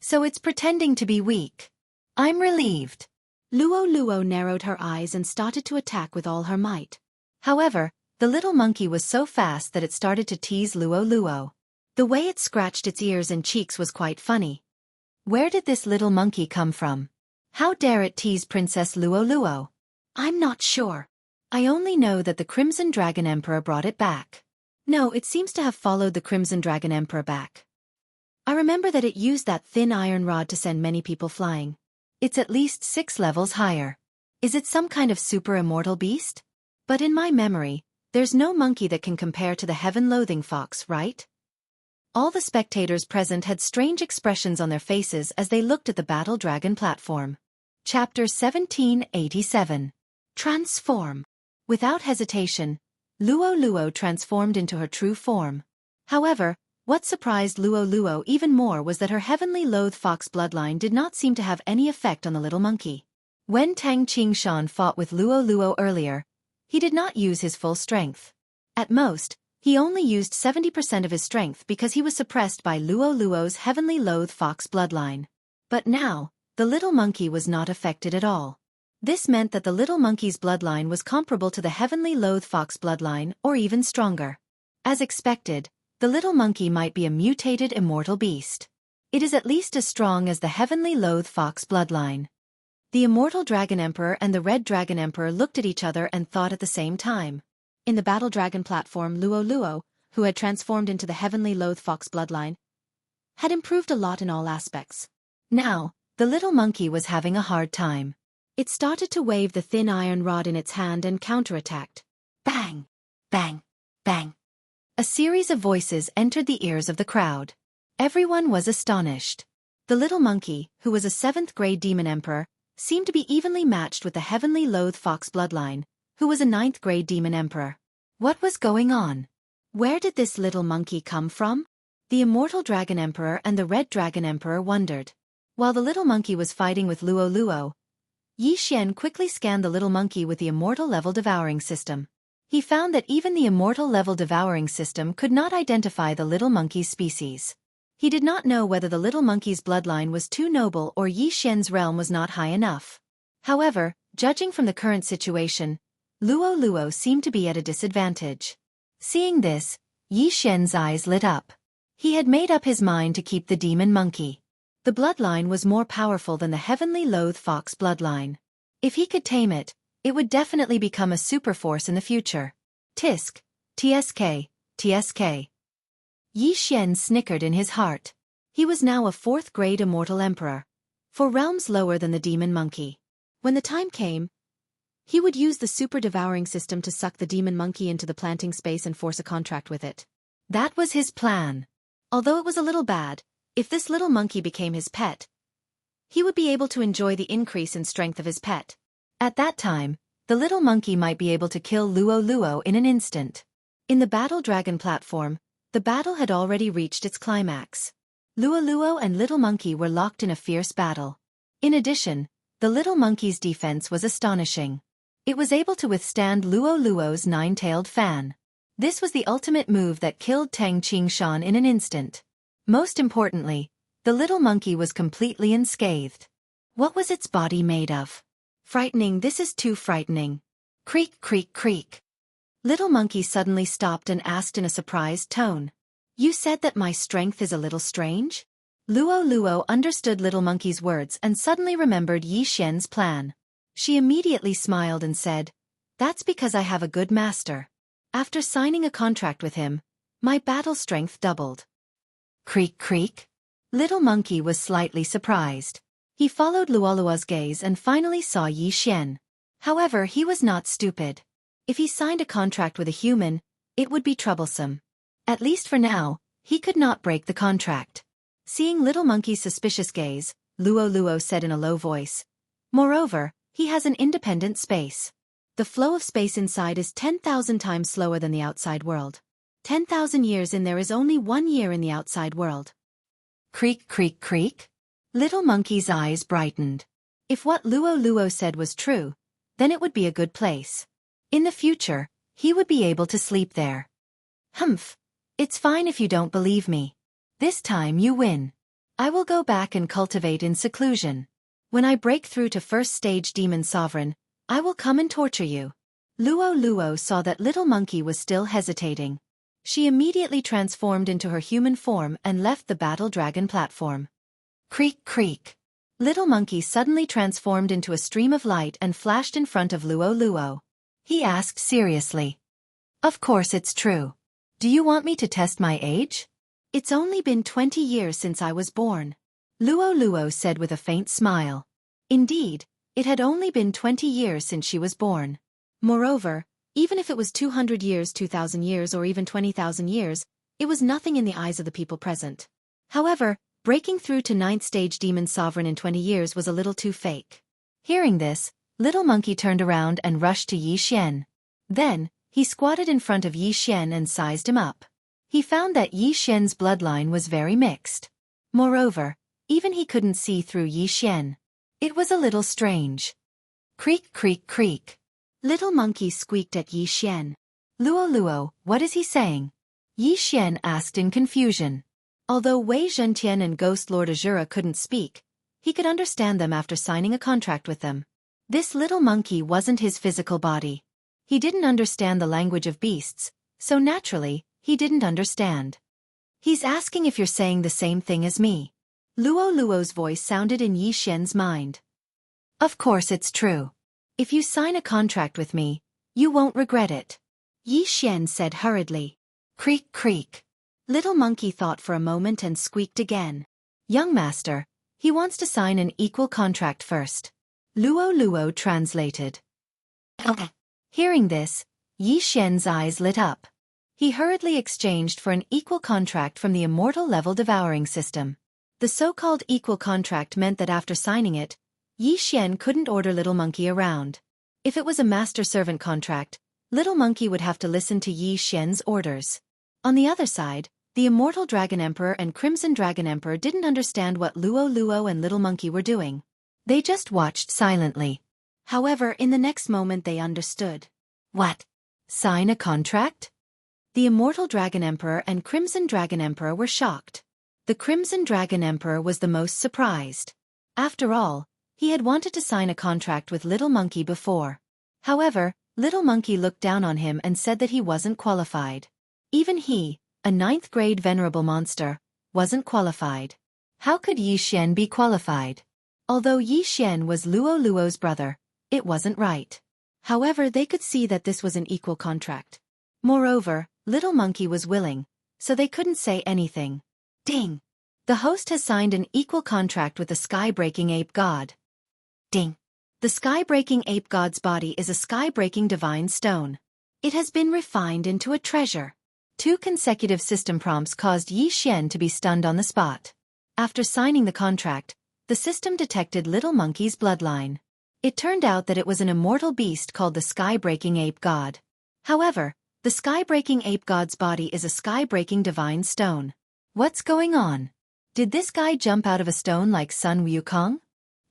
So it's pretending to be weak. I'm relieved. Luo Luo narrowed her eyes and started to attack with all her might. However, the little monkey was so fast that it started to tease Luo Luo. The way it scratched its ears and cheeks was quite funny. Where did this little monkey come from? How dare it tease Princess Luo Luo? I'm not sure. I only know that the Crimson Dragon Emperor brought it back. No, it seems to have followed the Crimson Dragon Emperor back. I remember that it used that thin iron rod to send many people flying. It's at least 6 levels higher. Is it some kind of super immortal beast? But in my memory, there's no monkey that can compare to the heaven-loathing fox, right? All the spectators present had strange expressions on their faces as they looked at the battle dragon platform. Chapter 1787. Transform. Without hesitation, Luo Luo transformed into her true form. However, what surprised Luo Luo even more was that her heavenly loathed fox bloodline did not seem to have any effect on the little monkey. When Tang Qingshan fought with Luo Luo earlier, he did not use his full strength. At most, he only used 70% of his strength because he was suppressed by Luo Luo's heavenly loathed fox bloodline. But now, the little monkey was not affected at all. This meant that the little monkey's bloodline was comparable to the heavenly loathed fox bloodline or even stronger. As expected, the little monkey might be a mutated immortal beast. It is at least as strong as the heavenly loathed fox bloodline. The Immortal Dragon Emperor and the Red Dragon Emperor looked at each other and thought at the same time. In the battle dragon platform, Luo Luo, who had transformed into the heavenly loathed fox bloodline, had improved a lot in all aspects. Now, the little monkey was having a hard time. It started to wave the thin iron rod in its hand and counterattacked. Bang! Bang! Bang! A series of voices entered the ears of the crowd. Everyone was astonished. The little monkey, who was a 7th grade demon emperor, seemed to be evenly matched with the heavenly loathed fox bloodline, who was a 9th grade demon emperor. What was going on? Where did this little monkey come from? The Immortal Dragon Emperor and the Red Dragon Emperor wondered. While the little monkey was fighting with Luo Luo, Yi Xian quickly scanned the little monkey with the Immortal Level Devouring System. He found that even the Immortal Level Devouring System could not identify the little monkey's species. He did not know whether the little monkey's bloodline was too noble or Yi Xian's realm was not high enough. However, judging from the current situation, Luo Luo seemed to be at a disadvantage. Seeing this, Yi Xian's eyes lit up. He had made up his mind to keep the demon monkey. The bloodline was more powerful than the heavenly loathe fox bloodline. If he could tame it, it would definitely become a superforce in the future. Tisk, TSK, TSK. Yi Xian snickered in his heart. He was now a 4th-grade immortal emperor, 4 realms lower than the demon monkey. When the time came, he would use the super devouring system to suck the demon monkey into the planting space and force a contract with it. That was his plan. Although it was a little bad, if this little monkey became his pet, he would be able to enjoy the increase in strength of his pet. At that time, the little monkey might be able to kill Luo Luo in an instant. In the Battle Dragon platform, the battle had already reached its climax. Luo Luo and Little Monkey were locked in a fierce battle. In addition, the little monkey's defense was astonishing. It was able to withstand Luo Luo's 9-tailed fan. This was the ultimate move that killed Tang Qingshan in an instant. Most importantly, the little monkey was completely unscathed. What was its body made of? Frightening, this is too frightening. Creak, creak, creak. Little Monkey suddenly stopped and asked in a surprised tone. You said that my strength is a little strange? Luo Luo understood Little Monkey's words and suddenly remembered Yi Xian's plan. She immediately smiled and said, That's because I have a good master. After signing a contract with him, my battle strength doubled. Creak, creak. Little Monkey was slightly surprised. He followed Luolua's gaze and finally saw Yi Xian. However, he was not stupid. If he signed a contract with a human, it would be troublesome. At least for now, he could not break the contract. Seeing Little Monkey's suspicious gaze, Luo Luo said in a low voice, Moreover, he has an independent space. The flow of space inside is 10,000 times slower than the outside world. 10,000 years in there is only 1 year in the outside world. Creak, creak, creak. Little Monkey's eyes brightened. If what Luo Luo said was true, then it would be a good place. In the future, he would be able to sleep there. Humph. It's fine if you don't believe me. This time you win. I will go back and cultivate in seclusion. When I break through to 1st stage Demon Sovereign, I will come and torture you. Luo Luo saw that Little Monkey was still hesitating. She immediately transformed into her human form and left the Battle Dragon platform. Creak, creak. Little Monkey suddenly transformed into a stream of light and flashed in front of Luo Luo. He asked seriously. Of course it's true. Do you want me to test my age? It's only been 20 years since I was born. Luo Luo said with a faint smile. Indeed, it had only been 20 years since she was born. Moreover, even if it was 200 years, 2,000 years, or even 20,000 years, it was nothing in the eyes of the people present. However, breaking through to 9th stage Demon Sovereign in 20 years was a little too fake. Hearing this, Little Monkey turned around and rushed to Yi Xian. Then, he squatted in front of Yi Xian and sized him up. He found that Yi Xian's bloodline was very mixed. Moreover, even he couldn't see through Yi Xian. It was a little strange. Creak, creak, creak. Little Monkey squeaked at Yi Xian. Luo Luo, what is he saying? Yi Xian asked in confusion. Although Wei Zhentian and Ghost Lord Azura couldn't speak, he could understand them after signing a contract with them. This little monkey wasn't his physical body. He didn't understand the language of beasts, so naturally, he didn't understand. He's asking if you're saying the same thing as me. Luo Luo's voice sounded in Yi Xian's mind. Of course it's true. If you sign a contract with me, you won't regret it. Yi Xian said hurriedly. Creak, creak. Little Monkey thought for a moment and squeaked again. Young master, he wants to sign an equal contract first. Luo Luo translated. Hearing this, Yi Xian's eyes lit up. He hurriedly exchanged for an equal contract from the immortal level devouring system. The so-called equal contract meant that after signing it, Yi Xian couldn't order Little Monkey around. If it was a master-servant contract, Little Monkey would have to listen to Yi Xian's orders. On the other side, The Immortal Dragon Emperor and Crimson Dragon Emperor didn't understand what Luo and Little Monkey were doing. They just watched silently. However, in the next moment they understood. What? Sign a contract? The Immortal Dragon Emperor and Crimson Dragon Emperor were shocked. The Crimson Dragon Emperor was the most surprised. After all, he had wanted to sign a contract with Little Monkey before. However, Little Monkey looked down on him and said that he wasn't qualified. Even he, a 9th grade venerable monster, wasn't qualified. How could Yi Xian be qualified? Although Yi Xian was Luo's brother, it wasn't right. However, they could see that this was an equal contract. Moreover, Little Monkey was willing, so they couldn't say anything. Ding! The host has signed an equal contract with the sky-breaking ape god. Ding! The sky-breaking ape god's body is a sky-breaking divine stone. It has been refined into a treasure. 2 consecutive system prompts caused Yi Xian to be stunned on the spot. After signing the contract, the system detected Little Monkey's bloodline. It turned out that it was an immortal beast called the sky-breaking ape god. However, the sky-breaking ape god's body is a sky-breaking divine stone. What's going on? Did this guy jump out of a stone like Sun Wukong?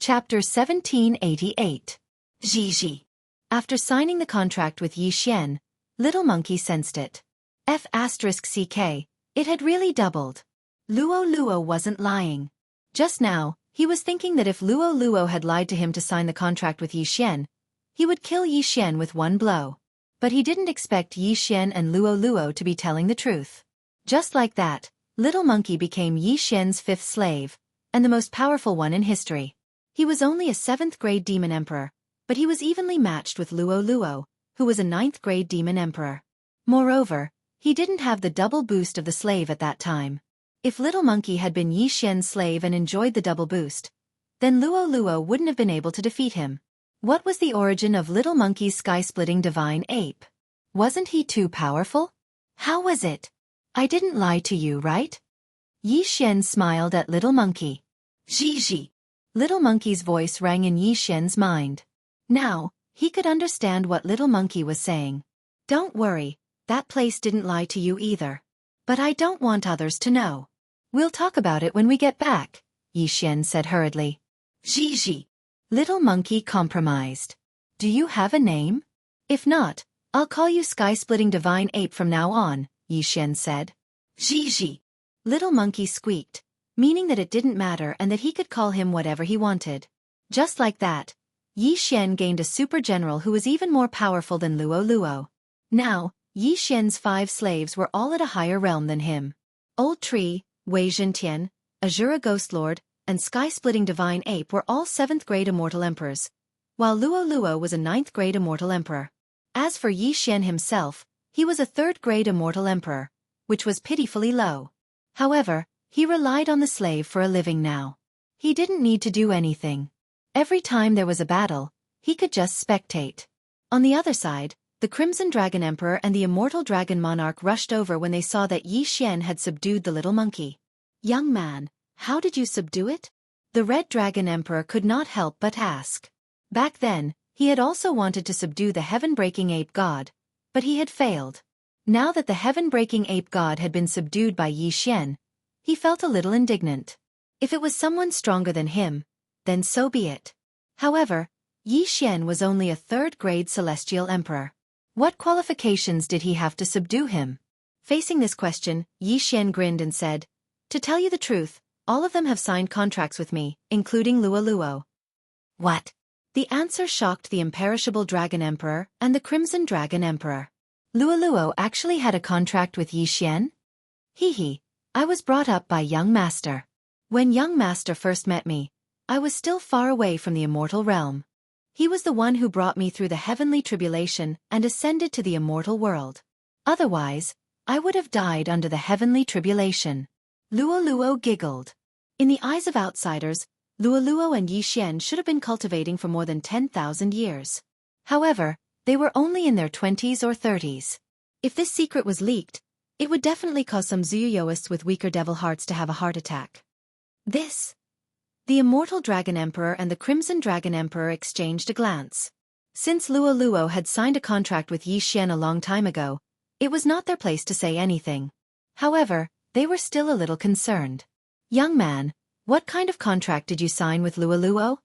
Chapter 1788. Zhi. After signing the contract with Yi Xian, Little Monkey sensed it. F***ck, it had really doubled. Luo wasn't lying. Just now, he was thinking that if Luo had lied to him to sign the contract with Yi Xian, he would kill Yi Xian with one blow. But he didn't expect Yi Xian and Luo to be telling the truth. Just like that, Little Monkey became Yi Xian's 5th slave, and the most powerful one in history. He was only a 7th grade demon emperor, but he was evenly matched with Luo, who was a 9th grade demon emperor. Moreover, he didn't have the double boost of the slave at that time. If Little Monkey had been Yi Xian's slave and enjoyed the double boost, then Luo wouldn't have been able to defeat him. What was the origin of Little Monkey's sky-splitting divine ape? Wasn't he too powerful? How was it? I didn't lie to you, right? Yi Xian smiled at Little Monkey. Zhi. Little Monkey's voice rang in Yi Xian's mind. Now, he could understand what Little Monkey was saying. Don't worry, that place didn't lie to you either. But I don't want others to know. We'll talk about it when we get back, Yi Xian said hurriedly. Zhi. Little Monkey compromised. Do you have a name? If not, I'll call you Sky-Splitting Divine Ape from now on, Yi Xian said. Zhi. Little Monkey squeaked, meaning that it didn't matter and that he could call him whatever he wanted. Just like that, Yi Xian gained a super general who was even more powerful than Luo. Now, Yi Xian's 5 slaves were all at a higher realm than him. Old Tree, Wei Zhentian, Azura Ghost Lord, and Sky-Splitting Divine Ape were all 7th grade immortal emperors, while Luo was a 9th grade immortal emperor. As for Yi Xian himself, he was a 3rd grade immortal emperor, which was pitifully low. However, he relied on the slave for a living now. He didn't need to do anything. Every time there was a battle, he could just spectate. On the other side, the Crimson Dragon Emperor and the Immortal Dragon Monarch rushed over when they saw that Yi Xian had subdued the little monkey. Young man, how did you subdue it? The Red Dragon Emperor could not help but ask. Back then, he had also wanted to subdue the heaven-breaking ape god, but he had failed. Now that the heaven-breaking ape god had been subdued by Yi Xian, he felt a little indignant. If it was someone stronger than him, then so be it. However, Yi Xian was only a 3rd grade celestial emperor. What qualifications did he have to subdue him? Facing this question, Yi Xian grinned and said, "To tell you the truth, all of them have signed contracts with me, including Luo." What? The answer shocked the imperishable Dragon Emperor and the Crimson Dragon Emperor. Luo actually had a contract with Yi Xian? Hee, I was brought up by young master. When young master first met me, I was still far away from the immortal realm. He was the one who brought me through the heavenly tribulation and ascended to the immortal world. Otherwise, I would have died under the heavenly tribulation. Luo giggled. In the eyes of outsiders, Luo and Yi Xian should have been cultivating for more than 10,000 years. However, they were only in their 20s or 30s. If this secret was leaked, it would definitely cause some Zuyoists with weaker devil hearts to have a heart attack. The Immortal Dragon Emperor and the Crimson Dragon Emperor exchanged a glance. Since Luo had signed a contract with Yi Xian a long time ago, it was not their place to say anything. However, they were still a little concerned. "Young man, what kind of contract did you sign with Luoluo?"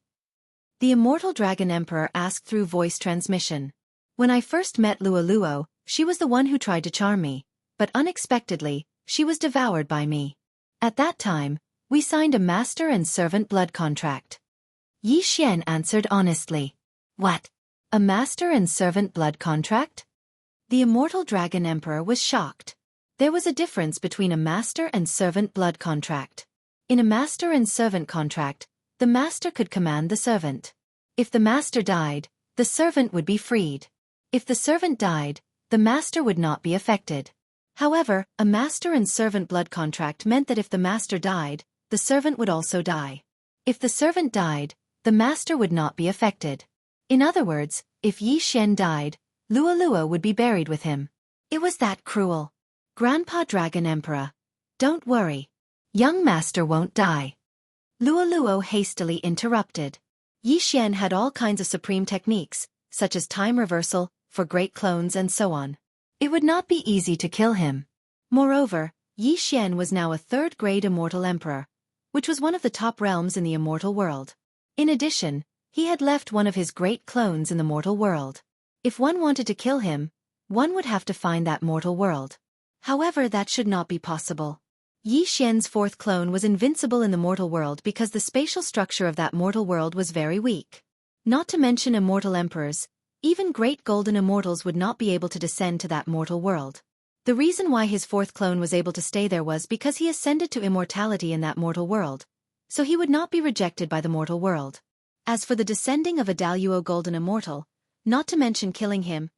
The immortal dragon emperor asked through voice transmission. "When I first met Luoluo, she was the one who tried to charm me, but unexpectedly, she was devoured by me. At that time, we signed a master and servant blood contract." Yi Xian answered honestly. "What? A master and servant blood contract?" The immortal dragon emperor was shocked. There was a difference between a master and servant blood contract. In a master and servant contract, the master could command the servant. If the master died, the servant would be freed. If the servant died, the master would not be affected. However, a master and servant blood contract meant that if the master died, the servant would also die. If the servant died, the master would not be affected. In other words, if Yi Xian died, Luoluo would be buried with him. It was that cruel. "Grandpa Dragon Emperor, don't worry. Young master won't die." Luoluo hastily interrupted. Yi Xian had all kinds of supreme techniques, such as time reversal, for great clones and so on. It would not be easy to kill him. Moreover, Yi Xian was now a third-grade immortal emperor, which was one of the top realms in the immortal world. In addition, he had left one of his great clones in the mortal world. If one wanted to kill him, one would have to find that mortal world. However, that should not be possible. Yi Xian's fourth clone was invincible in the mortal world because the spatial structure of that mortal world was very weak. Not to mention immortal emperors, even great golden immortals would not be able to descend to that mortal world. The reason why his fourth clone was able to stay there was because he ascended to immortality in that mortal world, so he would not be rejected by the mortal world. As for the descending of a Daluo golden immortal, not to mention killing him,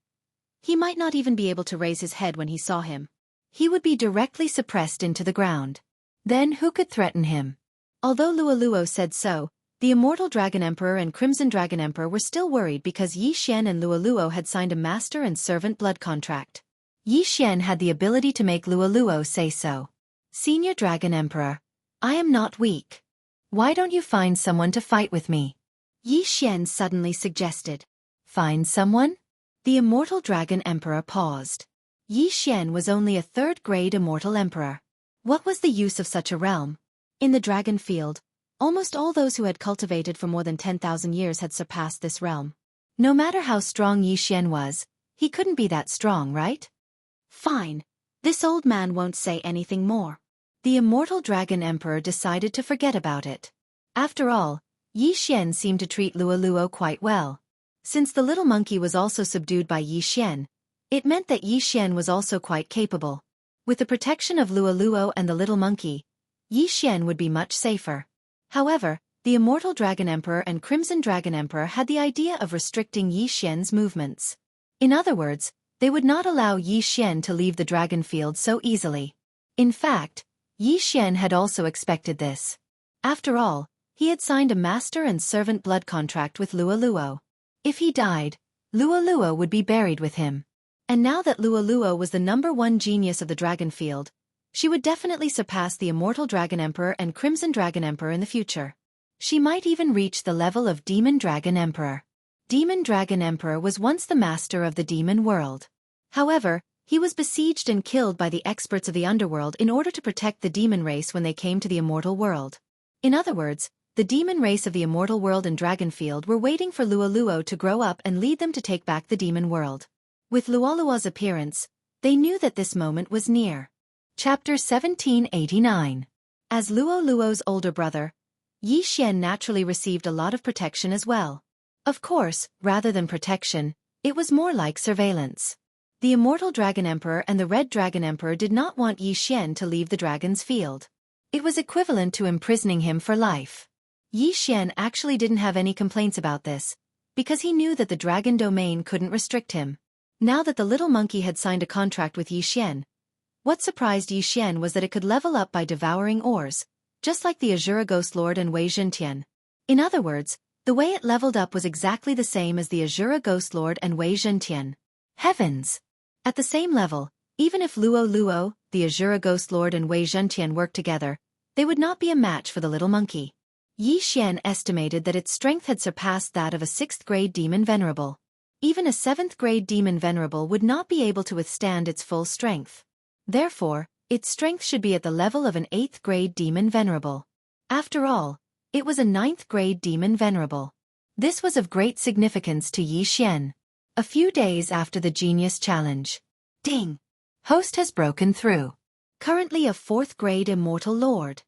he might not even be able to raise his head when he saw him. He would be directly suppressed into the ground. Then who could threaten him? Although Luoluo said so, the Immortal Dragon Emperor and Crimson Dragon Emperor were still worried because Yi Xian and Luoluo had signed a master and servant blood contract. Yi Xian had the ability to make Luoluo say so. "Senior Dragon Emperor, I am not weak. Why don't you find someone to fight with me?" Yi Xian suddenly suggested. "Find someone?" The Immortal Dragon Emperor paused. Yi Xian was only a third-grade immortal emperor. What was the use of such a realm? In the dragon field, almost all those who had cultivated for more than 10,000 years had surpassed this realm. No matter how strong Yi Xian was, he couldn't be that strong, right? Fine. This old man won't say anything more. The Immortal Dragon Emperor decided to forget about it. After all, Yi Xian seemed to treat Luoluo quite well. Since the little monkey was also subdued by Yi Xian, it meant that Yi Xian was also quite capable. With the protection of Luoluo and the little monkey, Yi Xian would be much safer. However, the Immortal Dragon Emperor and Crimson Dragon Emperor had the idea of restricting Yi Xian's movements. In other words, they would not allow Yi Xian to leave the dragon field so easily. In fact, Yi Xian had also expected this. After all, he had signed a master and servant blood contract with Luoluo. If he died, Luoluo would be buried with him. And now that Luoluo was the #1 genius of the dragon field, she would definitely surpass the Immortal Dragon Emperor and Crimson Dragon Emperor in the future. She might even reach the level of Demon Dragon Emperor. Demon Dragon Emperor was once the master of the demon world. However, he was besieged and killed by the experts of the underworld in order to protect the demon race when they came to the immortal world. In other words, the demon race of the immortal world and dragon field were waiting for Luoluo to grow up and lead them to take back the demon world. With Luoluo's appearance, they knew that this moment was near. Chapter 1789. As Luoluo's older brother, Yi Xian naturally received a lot of protection as well. Of course, rather than protection, it was more like surveillance. The Immortal Dragon Emperor and the Red Dragon Emperor did not want Yi Xian to leave the dragon's field. It was equivalent to imprisoning him for life. Yi Xian actually didn't have any complaints about this, because he knew that the dragon domain couldn't restrict him. Now that the little monkey had signed a contract with Yi Xian, what surprised Yi Xian was that it could level up by devouring ores, just like the Azura Ghost Lord and Wei Zhentian. In other words, the way it leveled up was exactly the same as the Azura Ghost Lord and Wei Zhentian. Heavens! At the same level, even if Luoluo, the Azura Ghost Lord and Wei Zhentian worked together, they would not be a match for the little monkey. Yi Xian estimated that its strength had surpassed that of a 6th-grade demon venerable. Even a 7th-grade demon venerable would not be able to withstand its full strength. Therefore, Its strength should be at the level of an 8th grade demon venerable. After all, it was a 9th grade demon venerable. This was of great significance to Yi Xian. A few days after the Genius Challenge. Ding! Host has broken through. Currently a 4th grade Immortal Lord.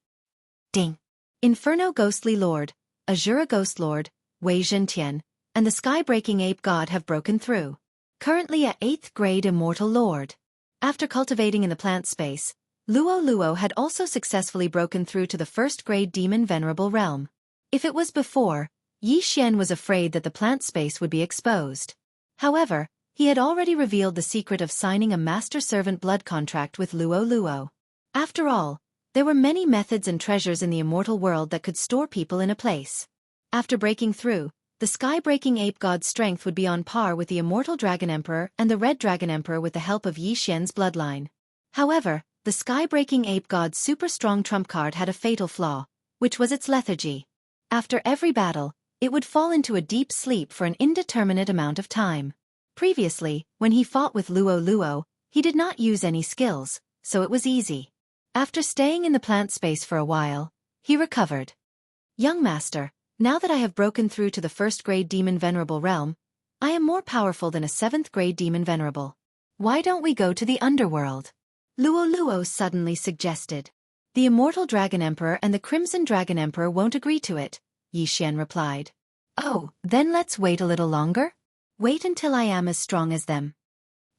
Ding! Inferno Ghostly Lord, Azura Ghost Lord, Wei Zhentian, and the Sky-Breaking Ape God have broken through. Currently a 8th grade Immortal Lord. After cultivating in the plant space, Luo had also successfully broken through to the 1st grade Demon Venerable Realm. If it was before, Yi Xian was afraid that the plant space would be exposed. However, he had already revealed the secret of signing a master-servant blood contract with Luo. After all, there were many methods and treasures in the immortal world that could store people in a place. After breaking through, the Sky-Breaking Ape God's strength would be on par with the Immortal Dragon Emperor and the Red Dragon Emperor with the help of Yi Xian's bloodline. However, the Sky-Breaking Ape God's super-strong trump card had a fatal flaw, which was its lethargy. After every battle, it would fall into a deep sleep for an indeterminate amount of time. Previously, when he fought with Luo, he did not use any skills, so it was easy. After staying in the plant space for a while, he recovered. Young Master, now that I have broken through to the 1st grade Demon Venerable Realm, I am more powerful than a 7th grade Demon Venerable. Why don't we go to the underworld? Luo suddenly suggested. The Immortal Dragon Emperor and the Crimson Dragon Emperor won't agree to it, Yi Xian replied. Oh, then let's wait a little longer? Wait until I am as strong as them.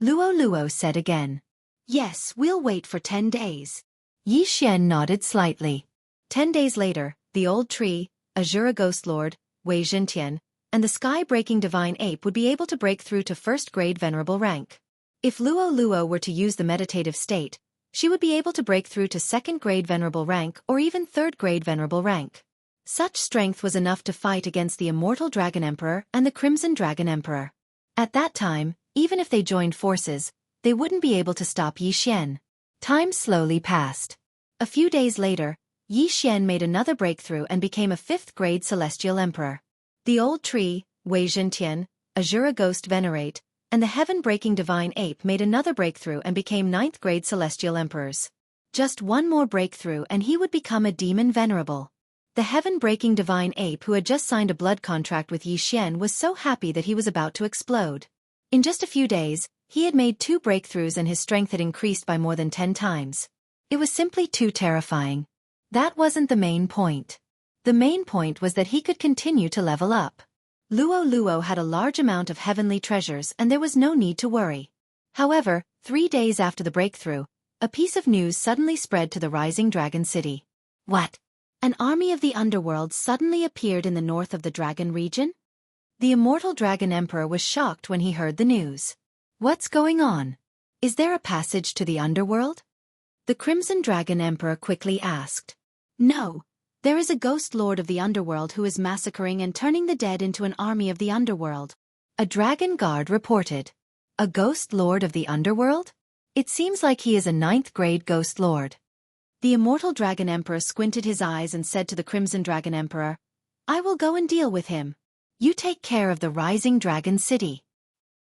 Luo said again. Yes, we'll wait for 10 days. Yi Xian nodded slightly. 10 days later, the Old Tree, Azura Ghost Lord, Wei Zhentian, and the Sky-Breaking Divine Ape would be able to break through to 1st grade Venerable rank. If Luo were to use the meditative state, she would be able to break through to 2nd grade Venerable rank or even 3rd grade Venerable rank. Such strength was enough to fight against the Immortal Dragon Emperor and the Crimson Dragon Emperor. At that time, even if they joined forces, they wouldn't be able to stop Yi Xian. Time slowly passed. A few days later, Yi Xian made another breakthrough and became a 5th grade Celestial Emperor. The Old Tree, Wei Zhentian, Azura Ghost Venerate, and the Heaven-Breaking Divine Ape made another breakthrough and became 9th grade Celestial Emperors. Just one more breakthrough and he would become a Demon Venerable. The Heaven-Breaking Divine Ape who had just signed a blood contract with Yi Xian was so happy that he was about to explode. In just a few days, he had made 2 breakthroughs and his strength had increased by more than 10 times. It was simply too terrifying. That wasn't the main point. The main point was that he could continue to level up. Luo had a large amount of heavenly treasures and there was no need to worry. However, 3 days after the breakthrough, a piece of news suddenly spread to the Rising Dragon City. What? An army of the underworld suddenly appeared in the north of the Dragon region? The Immortal Dragon Emperor was shocked when he heard the news. What's going on? Is there a passage to the underworld? The Crimson Dragon Emperor quickly asked. No. There is a ghost lord of the underworld who is massacring and turning the dead into an army of the underworld. A dragon guard reported. A ghost lord of the underworld? It seems like he is a 9th grade ghost lord. The Immortal Dragon Emperor squinted his eyes and said to the Crimson Dragon Emperor, I will go and deal with him. You take care of the Rising Dragon City.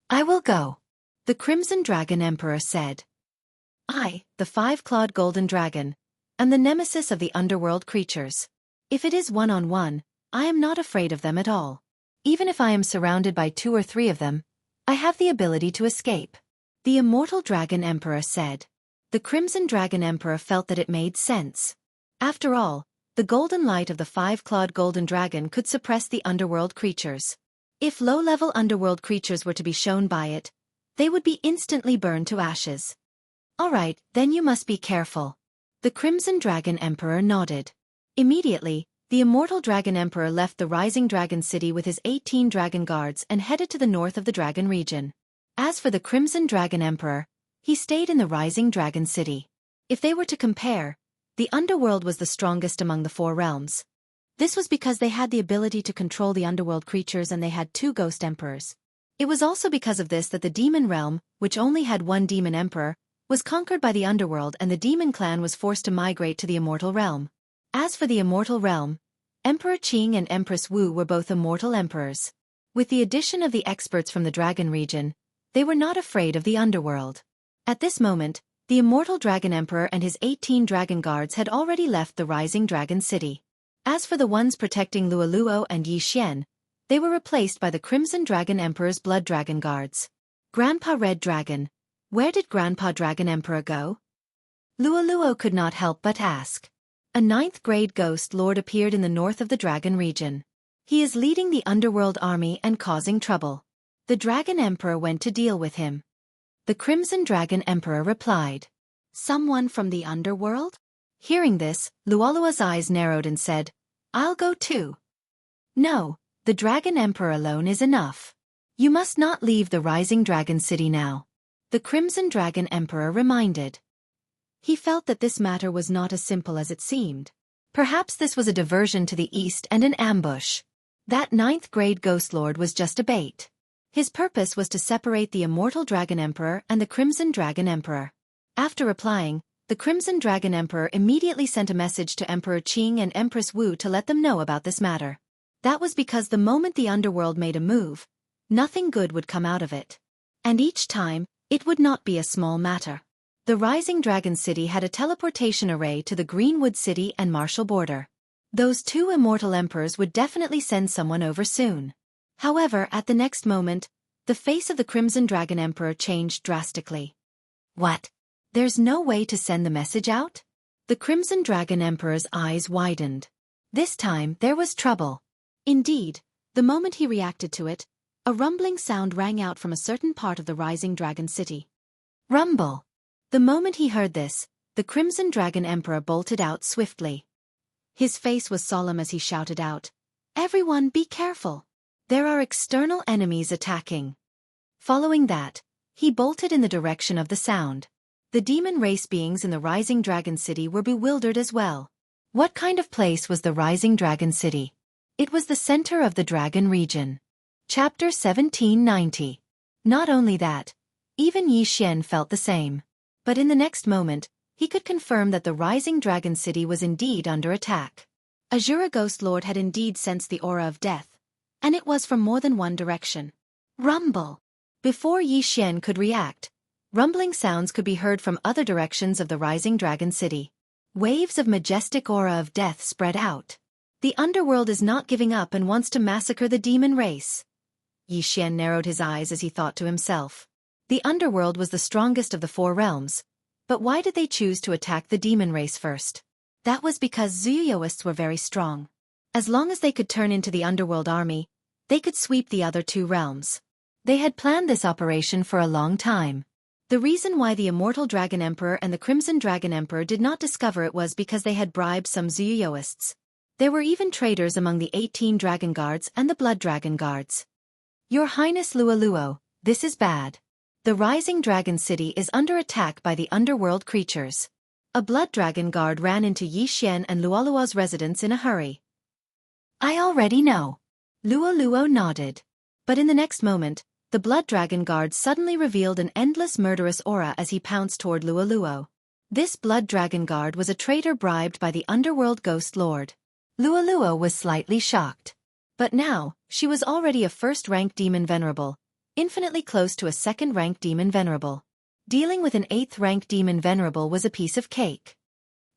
I will go. The Crimson Dragon Emperor said. I, the 5-clawed golden dragon, am the nemesis of the underworld creatures. If it is one-on-one, I am not afraid of them at all. Even if I am surrounded by 2 or 3 of them, I have the ability to escape. The Immortal Dragon Emperor said. The Crimson Dragon Emperor felt that it made sense. After all, the golden light of the 5-clawed golden dragon could suppress the underworld creatures. If low-level underworld creatures were to be shown by it, they would be instantly burned to ashes. All right, then you must be careful. The Crimson Dragon Emperor nodded. Immediately, the Immortal Dragon Emperor left the Rising Dragon City with his 18 dragon guards and headed to the north of the Dragon region. As for the Crimson Dragon Emperor, he stayed in the Rising Dragon City. If they were to compare, the underworld was the strongest among the 4 realms. This was because they had the ability to control the underworld creatures and they had 2 ghost emperors. It was also because of this that the demon realm, which only had 1 demon emperor, was conquered by the underworld and the demon clan was forced to migrate to the immortal realm. As for the immortal realm, Emperor Qing and Empress Wu were both immortal emperors. With the addition of the experts from the Dragon region, they were not afraid of the underworld. At this moment, The immortal Dragon Emperor and his 18 dragon guards had already left the rising dragon city. As for the ones protecting Luoluo and Yixian, they were replaced by the Crimson Dragon Emperor's Blood Dragon guards. Grandpa Red Dragon, where did Grandpa Dragon Emperor go? Luoluo could not help but ask. A 9th-grade ghost lord appeared in the north of the dragon region. He is leading the underworld army and causing trouble. The Dragon Emperor went to deal with him. The Crimson Dragon Emperor replied. Someone from the underworld? Hearing this, Luoluo's eyes narrowed and said, I'll go too. No, the Dragon Emperor alone is enough. You must not leave the rising dragon city now. The Crimson Dragon Emperor reminded. He felt that this matter was not as simple as it seemed. Perhaps this was a diversion to the east and an ambush. That 9th-grade ghost lord was just a bait. His purpose was to separate the immortal Dragon Emperor and the Crimson Dragon Emperor. After replying, the Crimson Dragon Emperor immediately sent a message to Emperor Qing and Empress Wu to let them know about this matter. That was because the moment the underworld made a move, nothing good would come out of it. And each time, it would not be a small matter. The Rising Dragon City had a teleportation array to the Greenwood City and Martial Border. Those two immortal emperors would definitely send someone over soon. However, at the next moment, the face of the Crimson Dragon Emperor changed drastically. What? There's no way to send the message out? The Crimson Dragon Emperor's eyes widened. This time, there was trouble. Indeed, the moment he reacted to it, a rumbling sound rang out from a certain part of the Rising Dragon City. Rumble! The moment he heard this, the Crimson Dragon Emperor bolted out swiftly. His face was solemn as he shouted out, Everyone be careful! There are external enemies attacking. Following that, he bolted in the direction of the sound. The demon race beings in the Rising Dragon City were bewildered as well. What kind of place was the Rising Dragon City? It was the center of the dragon region. Chapter 1790. Not only that, even Yixian felt the same. But in the next moment, he could confirm that the Rising Dragon City was indeed under attack. Azura Ghost Lord had indeed sensed the aura of death, and it was from more than one direction. Rumble! Before Yixian could react, rumbling sounds could be heard from other directions of the Rising Dragon City. Waves of majestic aura of death spread out. The underworld is not giving up and wants to massacre the demon race. Yixian narrowed his eyes as he thought to himself. The underworld was the strongest of the 4 realms, but why did they choose to attack the demon race first? That was because Zuyuoists were very strong. As long as they could turn into the underworld army, they could sweep the other 2 realms. They had planned this operation for a long time. The reason why the Immortal Dragon Emperor and the Crimson Dragon Emperor did not discover it was because they had bribed some Zuyuoists. There were even traitors among the 18 Dragon Guards and the Blood Dragon Guards. Your Highness Luoluo, this is bad. The Rising Dragon City is under attack by the underworld creatures. A Blood Dragon Guard ran into Yixian and Luoluo's residence in a hurry. I already know. Luoluo nodded. But in the next moment, the Blood Dragon Guard suddenly revealed an endless murderous aura as he pounced toward Luoluo. This Blood Dragon Guard was a traitor bribed by the underworld Ghost Lord. Luoluo was slightly shocked. But now, she was already a first-rank demon venerable, infinitely close to a second-rank demon venerable. Dealing with an 8th-rank demon venerable was a piece of cake.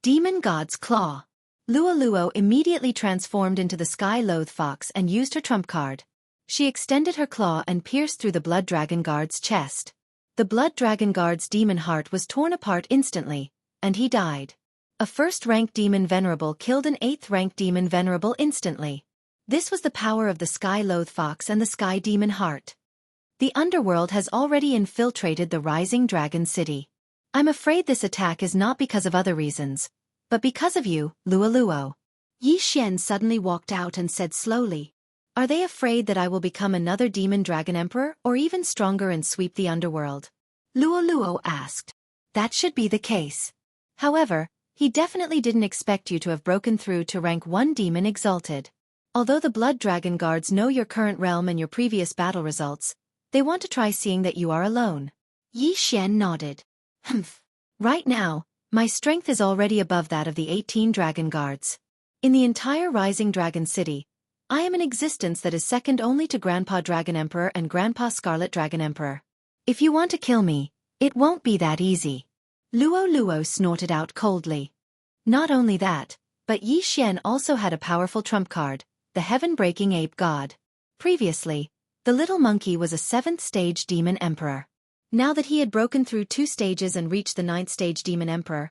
Demon God's Claw. Luoluo immediately transformed into the Sky Loath Fox and used her trump card. She extended her claw and pierced through the Blood Dragon Guard's chest. The Blood Dragon Guard's demon heart was torn apart instantly, and he died. A first-rank demon venerable killed an 8th-rank demon venerable instantly. This was the power of the Sky Loath Fox and the Sky Demon Heart. The underworld has already infiltrated the Rising Dragon City. I'm afraid this attack is not because of other reasons, but because of you, Luoluo. Yixian suddenly walked out and said slowly, Are they afraid that I will become another Demon Dragon Emperor or even stronger and sweep the underworld? Luoluo asked. That should be the case. However, he definitely didn't expect you to have broken through to rank 1 Demon Exalted. Although the Blood Dragon Guards know your current realm and your previous battle results, they want to try seeing that you are alone. Yixian nodded. Humph. Right now, my strength is already above that of the 18 Dragon Guards. In the entire Rising Dragon City, I am an existence that is second only to Grandpa Dragon Emperor and Grandpa Scarlet Dragon Emperor. If you want to kill me, it won't be that easy. Luo snorted out coldly. Not only that, but Yi Xian also had a powerful trump card, the heaven-breaking ape god. Previously, the little monkey was a 7th stage demon emperor. Now that he had broken through 2 stages and reached the 9th stage demon emperor,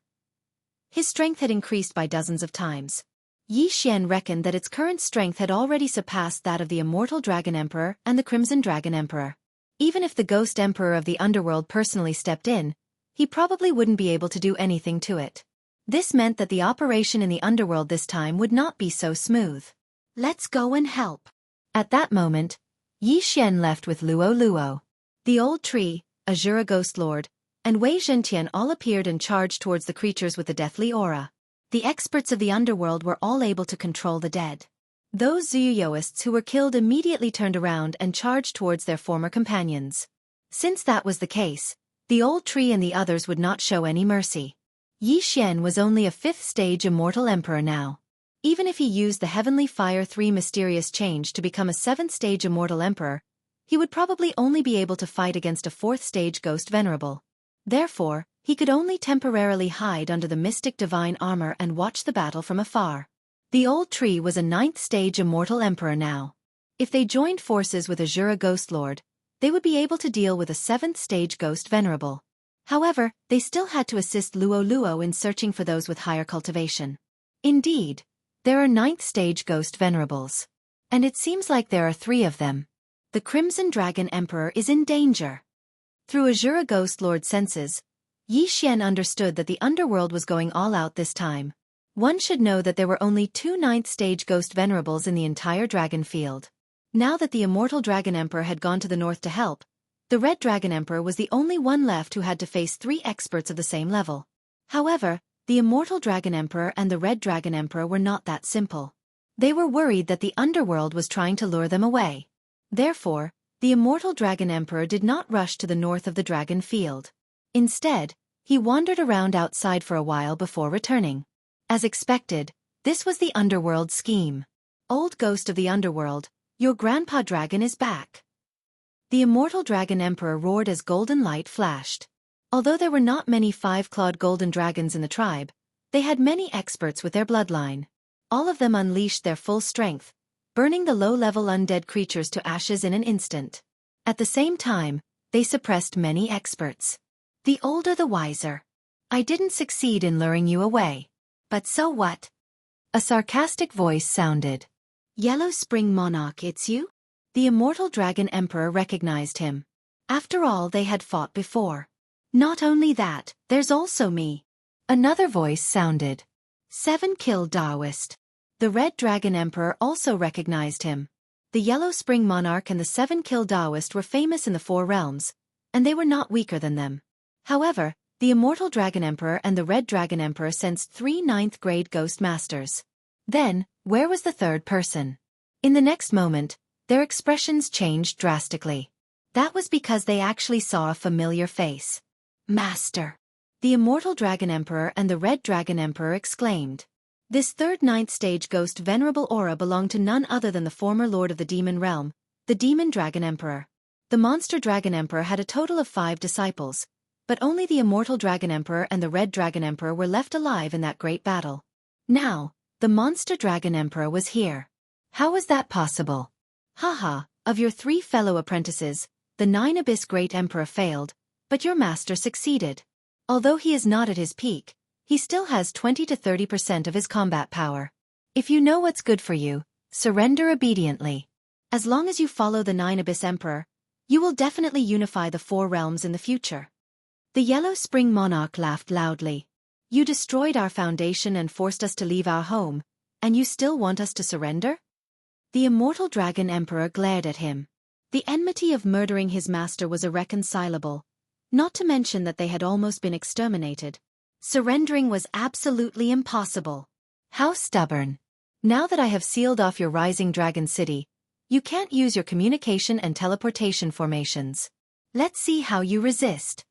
his strength had increased by dozens of times. Yi Xian reckoned that its current strength had already surpassed that of the Immortal Dragon Emperor and the Crimson Dragon Emperor. Even if the Ghost Emperor of the Underworld personally stepped in, he probably wouldn't be able to do anything to it. This meant that the operation in the Underworld this time would not be so smooth. Let's go and help. At that moment, Yi Xian left with Luo. The old tree, Azura Ghost Lord, and Wei Zhentian all appeared and charged towards the creatures with the deathly aura. The experts of the Underworld were all able to control the dead. Those Zuyuyoists who were killed immediately turned around and charged towards their former companions. Since that was the case, the old tree and the others would not show any mercy. Yi Xian was only a 5th stage immortal emperor now. Even if he used the Heavenly Fire 3 mysterious change to become a 7th stage immortal emperor, he would probably only be able to fight against a 4th stage ghost venerable. Therefore, he could only temporarily hide under the mystic divine armor and watch the battle from afar. The old tree was a 9th stage immortal emperor now. If they joined forces with Azura Ghost Lord, they would be able to deal with a 7th stage ghost venerable. However, they still had to assist Luo in searching for those with higher cultivation. Indeed, there are 9th stage ghost venerables. And it seems like there are 3 of them. The Crimson Dragon Emperor is in danger. Through Azura Ghost Lord's senses, Yi Xian understood that the Underworld was going all out this time. One should know that there were only 2 9th stage ghost venerables in the entire dragon field. Now that the Immortal Dragon Emperor had gone to the north to help, the Red Dragon Emperor was the only one left who had to face 3 experts of the same level. However, the Immortal Dragon Emperor and the Red Dragon Emperor were not that simple. They were worried that the Underworld was trying to lure them away. Therefore, the Immortal Dragon Emperor did not rush to the north of the dragon field. Instead, he wandered around outside for a while before returning. As expected, this was the Underworld scheme. Old Ghost of the Underworld, your Grandpa Dragon is back. The Immortal Dragon Emperor roared as golden light flashed. Although there were not many 5-clawed golden dragons in the tribe, they had many experts with their bloodline. All of them unleashed their full strength, burning the low-level undead creatures to ashes in an instant. At the same time, they suppressed many experts. The older the wiser. I didn't succeed in luring you away. But so what? A sarcastic voice sounded. Yellow Spring Monarch, it's you? The Immortal Dragon Emperor recognized him. After all, they had fought before. Not only that, there's also me. Another voice sounded. 7-kill Daoist. The Red Dragon Emperor also recognized him. The Yellow Spring Monarch and the 7-kill Daoist were famous in the 4 realms, and they were not weaker than them. However, the Immortal Dragon Emperor and the Red Dragon Emperor sensed 3 9th-grade ghost masters. Then, where was the 3rd person? In the next moment, their expressions changed drastically. That was because they actually saw a familiar face. Master! The Immortal Dragon Emperor and the Red Dragon Emperor exclaimed. This 3rd 9th stage ghost venerable aura belonged to none other than the former lord of the demon realm, the Demon Dragon Emperor. The Monster Dragon Emperor had a total of 5 disciples, but only the Immortal Dragon Emperor and the Red Dragon Emperor were left alive in that great battle. Now, the Monster Dragon Emperor was here. How was that possible? Haha, of your 3 fellow apprentices, the 9 Abyss Great Emperor failed, but your master succeeded. Although he is not at his peak, he still has 20 to 30% of his combat power. If you know what's good for you, surrender obediently. As long as you follow the 9 Abyss Emperor, you will definitely unify the 4 realms in the future. The Yellow Spring Monarch laughed loudly. You destroyed our foundation and forced us to leave our home, and you still want us to surrender? The Immortal Dragon Emperor glared at him. The enmity of murdering his master was irreconcilable, not to mention that they had almost been exterminated. Surrendering was absolutely impossible. How stubborn. Now that I have sealed off your Rising Dragon City, you can't use your communication and teleportation formations. Let's see how you resist.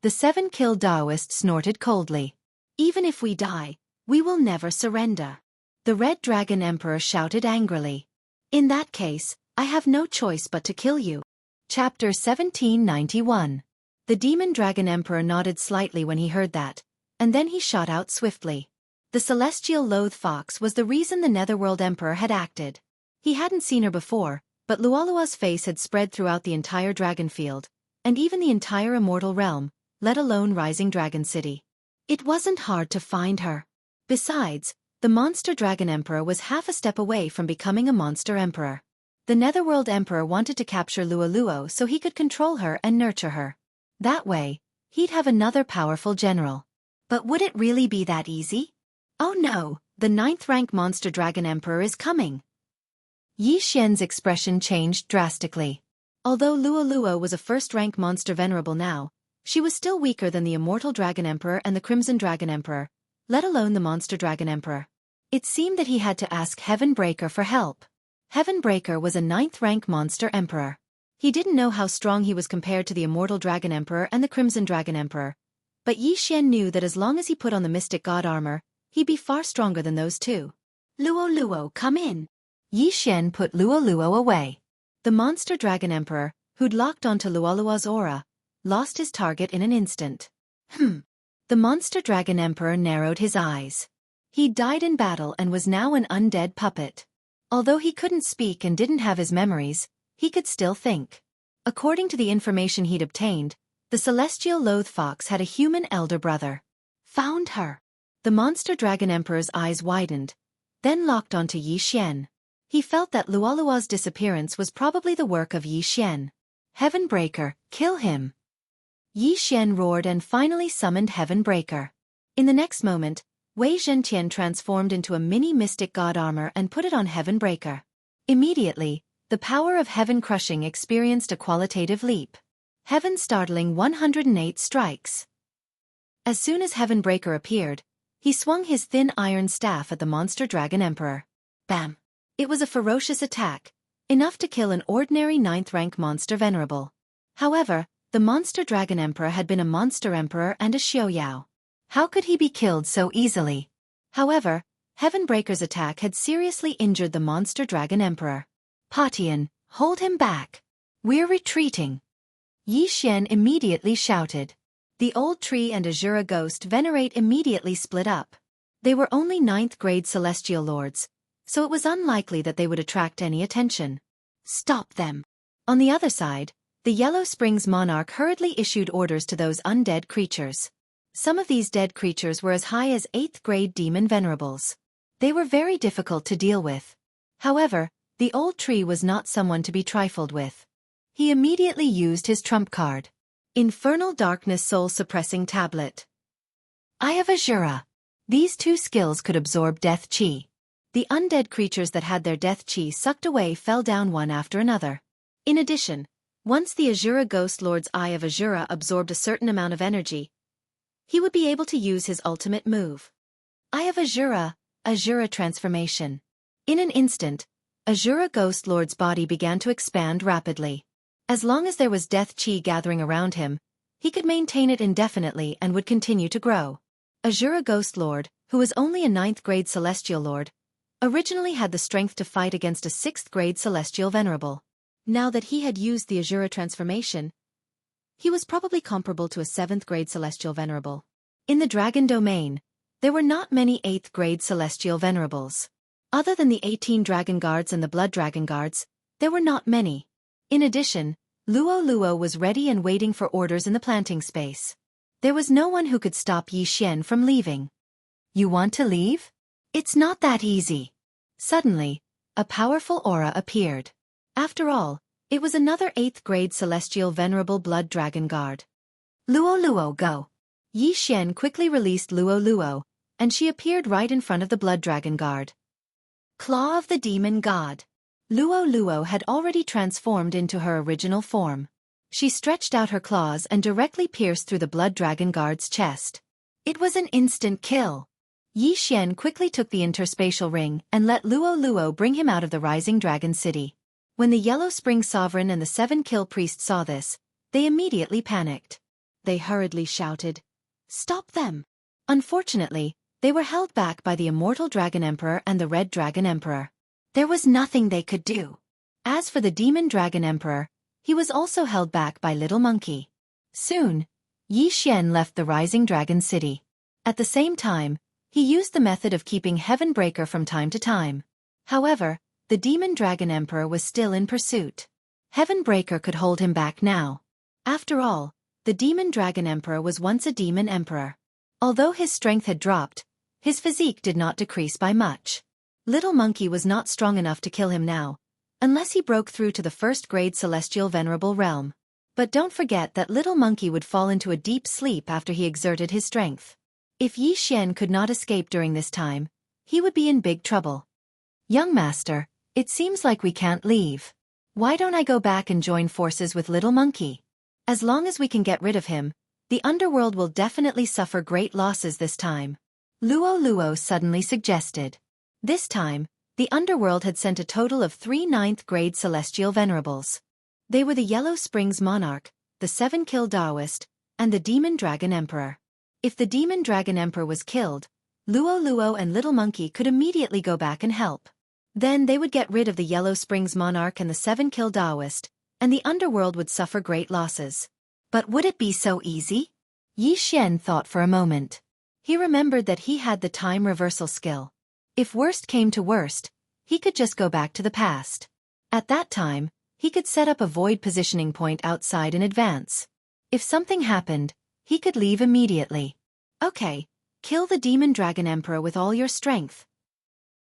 The 7-kill Daoist snorted coldly. Even if we die, we will never surrender. The Red Dragon Emperor shouted angrily. In that case, I have no choice but to kill you. Chapter 1791. The Demon Dragon Emperor nodded slightly when he heard that, and then he shot out swiftly. The celestial loathe fox was the reason the Netherworld Emperor had acted. He hadn't seen her before, but Lualua's face had spread throughout the entire dragon field, and even the entire immortal realm, let alone Rising Dragon City. It wasn't hard to find her. Besides, the Monster Dragon Emperor was half a step away from becoming a Monster Emperor. The Netherworld Emperor wanted to capture Luoluo so he could control her and nurture her. That way, he'd have another powerful general. But would it really be that easy? Oh no, the 9th-rank Monster Dragon Emperor is coming. Yi Xian's expression changed drastically. Although Luoluo was a 1st-rank monster venerable now, she was still weaker than the Immortal Dragon Emperor and the Crimson Dragon Emperor, let alone the Monster Dragon Emperor. It seemed that he had to ask Heaven Breaker for help. Heaven Breaker was a 9th-rank monster emperor. He didn't know how strong he was compared to the Immortal Dragon Emperor and the Crimson Dragon Emperor, but Yi Xian knew that as long as he put on the Mystic God armor, he'd be far stronger than those two. Luoluo, come in. Yi Xian put Luoluo away. The Monster Dragon Emperor, who'd locked onto Luoluo's aura, lost his target in an instant. The Monster Dragon Emperor narrowed his eyes. He'd died in battle and was now an undead puppet. Although he couldn't speak and didn't have his memories, he could still think. According to the information he'd obtained, the celestial loathe fox had a human elder brother. Found her. The Monster Dragon Emperor's eyes widened, then locked onto Yi Xian. He felt that Luoluo's disappearance was probably the work of Yi Xian. Heaven Breaker, kill him. Yi Xian roared and finally summoned Heaven Breaker. In the next moment, Wei Zhentian transformed into a mini mystic god armor and put it on Heaven Breaker. Immediately, the power of Heaven Crushing experienced a qualitative leap. Heaven startling 108 strikes. As soon as Heaven Breaker appeared, he swung his thin iron staff at the Monster Dragon Emperor. Bam! It was a ferocious attack, enough to kill an ordinary 9th-rank monster venerable. However, the Monster Dragon Emperor had been a monster emperor and a xiaoyao. How could he be killed so easily? However, Heaven Breaker's attack had seriously injured the Monster Dragon Emperor. Patian, hold him back. We're retreating. Yi Xian immediately shouted. The old tree and Azura Ghost Venerate immediately split up. They were only 9th-grade celestial lords, so it was unlikely that they would attract any attention. Stop them. On the other side, the Yellow Springs monarch hurriedly issued orders to those undead creatures. Some of these dead creatures were as high as 8th-grade demon venerables. They were very difficult to deal with. However, the old tree was not someone to be trifled with. He immediately used his trump card. Infernal Darkness Soul Suppressing Tablet. Eye of Azura. These two skills could absorb death chi. The undead creatures that had their death chi sucked away fell down one after another. In addition, once the Azura Ghost Lord's Eye of Azura absorbed a certain amount of energy, he would be able to use his ultimate move. Eye of Azura, Azura Transformation. In an instant, Azura Ghost Lord's body began to expand rapidly. As long as there was death chi gathering around him, he could maintain it indefinitely and would continue to grow. Azura Ghost Lord, who was only a 9th-grade celestial lord, originally had the strength to fight against a 6th-grade celestial venerable. Now that he had used the Azura transformation, he was probably comparable to a 7th-grade celestial venerable. In the dragon domain, there were not many 8th-grade celestial venerables. Other than the 18 dragon guards and the blood dragon guards, there were not many. In addition, Luoluo was ready and waiting for orders in the planting space. There was no one who could stop Yi Xian from leaving. You want to leave? It's not that easy. Suddenly, a powerful aura appeared. After all, it was another 8th-grade celestial venerable blood dragon guard. Luoluo, go! Yi Xian quickly released Luoluo, and she appeared right in front of the blood dragon guard. Claw of the Demon God. Luoluo had already transformed into her original form. She stretched out her claws and directly pierced through the blood dragon guard's chest. It was an instant kill. Yi Xian quickly took the interspatial ring and let Luoluo bring him out of the Rising Dragon City. When the Yellow Spring Sovereign and the 7 Kill Priests saw this, they immediately panicked. They hurriedly shouted, "Stop them!" Unfortunately, they were held back by the Immortal Dragon Emperor and the Red Dragon Emperor. There was nothing they could do. As for the Demon Dragon Emperor, he was also held back by Little Monkey. Soon, Yi Xian left the Rising Dragon City. At the same time, he used the method of keeping Heaven Breaker from time to time. However, the Demon Dragon Emperor was still in pursuit. Heaven Breaker could hold him back now. After all, the Demon Dragon Emperor was once a demon emperor. Although his strength had dropped, his physique did not decrease by much. Little Monkey was not strong enough to kill him now, unless he broke through to the first-grade Celestial Venerable Realm. But don't forget that Little Monkey would fall into a deep sleep after he exerted his strength. If Yi Xian could not escape during this time, he would be in big trouble. Young master, it seems like we can't leave. Why don't I go back and join forces with Little Monkey? As long as we can get rid of him, the underworld will definitely suffer great losses this time. Luo suddenly suggested. This time, the underworld had sent a total of 3 9th-grade Celestial Venerables. They were the Yellow Springs Monarch, the 7-Kill Daoist, and the Demon Dragon Emperor. If the Demon Dragon Emperor was killed, Luo and Little Monkey could immediately go back and help. Then they would get rid of the Yellow Springs Monarch and the 7-Kill Daoist, and the underworld would suffer great losses. But would it be so easy? Yi Xian thought for a moment. He remembered that he had the time reversal skill. If worst came to worst, he could just go back to the past. At that time, he could set up a void positioning point outside in advance. If something happened, he could leave immediately. Okay, kill the Demon Dragon Emperor with all your strength.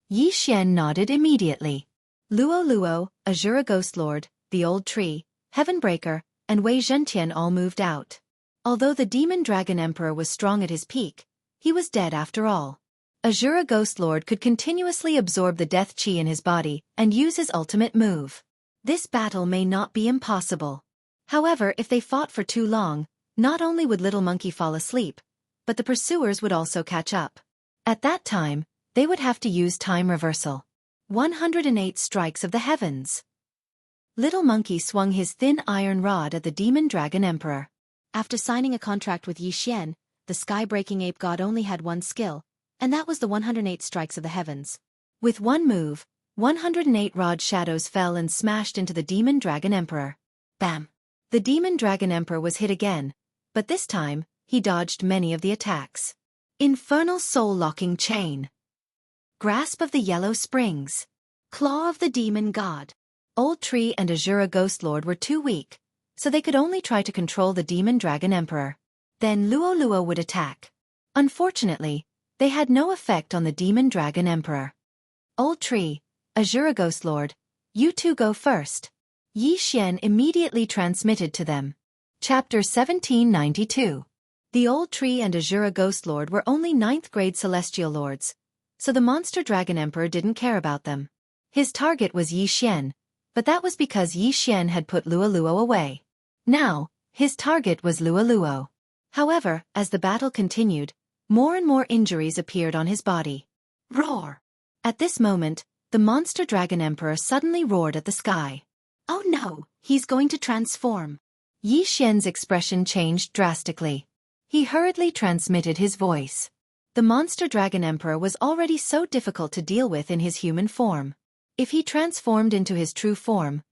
Yi Xian nodded immediately. Luo, Azura Ghost Lord, the Old Tree, Heaven Breaker, and Wei Zhentian all moved out. Although the Demon Dragon Emperor was strong at his peak, he was dead after all. Azura Ghost Lord could continuously absorb the death chi in his body and use his ultimate move. This battle may not be impossible. However, if they fought for too long, not only would Little Monkey fall asleep, but the pursuers would also catch up. At that time, they would have to use time reversal. 108 Strikes of the Heavens. Little Monkey swung his thin iron rod at the Demon Dragon Emperor. After signing a contract with Yi Xian, the sky-breaking ape god only had one skill, and that was the 108 Strikes of the Heavens. With one move, 108 rod shadows fell and smashed into the Demon Dragon Emperor. Bam! The Demon Dragon Emperor was hit again, but this time, he dodged many of the attacks. Infernal Soul-Locking Chain. Grasp of the Yellow Springs. Claw of the Demon God. Old Tree and Azura Ghost Lord were too weak, so they could only try to control the Demon Dragon Emperor. Then Luo would attack. Unfortunately, they had no effect on the Demon Dragon Emperor. Old Tree, Azura Ghost Lord, you two go first. Yi Xian immediately transmitted to them. Chapter 1792. The Old Tree and Azura Ghost Lord were only 9th-grade Celestial Lords, so the Monster Dragon Emperor didn't care about them. His target was Yi Xian, but that was because Yi Xian had put Luo away. Now, his target was Luo. However, as the battle continued, more and more injuries appeared on his body. Roar! At this moment, the Monster Dragon Emperor suddenly roared at the sky. Oh no, he's going to transform. Yi Xian's expression changed drastically. He hurriedly transmitted his voice. The Monster Dragon Emperor was already so difficult to deal with in his human form. If he transformed into his true form,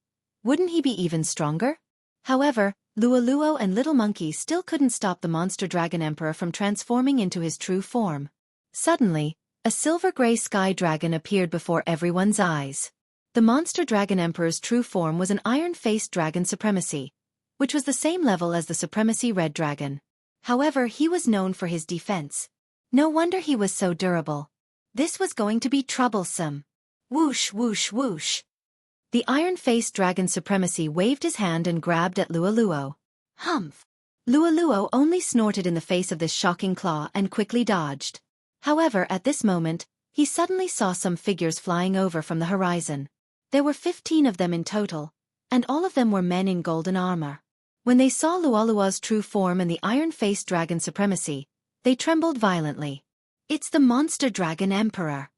wouldn't he be even stronger? However, Luo and Little Monkey still couldn't stop the Monster Dragon Emperor from transforming into his true form. Suddenly, a silver-gray sky dragon appeared before everyone's eyes. The Monster Dragon Emperor's true form was an iron-faced dragon supremacy, which was the same level as the Supremacy Red Dragon. However, he was known for his defense. No wonder he was so durable. This was going to be troublesome. Whoosh whoosh whoosh. The iron-faced dragon supremacy waved his hand and grabbed at Luo. Humph! Luo only snorted in the face of this shocking claw and quickly dodged. However, at this moment, he suddenly saw some figures flying over from the horizon. There were 15 of them in total, and all of them were men in golden armor. When they saw Luo's true form and the iron-faced dragon supremacy, they trembled violently. It's the Monster Dragon Emperor.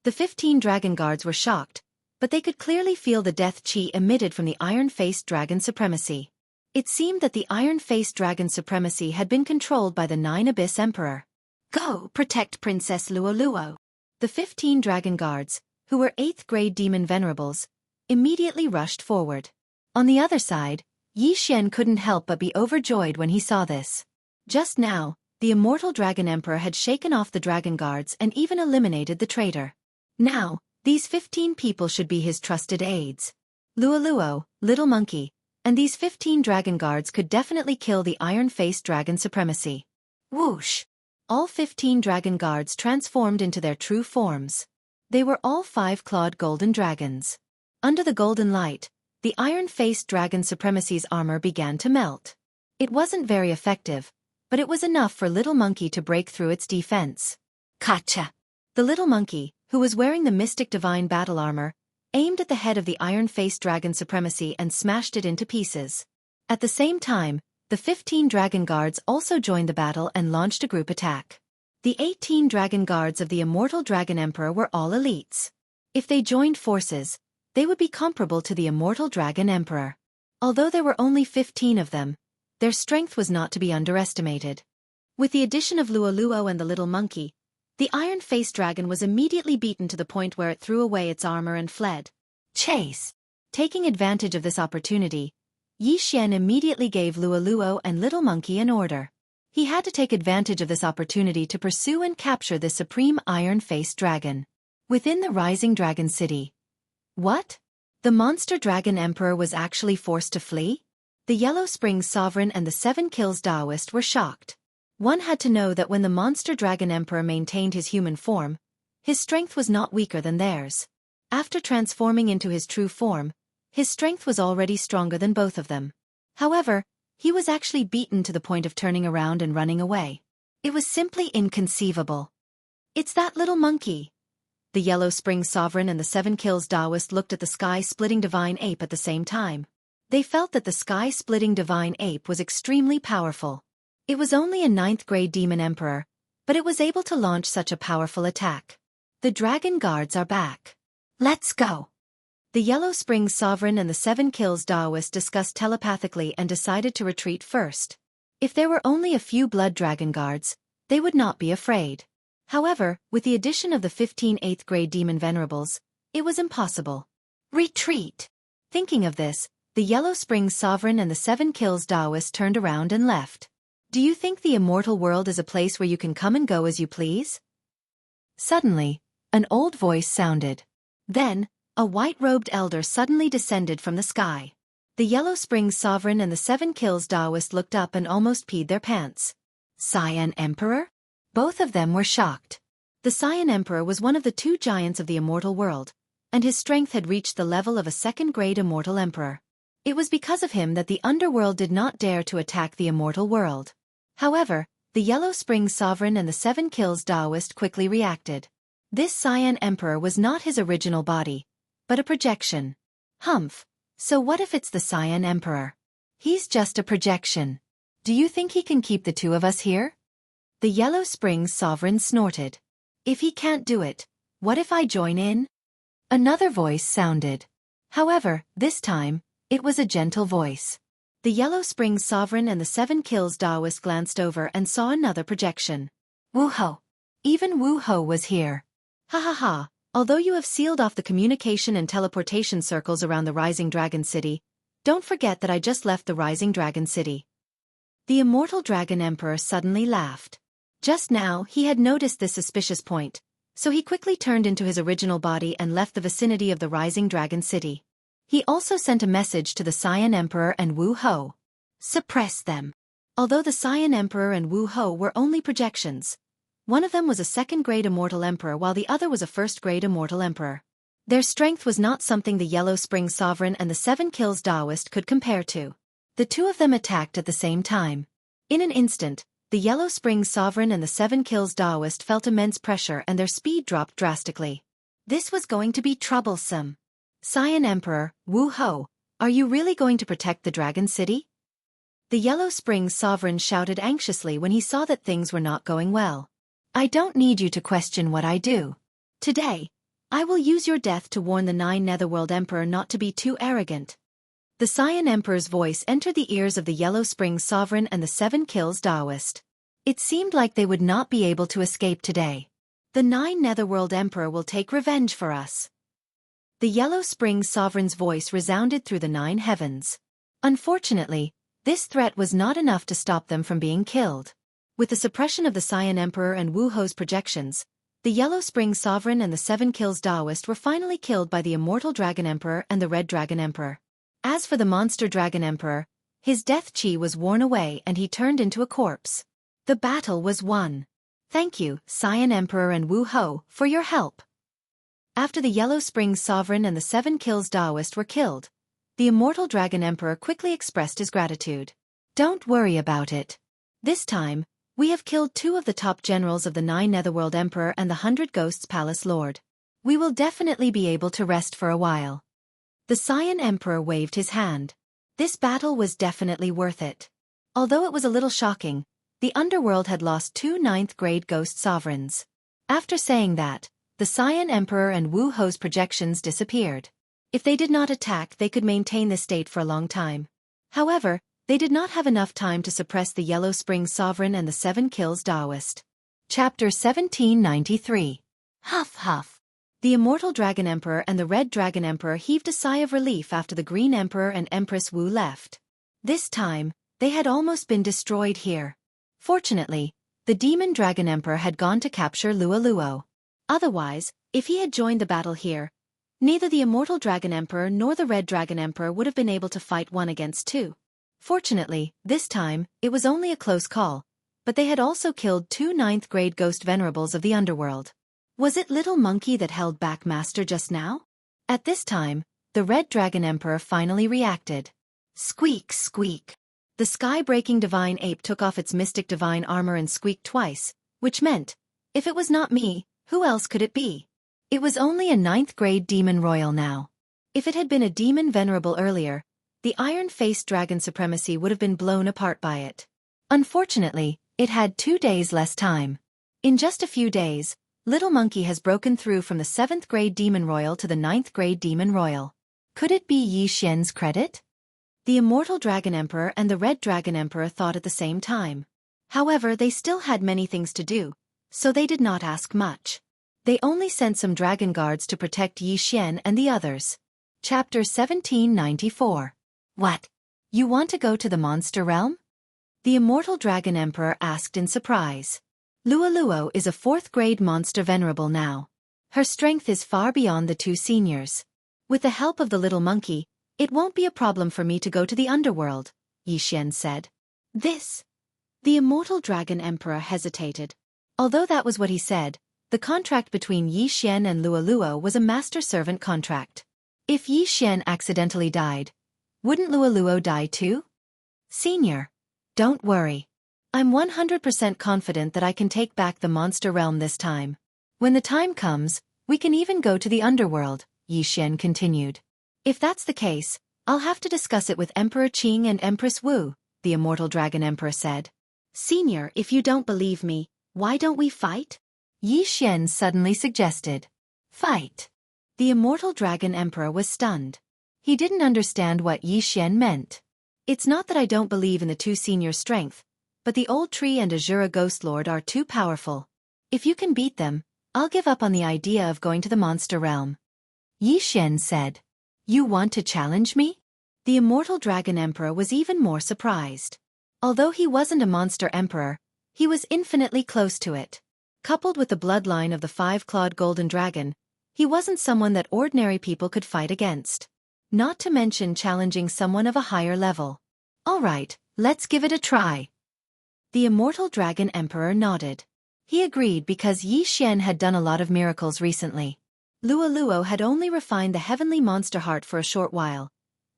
The 15 dragon guards were shocked, but they could clearly feel the death chi emitted from the iron-faced dragon supremacy. It seemed that the iron-faced dragon supremacy had been controlled by the 9 Abyss Emperor. Go, protect Princess Luo. The 15 dragon guards, who were 8th-grade demon venerables, immediately rushed forward. On the other side, Yi Xian couldn't help but be overjoyed when he saw this. Just now, the immortal Dragon Emperor had shaken off the dragon guards and even eliminated the traitor. Now, these 15 people should be his trusted aides. Luoluo, Little Monkey, and these 15 dragon guards could definitely kill the iron-faced dragon supremacy. Whoosh! All 15 dragon guards transformed into their true forms. They were all 5-clawed golden dragons. Under the golden light, the iron-faced dragon supremacy's armor began to melt. It wasn't very effective, but it was enough for Little Monkey to break through its defense. Gotcha! The Little Monkey, who was wearing the mystic divine battle armor, aimed at the head of the iron-faced dragon supremacy and smashed it into pieces. At the same time, the 15 dragon guards also joined the battle and launched a group attack. The 18 dragon guards of the immortal Dragon Emperor were all elites. If they joined forces, they would be comparable to the immortal Dragon Emperor. Although there were only 15 of them, their strength was not to be underestimated. With the addition of Luoluo and the Little Monkey, the iron-faced dragon was immediately beaten to the point where it threw away its armor and fled. Chase! Taking advantage of this opportunity, Yi Xian immediately gave Luoluo and Little Monkey an order. He had to take advantage of this opportunity to pursue and capture the supreme iron-faced dragon. Within the rising dragon city. What? The monster dragon emperor was actually forced to flee? The Yellow Springs sovereign and the 7 Kills Daoist were shocked. One had to know that when the monster dragon emperor maintained his human form, his strength was not weaker than theirs. After transforming into his true form, his strength was already stronger than both of them. However, he was actually beaten to the point of turning around and running away. It was simply inconceivable. It's that Little Monkey. The Yellow Springs sovereign and the 7 Kills Daoist looked at the sky-splitting divine ape at the same time. They felt that the sky-splitting divine ape was extremely powerful. It was only a 9th-grade demon emperor, but it was able to launch such a powerful attack. The dragon guards are back. Let's go! The Yellow Springs sovereign and the 7 Kills Daoist discussed telepathically and decided to retreat first. If there were only a few blood dragon guards, they would not be afraid. However, with the addition of the 15 8th-grade demon venerables, it was impossible. Retreat! Thinking of this, the Yellow Springs sovereign and the 7 Kills Daoist turned around and left. Do you think the immortal world is a place where you can come and go as you please? Suddenly, an old voice sounded. Then, a white-robed elder suddenly descended from the sky. The Yellow Springs sovereign and the 7 Kills Daoist looked up and almost peed their pants. Cyan Emperor? Both of them were shocked. The Cyan Emperor was one of the 2 giants of the immortal world, and his strength had reached the level of a 2nd-grade immortal emperor. It was because of him that the underworld did not dare to attack the immortal world. However, the Yellow Springs sovereign and the 7 Kills Daoist quickly reacted. This Cyan Emperor was not his original body, but a projection. Humph, so what if it's the Cyan Emperor? He's just a projection. Do you think he can keep the 2 of us here? The Yellow Springs sovereign snorted. If he can't do it, what if I join in? Another voice sounded. However, this time, it was a gentle voice. The Yellow Springs sovereign and the 7 Kills Daoist glanced over and saw another projection. Wu-ho! Even Wu-ho was here. Ha ha ha, although you have sealed off the communication and teleportation circles around the Rising Dragon City, don't forget that I just left the Rising Dragon City. The immortal Dragon Emperor suddenly laughed. Just now he had noticed this suspicious point, so he quickly turned into his original body and left the vicinity of the Rising Dragon City. He also sent a message to the Cyan Emperor and Wu-ho. Suppress them. Although the Cyan Emperor and Wu-ho were only projections, one of them was a 2nd-grade immortal emperor while the other was a 1st-grade immortal emperor. Their strength was not something the Yellow Springs sovereign and the 7 Kills Daoist could compare to. The 2 of them attacked at the same time. In an instant, the Yellow Springs sovereign and the 7 Kills Daoist felt immense pressure and their speed dropped drastically. This was going to be troublesome. Cyan Emperor, Wu-ho, are you really going to protect the Dragon City? The Yellow Springs sovereign shouted anxiously when he saw that things were not going well. I don't need you to question what I do. Today, I will use your death to warn the 9 Netherworld Emperor not to be too arrogant. The Cyan Emperor's voice entered the ears of the Yellow Springs sovereign and the 7 Kills Daoist. It seemed like they would not be able to escape today. The 9 Netherworld Emperor will take revenge for us. The Yellow Springs sovereign's voice resounded through the 9 heavens. Unfortunately, this threat was not enough to stop them from being killed. With the suppression of the Cyan Emperor and Wu Ho's projections, the Yellow Spring Sovereign and the 7 Kills Daoist were finally killed by the Immortal Dragon Emperor and the Red Dragon Emperor. As for the Monster Dragon Emperor, his death chi was worn away and he turned into a corpse. The battle was won. Thank you, Cyan Emperor and Wu Ho, for your help. After the Yellow Spring Sovereign and the 7 Kills Daoist were killed, the Immortal Dragon Emperor quickly expressed his gratitude. Don't worry about it. This time, we have killed 2 of the top generals of the 9 Netherworld Emperor and the 100 Ghosts Palace Lord. We will definitely be able to rest for a while. The Cyan Emperor waved his hand. This battle was definitely worth it. Although it was a little shocking, the underworld had lost 2 9th-grade ghost sovereigns. After saying that, the Cyan Emperor and Wu Ho's projections disappeared. If they did not attack, they could maintain this state for a long time. However, they did not have enough time to suppress the Yellow Spring Sovereign and the 7 Kills Daoist. Chapter 1793. Huff huff. The Immortal Dragon Emperor and the Red Dragon Emperor heaved a sigh of relief after the Green Emperor and Empress Wu left. This time, they had almost been destroyed here. Fortunately, the Demon Dragon Emperor had gone to capture Luo. Otherwise, if he had joined the battle here, neither the Immortal Dragon Emperor nor the Red Dragon Emperor would have been able to fight 1 against 2. Fortunately, this time, it was only a close call, but they had also killed 2 9th-grade ghost venerables of the underworld. Was it Little Monkey that held back Master just now? At this time, the Red Dragon Emperor finally reacted. Squeak, squeak. The sky-breaking divine ape took off its mystic divine armor and squeaked twice, which meant, if it was not me, who else could it be? It was only a 9th-grade demon royal now. If it had been a demon venerable earlier, the iron-faced dragon supremacy would have been blown apart by it. Unfortunately, it had 2 days less time. In just a few days, Little Monkey has broken through from the 7th-grade demon royal to the 9th-grade demon royal. Could it be Yi Xian's credit? The Immortal Dragon Emperor and the Red Dragon Emperor thought at the same time. However, they still had many things to do, so they did not ask much. They only sent some dragon guards to protect Yi Xian and the others. Chapter 1794. What? You want to go to the monster realm? The Immortal Dragon Emperor asked in surprise. Luo is a 4th-grade monster venerable now. Her strength is far beyond the 2 seniors. With the help of the Little Monkey, it won't be a problem for me to go to the underworld, Yi Xian said. This? The Immortal Dragon Emperor hesitated. Although that was what he said, the contract between Yi Xian and Luo was a master-servant contract. If Yi Xian accidentally died, wouldn't Luo die too? Senior, don't worry. I'm 100% confident that I can take back the monster realm this time. When the time comes, we can even go to the underworld, Yi Xian continued. If that's the case, I'll have to discuss it with Emperor Qing and Empress Wu, the Immortal Dragon Emperor said. Senior, if you don't believe me, why don't we fight? Yi Xian suddenly suggested. Fight. The Immortal Dragon Emperor was stunned. He didn't understand what Yi Xian meant. It's not that I don't believe in the 2 seniors' strength, but the Old Tree and Azura Ghost Lord are too powerful. If you can beat them, I'll give up on the idea of going to the monster realm. Yi Xian said. You want to challenge me? The Immortal Dragon Emperor was even more surprised. Although he wasn't a monster emperor, he was infinitely close to it. Coupled with the bloodline of the 5-clawed golden dragon, he wasn't someone that ordinary people could fight against. Not to mention challenging someone of a higher level. All right, let's give it a try. The Immortal Dragon Emperor nodded. He agreed because Yi Xian had done a lot of miracles recently. Luo had only refined the heavenly monster heart for a short while,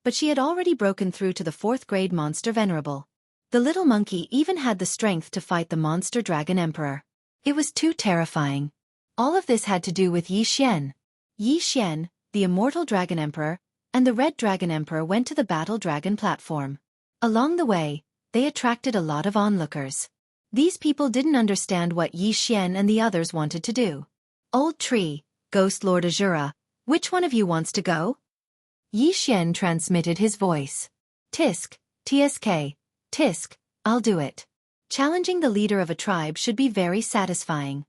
but she had already broken through to the 4th-grade monster venerable. The Little Monkey even had the strength to fight the Monster Dragon Emperor. It was too terrifying. All of this had to do with Yi Xian. Yi Xian, the Immortal Dragon Emperor, and the Red Dragon Emperor went to the Battle Dragon platform. Along the way, they attracted a lot of onlookers. These people didn't understand what Yi Xian and the others wanted to do. Old Tree, Ghost Lord Azura, which one of you wants to go? Yi Xian transmitted his voice. Tisk, TSK, Tisk, I'll do it. Challenging the leader of a tribe should be very satisfying.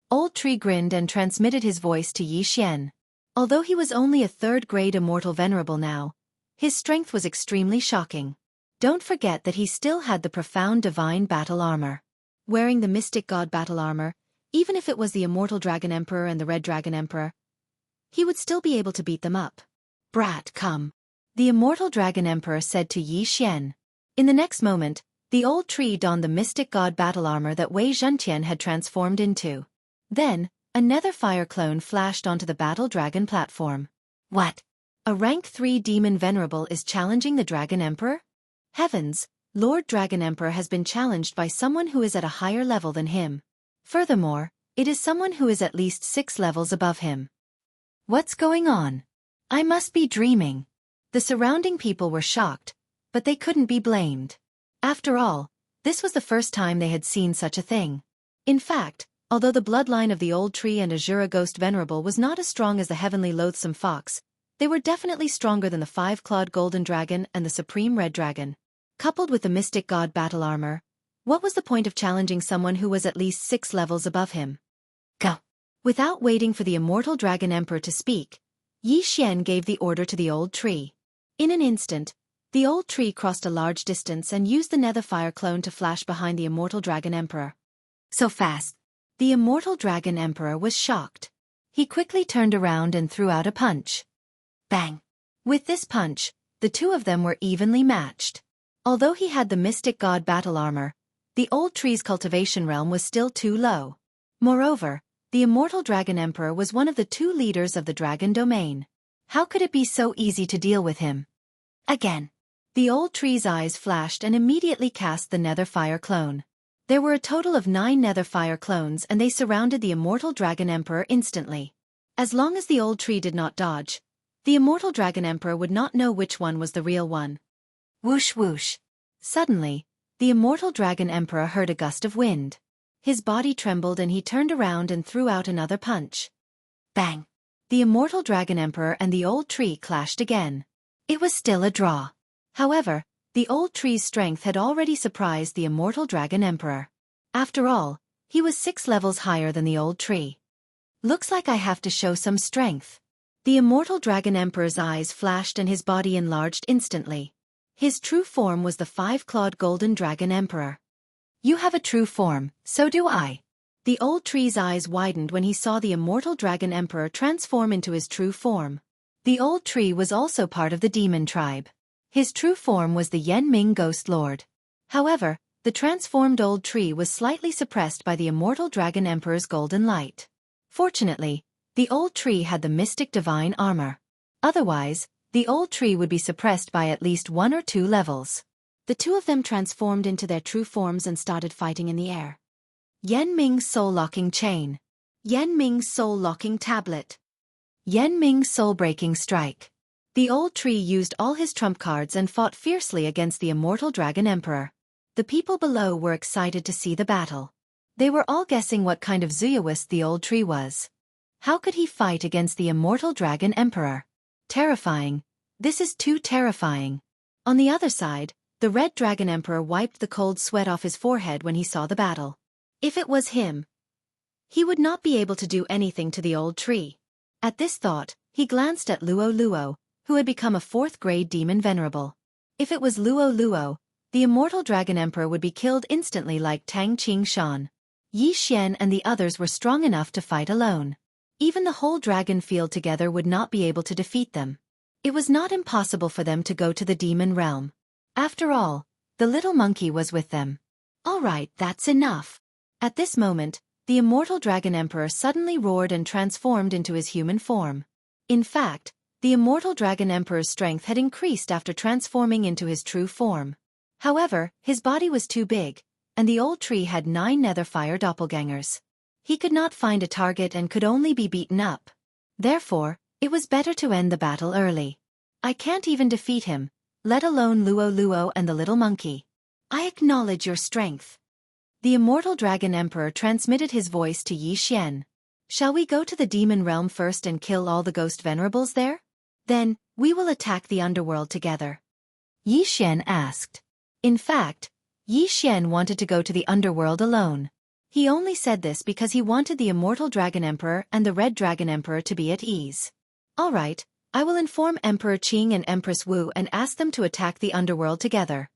Old Tree grinned and transmitted his voice to Yi Xian. Although he was only a 3rd-grade immortal venerable now, His strength was extremely shocking. Don't forget that he still had the profound divine battle armor. Wearing the mystic god battle armor, even if it was the immortal Dragon Emperor and the Red Dragon Emperor, he would still be able to beat them up. Brat, come. The immortal Dragon Emperor said to Yi Xian. In the next moment, the old tree donned the mystic god battle armor that Wei Zhentian had transformed into. Then, a nether fire clone flashed onto the battle dragon platform. What? A rank 3 demon venerable is challenging the Dragon Emperor? Heavens, Lord Dragon Emperor has been challenged by someone who is at a higher level than him. Furthermore, it is someone who is at least 6 levels above him. What's going on? I must be dreaming. The surrounding people were shocked, but they couldn't be blamed. After all, this was the first time they had seen such a thing. In fact, although the bloodline of the old tree and Azura Ghost Venerable was not as strong as the heavenly loathsome fox, they were definitely stronger than the 5-clawed golden dragon and the supreme red dragon. Coupled with the mystic god battle armor, what was the point of challenging someone who was at least 6 levels above him? Go! Without waiting for the immortal Dragon Emperor to speak, Yi Xian gave the order to the old tree. In an instant, the old tree crossed a large distance and used the nether fire clone to flash behind the immortal Dragon Emperor. So fast! The immortal Dragon Emperor was shocked. He quickly turned around and threw out a punch. Bang! With this punch, the two of them were evenly matched. Although he had the mystic god battle armor, the old tree's cultivation realm was still too low. Moreover, the immortal Dragon Emperor was one of the 2 leaders of the dragon domain. How could it be so easy to deal with him? Again. The old tree's eyes flashed and immediately cast the nether fire clone. There were a total of 9 nether fire clones and they surrounded the immortal Dragon Emperor instantly. As long as the old tree did not dodge, the immortal Dragon Emperor would not know which one was the real one. Whoosh whoosh. Suddenly, the immortal Dragon Emperor heard a gust of wind. His body trembled and he turned around and threw out another punch. Bang! The immortal Dragon Emperor and the old tree clashed again. It was still a draw. However, the old tree's strength had already surprised the immortal Dragon Emperor. After all, he was 6 levels higher than the old tree. Looks like I have to show some strength. The immortal Dragon Emperor's eyes flashed and his body enlarged instantly. His true form was the 5-clawed golden Dragon Emperor. You have a true form, so do I. The old tree's eyes widened when he saw the immortal Dragon Emperor transform into his true form. The old tree was also part of the demon tribe. His true form was the Yanming Ghost Lord. However, the transformed old tree was slightly suppressed by the immortal Dragon Emperor's golden light. Fortunately, the old tree had the mystic divine armor. Otherwise, the old tree would be suppressed by at least 1 or 2 levels. The two of them transformed into their true forms and started fighting in the air. Yanming's soul-locking chain. Yanming's soul-locking tablet. Yanming's soul-breaking strike. The old tree used all his trump cards and fought fiercely against the immortal Dragon Emperor. The people below were excited to see the battle. They were all guessing what kind of Zuyawist the old tree was. How could he fight against the immortal Dragon Emperor? Terrifying. This is too terrifying. On the other side, the Red Dragon Emperor wiped the cold sweat off his forehead when he saw the battle. If it was him, he would not be able to do anything to the old tree. At this thought, he glanced at Luo Luo, who had become a 4th-grade demon venerable. If it was Luo Luo, the immortal Dragon Emperor would be killed instantly like Tang Qing-shan. Yi Xian and the others were strong enough to fight alone. Even the whole dragon field together would not be able to defeat them. It was not impossible for them to go to the demon realm. After all, the little monkey was with them. All right, that's enough. At this moment, the immortal Dragon Emperor suddenly roared and transformed into his human form. In fact, the immortal Dragon Emperor's strength had increased after transforming into his true form. However, his body was too big, and the old tree had 9 nether fire doppelgangers. He could not find a target and could only be beaten up. Therefore, it was better to end the battle early. I can't even defeat him, let alone Luo Luo and the little monkey. I acknowledge your strength. The immortal Dragon Emperor transmitted his voice to Yi Xian. Shall we go to the demon realm first and kill all the ghost venerables there? Then, we will attack the underworld together. Yi Xian asked. In fact, Yi Xian wanted to go to the underworld alone. He only said this because he wanted the immortal Dragon Emperor and the Red Dragon Emperor to be at ease. All right, I will inform Emperor Qing and Empress Wu and ask them to attack the underworld together.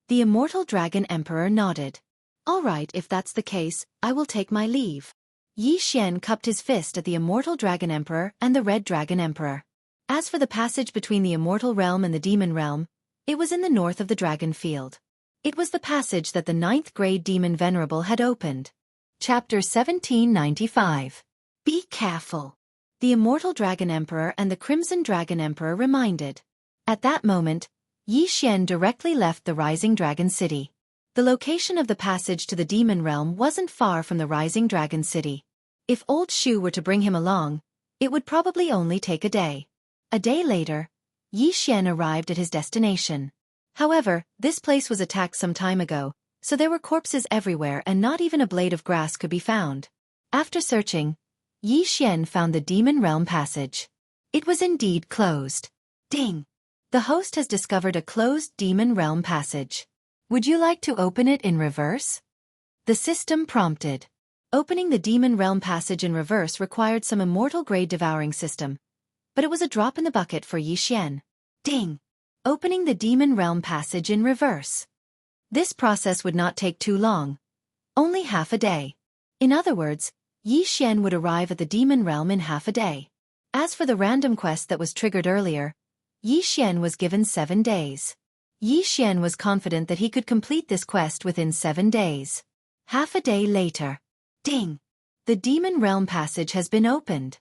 The immortal dragon emperor nodded. All right, if that's the case, I will take my leave. Yi Xian cupped his fist at the immortal dragon emperor and the red dragon emperor. As for the passage between the immortal realm and the demon realm, it was in the north of the dragon field. It was the passage that the 9th grade demon venerable had opened. Chapter 1795. Be careful. The immortal dragon emperor and the crimson dragon emperor reminded. At that moment, Yi Xian directly left the rising dragon city. The location of the passage to the demon realm wasn't far from the rising dragon city. If old Shu were to bring him along, it would probably only take a day. A day later, Yi Xian arrived at his destination. However, this place was attacked some time ago, so there were corpses everywhere and not even a blade of grass could be found. After searching, Yi Xian found the demon realm passage. It was indeed closed. Ding! The host has discovered a closed demon realm passage. Would you like to open it in reverse? The system prompted. Opening the demon realm passage in reverse required some immortal grade devouring system, but it was a drop in the bucket for Yi Xian. Ding! Opening the demon realm passage in reverse. This process would not take too long. Only half a day. In other words, Yi Xian would arrive at the demon realm in half a day. As for the random quest that was triggered earlier, Yi Xian was given 7 days. Yi Xian was confident that he could complete this quest within 7 days. Half a day later. Ding! The demon realm passage has been opened.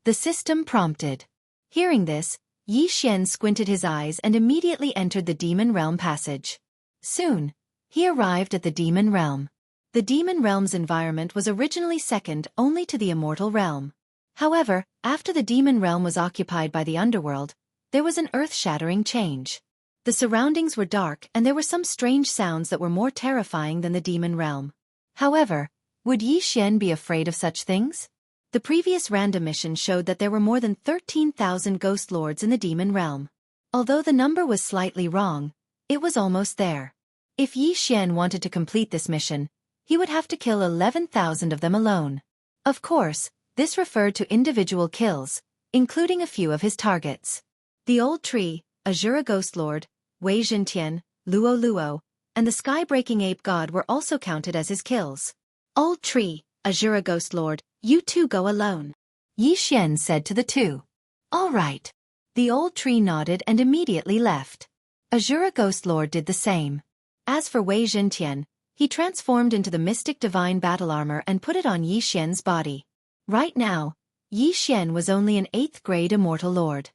The system prompted. Hearing this, Yi Xian squinted his eyes and immediately entered the demon realm passage. Soon, he arrived at the demon realm. The demon realm's environment was originally second only to the immortal realm. However, after the demon realm was occupied by the underworld, there was an earth-shattering change. The surroundings were dark and there were some strange sounds that were more terrifying than the demon realm. However, would Yi Xian be afraid of such things? The previous random mission showed that there were more than 13,000 ghost lords in the demon realm. Although the number was slightly wrong, it was almost there. If Yi Xian wanted to complete this mission, he would have to kill 11,000 of them alone. Of course, this referred to individual kills, including a few of his targets. The old tree, Azura Ghost Lord, Wei Zhentian, Luo Luo, and the sky-breaking ape god were also counted as his kills. Old tree, Azura Ghost Lord, you two go alone. Yi Xian said to the two. All right. The old tree nodded and immediately left. Azura Ghost Lord did the same. As for Wei Zhentian, he transformed into the mystic divine battle armor and put it on Yi Xian's body. Right now, Yi Xian was only an 8th grade immortal lord.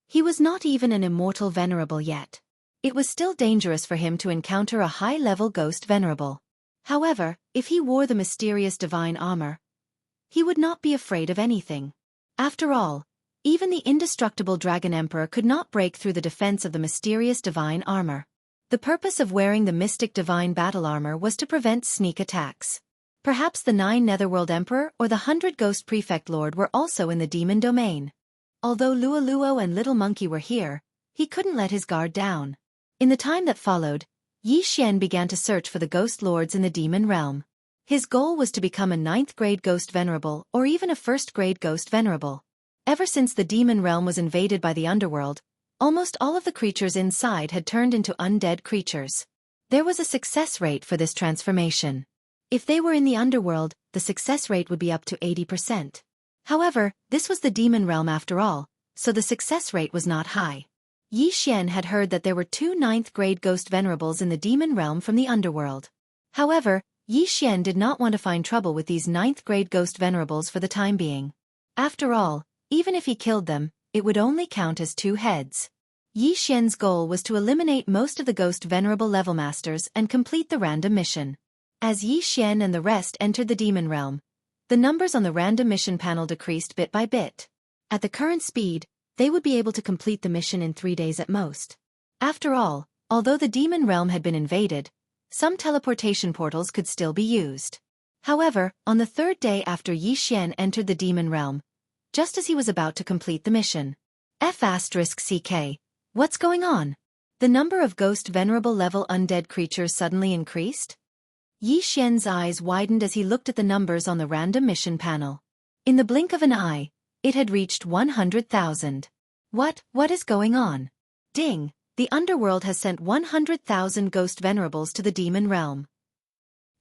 He was not even an immortal venerable yet. It was still dangerous for him to encounter a high-level ghost venerable. However, if he wore the mysterious divine armor, he would not be afraid of anything. After all, even the indestructible Dragon Emperor could not break through the defense of the mysterious divine armor. The purpose of wearing the mystic divine battle armor was to prevent sneak attacks. Perhaps the 9 Netherworld Emperor or the 100 Ghost Prefect Lord were also in the demon domain. Although Luo Luo and Little Monkey were here, he couldn't let his guard down. In the time that followed, Yi Xian began to search for the ghost lords in the demon realm. His goal was to become a 9th grade ghost venerable or even a 1st grade ghost venerable. Ever since the demon realm was invaded by the underworld, almost all of the creatures inside had turned into undead creatures. There was a success rate for this transformation. If they were in the underworld, the success rate would be up to 80%. However, this was the demon realm after all, so the success rate was not high. Yi Xian had heard that there were 2 9th grade ghost venerables in the demon realm from the underworld. However, Yi Xian did not want to find trouble with these 9th grade ghost venerables for the time being. After all, even if he killed them, it would only count as 2 heads. Yi Xian's goal was to eliminate most of the ghost venerable level masters and complete the random mission. As Yi Xian and the rest entered the demon realm, the numbers on the random mission panel decreased bit by bit. At the current speed, they would be able to complete the mission in 3 days at most. After all, although the demon realm had been invaded, some teleportation portals could still be used. However, on the 3rd day after Yi Xian entered the demon realm, just as he was about to complete the mission. F***CK. What's going on? The number of ghost venerable level undead creatures suddenly increased? Yi Xian's eyes widened as he looked at the numbers on the random mission panel. In the blink of an eye, It had reached 100,000. What is going on? Ding! The underworld has sent 100,000 ghost venerables to the demon realm.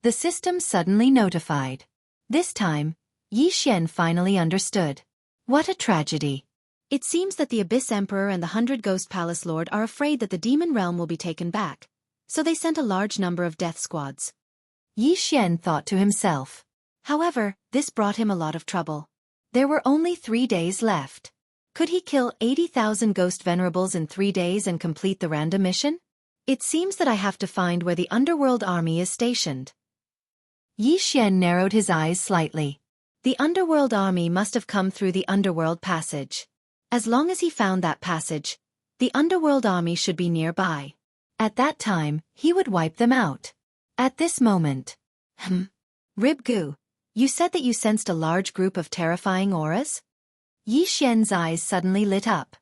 The system suddenly notified. This time, Yi Xian finally understood. What a tragedy. It seems that the Abyss Emperor and the 100 Ghost Palace Lord are afraid that the demon realm will be taken back, so they sent a large number of death squads. Yi Xian thought to himself. However, this brought him a lot of trouble. There were only 3 days left. Could he kill 80,000 ghost venerables in 3 days and complete the random mission? It seems that I have to find where the underworld army is stationed. Yi Xian narrowed his eyes slightly. The underworld army must have come through the underworld passage. As long as he found that passage, the underworld army should be nearby. At that time, he would wipe them out. At this moment. Ribgu, you said that you sensed a large group of terrifying auras? Yi Xian's eyes suddenly lit up.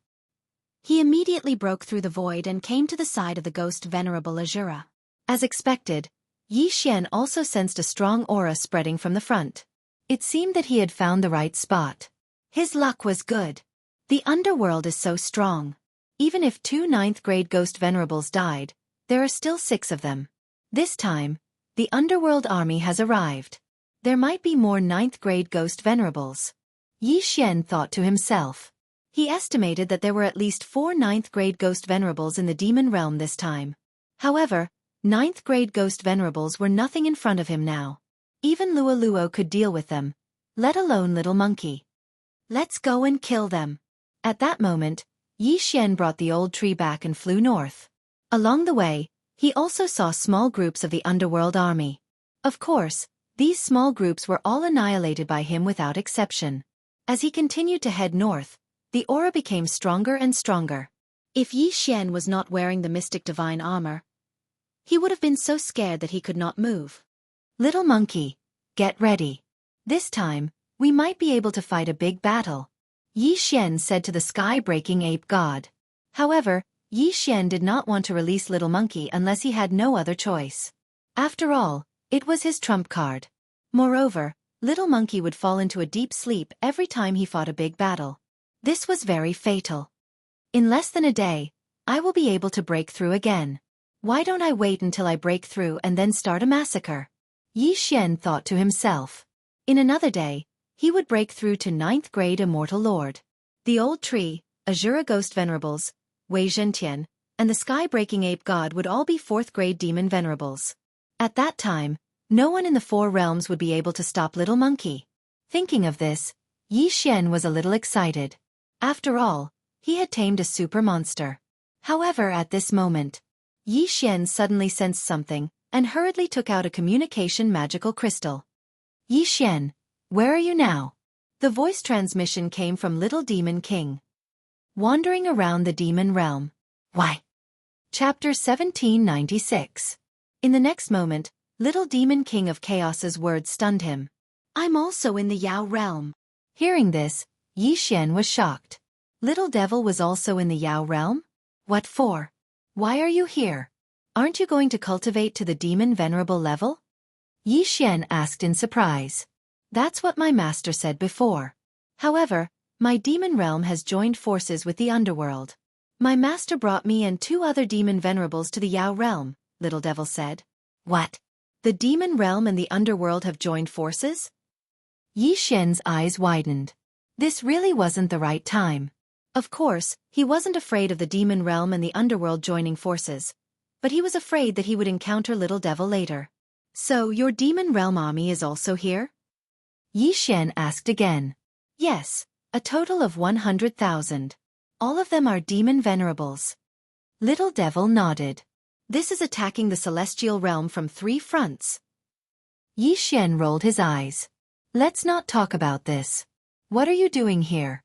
He immediately broke through the void and came to the side of the ghost venerable Azura. As expected, Yi Xian also sensed a strong aura spreading from the front. It seemed that he had found the right spot. His luck was good. The underworld is so strong. Even if 2 9th-grade ghost venerables died, there are still 6 of them. This time, the underworld army has arrived. There might be more 9th-grade ghost venerables. Yi Xian thought to himself. He estimated that there were at least 4 9th-grade ghost venerables in the demon realm this time. However, 9th-grade ghost venerables were nothing in front of him now. Even Luo could deal with them, let alone Little Monkey. Let's go and kill them. At that moment, Yi Xian brought the old tree back and flew north. Along the way, he also saw small groups of the underworld army. Of course, these small groups were all annihilated by him without exception. As he continued to head north, the aura became stronger and stronger. If Yi Xian was not wearing the mystic divine armor, he would have been so scared that he could not move. Little Monkey, get ready. This time, we might be able to fight a big battle, Yi Xian said to the sky-breaking ape god. However, Yi Xian did not want to release Little Monkey unless he had no other choice. After all, it was his trump card. Moreover, Little Monkey would fall into a deep sleep every time he fought a big battle. This was very fatal. In less than a day, I will be able to break through again. Why don't I wait until I break through and then start a massacre? Yi Xian thought to himself. In another day, he would break through to 9th-grade Immortal Lord. The old tree, Azura Ghost Venerables, Wei Zhentian, and the sky-breaking ape god would all be 4th-grade demon venerables. At that time, no one in the 4 realms would be able to stop Little Monkey. Thinking of this, Yi Xian was a little excited. After all, he had tamed a super monster. However, at this moment, Yi Xian suddenly sensed something and hurriedly took out a communication magical crystal. Yi Xian, where are you now? The voice transmission came from Little Demon King. Wandering around the demon realm. Why? Chapter 1796. In the next moment, Little Demon King of Chaos's words stunned him. I'm also in the Yao realm. Hearing this, Yi Xian was shocked. Little Devil was also in the Yao realm? What for? Why are you here? Aren't you going to cultivate to the demon venerable level? Yi Xian asked in surprise. That's what my master said before. However, my demon realm has joined forces with the underworld. My master brought me and 2 other demon venerables to the Yao realm, Little Devil said. What? The demon realm and the underworld have joined forces? Yi Xian's eyes widened. This really wasn't the right time. Of course, he wasn't afraid of the demon realm and the underworld joining forces, but he was afraid that he would encounter Little Devil later. So your demon realm army is also here? Yi Xian asked again. Yes, a total of 100,000. All of them are demon venerables. Little Devil nodded. This is attacking the celestial realm from 3 fronts. Yi Xian rolled his eyes. Let's not talk about this. What are you doing here?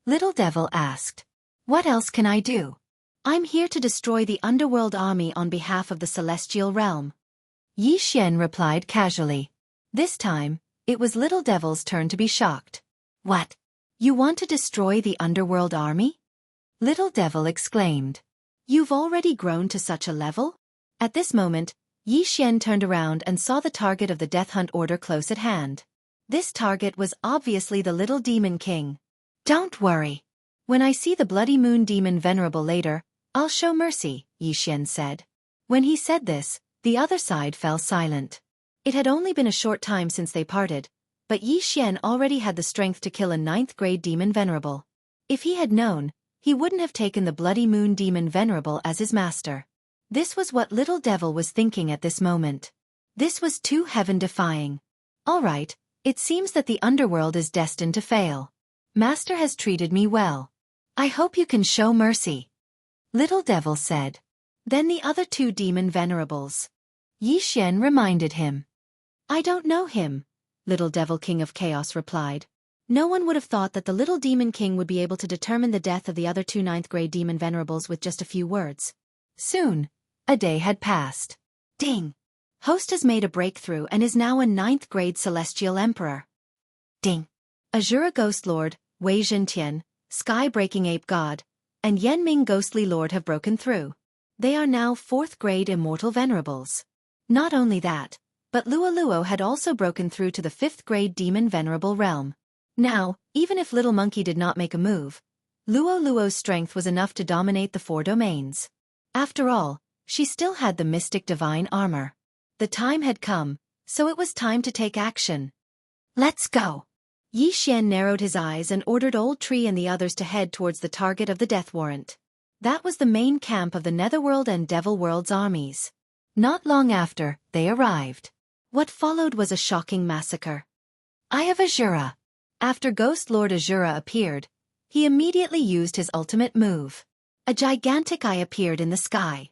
Little Devil asked. What else can I do? I'm here to destroy the underworld army on behalf of the celestial realm. Yi Xian replied casually. This time, it was Little Devil's turn to be shocked. What? You want to destroy the underworld army? Little Devil exclaimed. You've already grown to such a level? At this moment, Yi Xian turned around and saw the target of the Death Hunt order close at hand. This target was obviously the Little Demon King. Don't worry. When I see the Bloody Moon Demon Venerable later, I'll show mercy, Xian said. When he said this, the other side fell silent. It had only been a short time since they parted, but Xian already had the strength to kill a 9th-grade Demon Venerable. If he had known, he wouldn't have taken the Bloody Moon Demon Venerable as his master. This was what Little Devil was thinking at this moment. This was too heaven-defying. All right, it seems that the underworld is destined to fail. Master has treated me well. I hope you can show mercy. Little Devil said. Then the other 2 Demon Venerables. Xian reminded him. I don't know him, Little Devil King of Chaos replied. No one would have thought that the Little Demon King would be able to determine the death of the other 2 9th-grade Demon Venerables with just a few words. Soon, a day had passed. Ding! Host has made a breakthrough and is now a 9th-grade Celestial Emperor. Ding! Azura Ghost Lord, Wei Zhentian, Sky-Breaking Ape God, and Yanming Ghostly Lord have broken through. They are now 4th-grade Immortal Venerables. Not only that, but Luo had also broken through to the 5th-grade Demon Venerable realm. Now, even if Little Monkey did not make a move, Luo's strength was enough to dominate the 4 domains. After all, she still had the Mystic Divine Armor. The time had come, so it was time to take action. Let's go! Xian narrowed his eyes and ordered Old Tree and the others to head towards the target of the death warrant. That was the main camp of the Netherworld and Devil World's armies. Not long after, they arrived. What followed was a shocking massacre. Eye of Azura. After Ghost Lord Azura appeared, he immediately used his ultimate move. A gigantic eye appeared in the sky.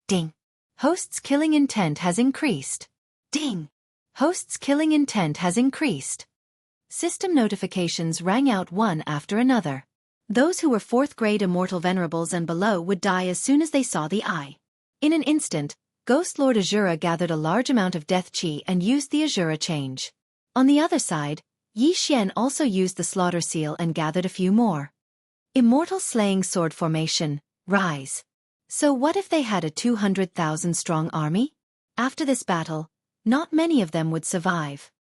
Ding! Host's killing intent has increased. Ding! Host's killing intent has increased. System notifications rang out one after another. Those who were 4th-grade Immortal Venerables and below would die as soon as they saw the eye. In an instant, Ghost Lord Azura gathered a large amount of death chi and used the Azura change. On the other side, Xian also used the Slaughter Seal and gathered a few more. Immortal Slaying Sword Formation, rise. So what if they had a 200,000-strong army? After this battle, not many of them would survive.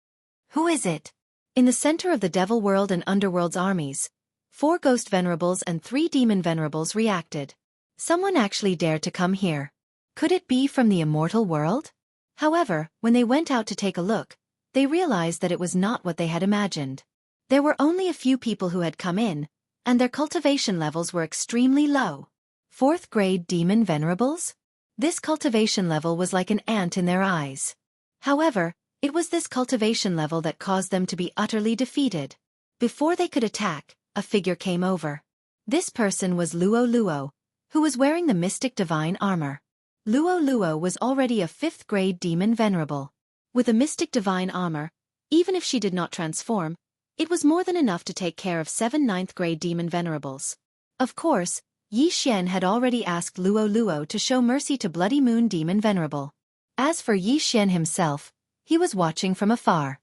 Who is it? In the center of the Devil World and Underworld's armies, 4 Ghost Venerables and 3 Demon Venerables reacted. Someone actually dared to come here. Could it be from the immortal world? However, when they went out to take a look, they realized that it was not what they had imagined. There were only a few people who had come in, and their cultivation levels were extremely low. 4th-grade Demon Venerables? This cultivation level was like an ant in their eyes. However, it was this cultivation level that caused them to be utterly defeated. Before they could attack, a figure came over. This person was Luo, who was wearing the Mystic Divine Armor. Luo was already a 5th-grade Demon Venerable. With a Mystic Divine Armor, even if she did not transform, it was more than enough to take care of 7 9th-grade Demon Venerables. Of course, Xian had already asked Luo to show mercy to Bloody Moon Demon Venerable. As for Xian himself, he was watching from afar.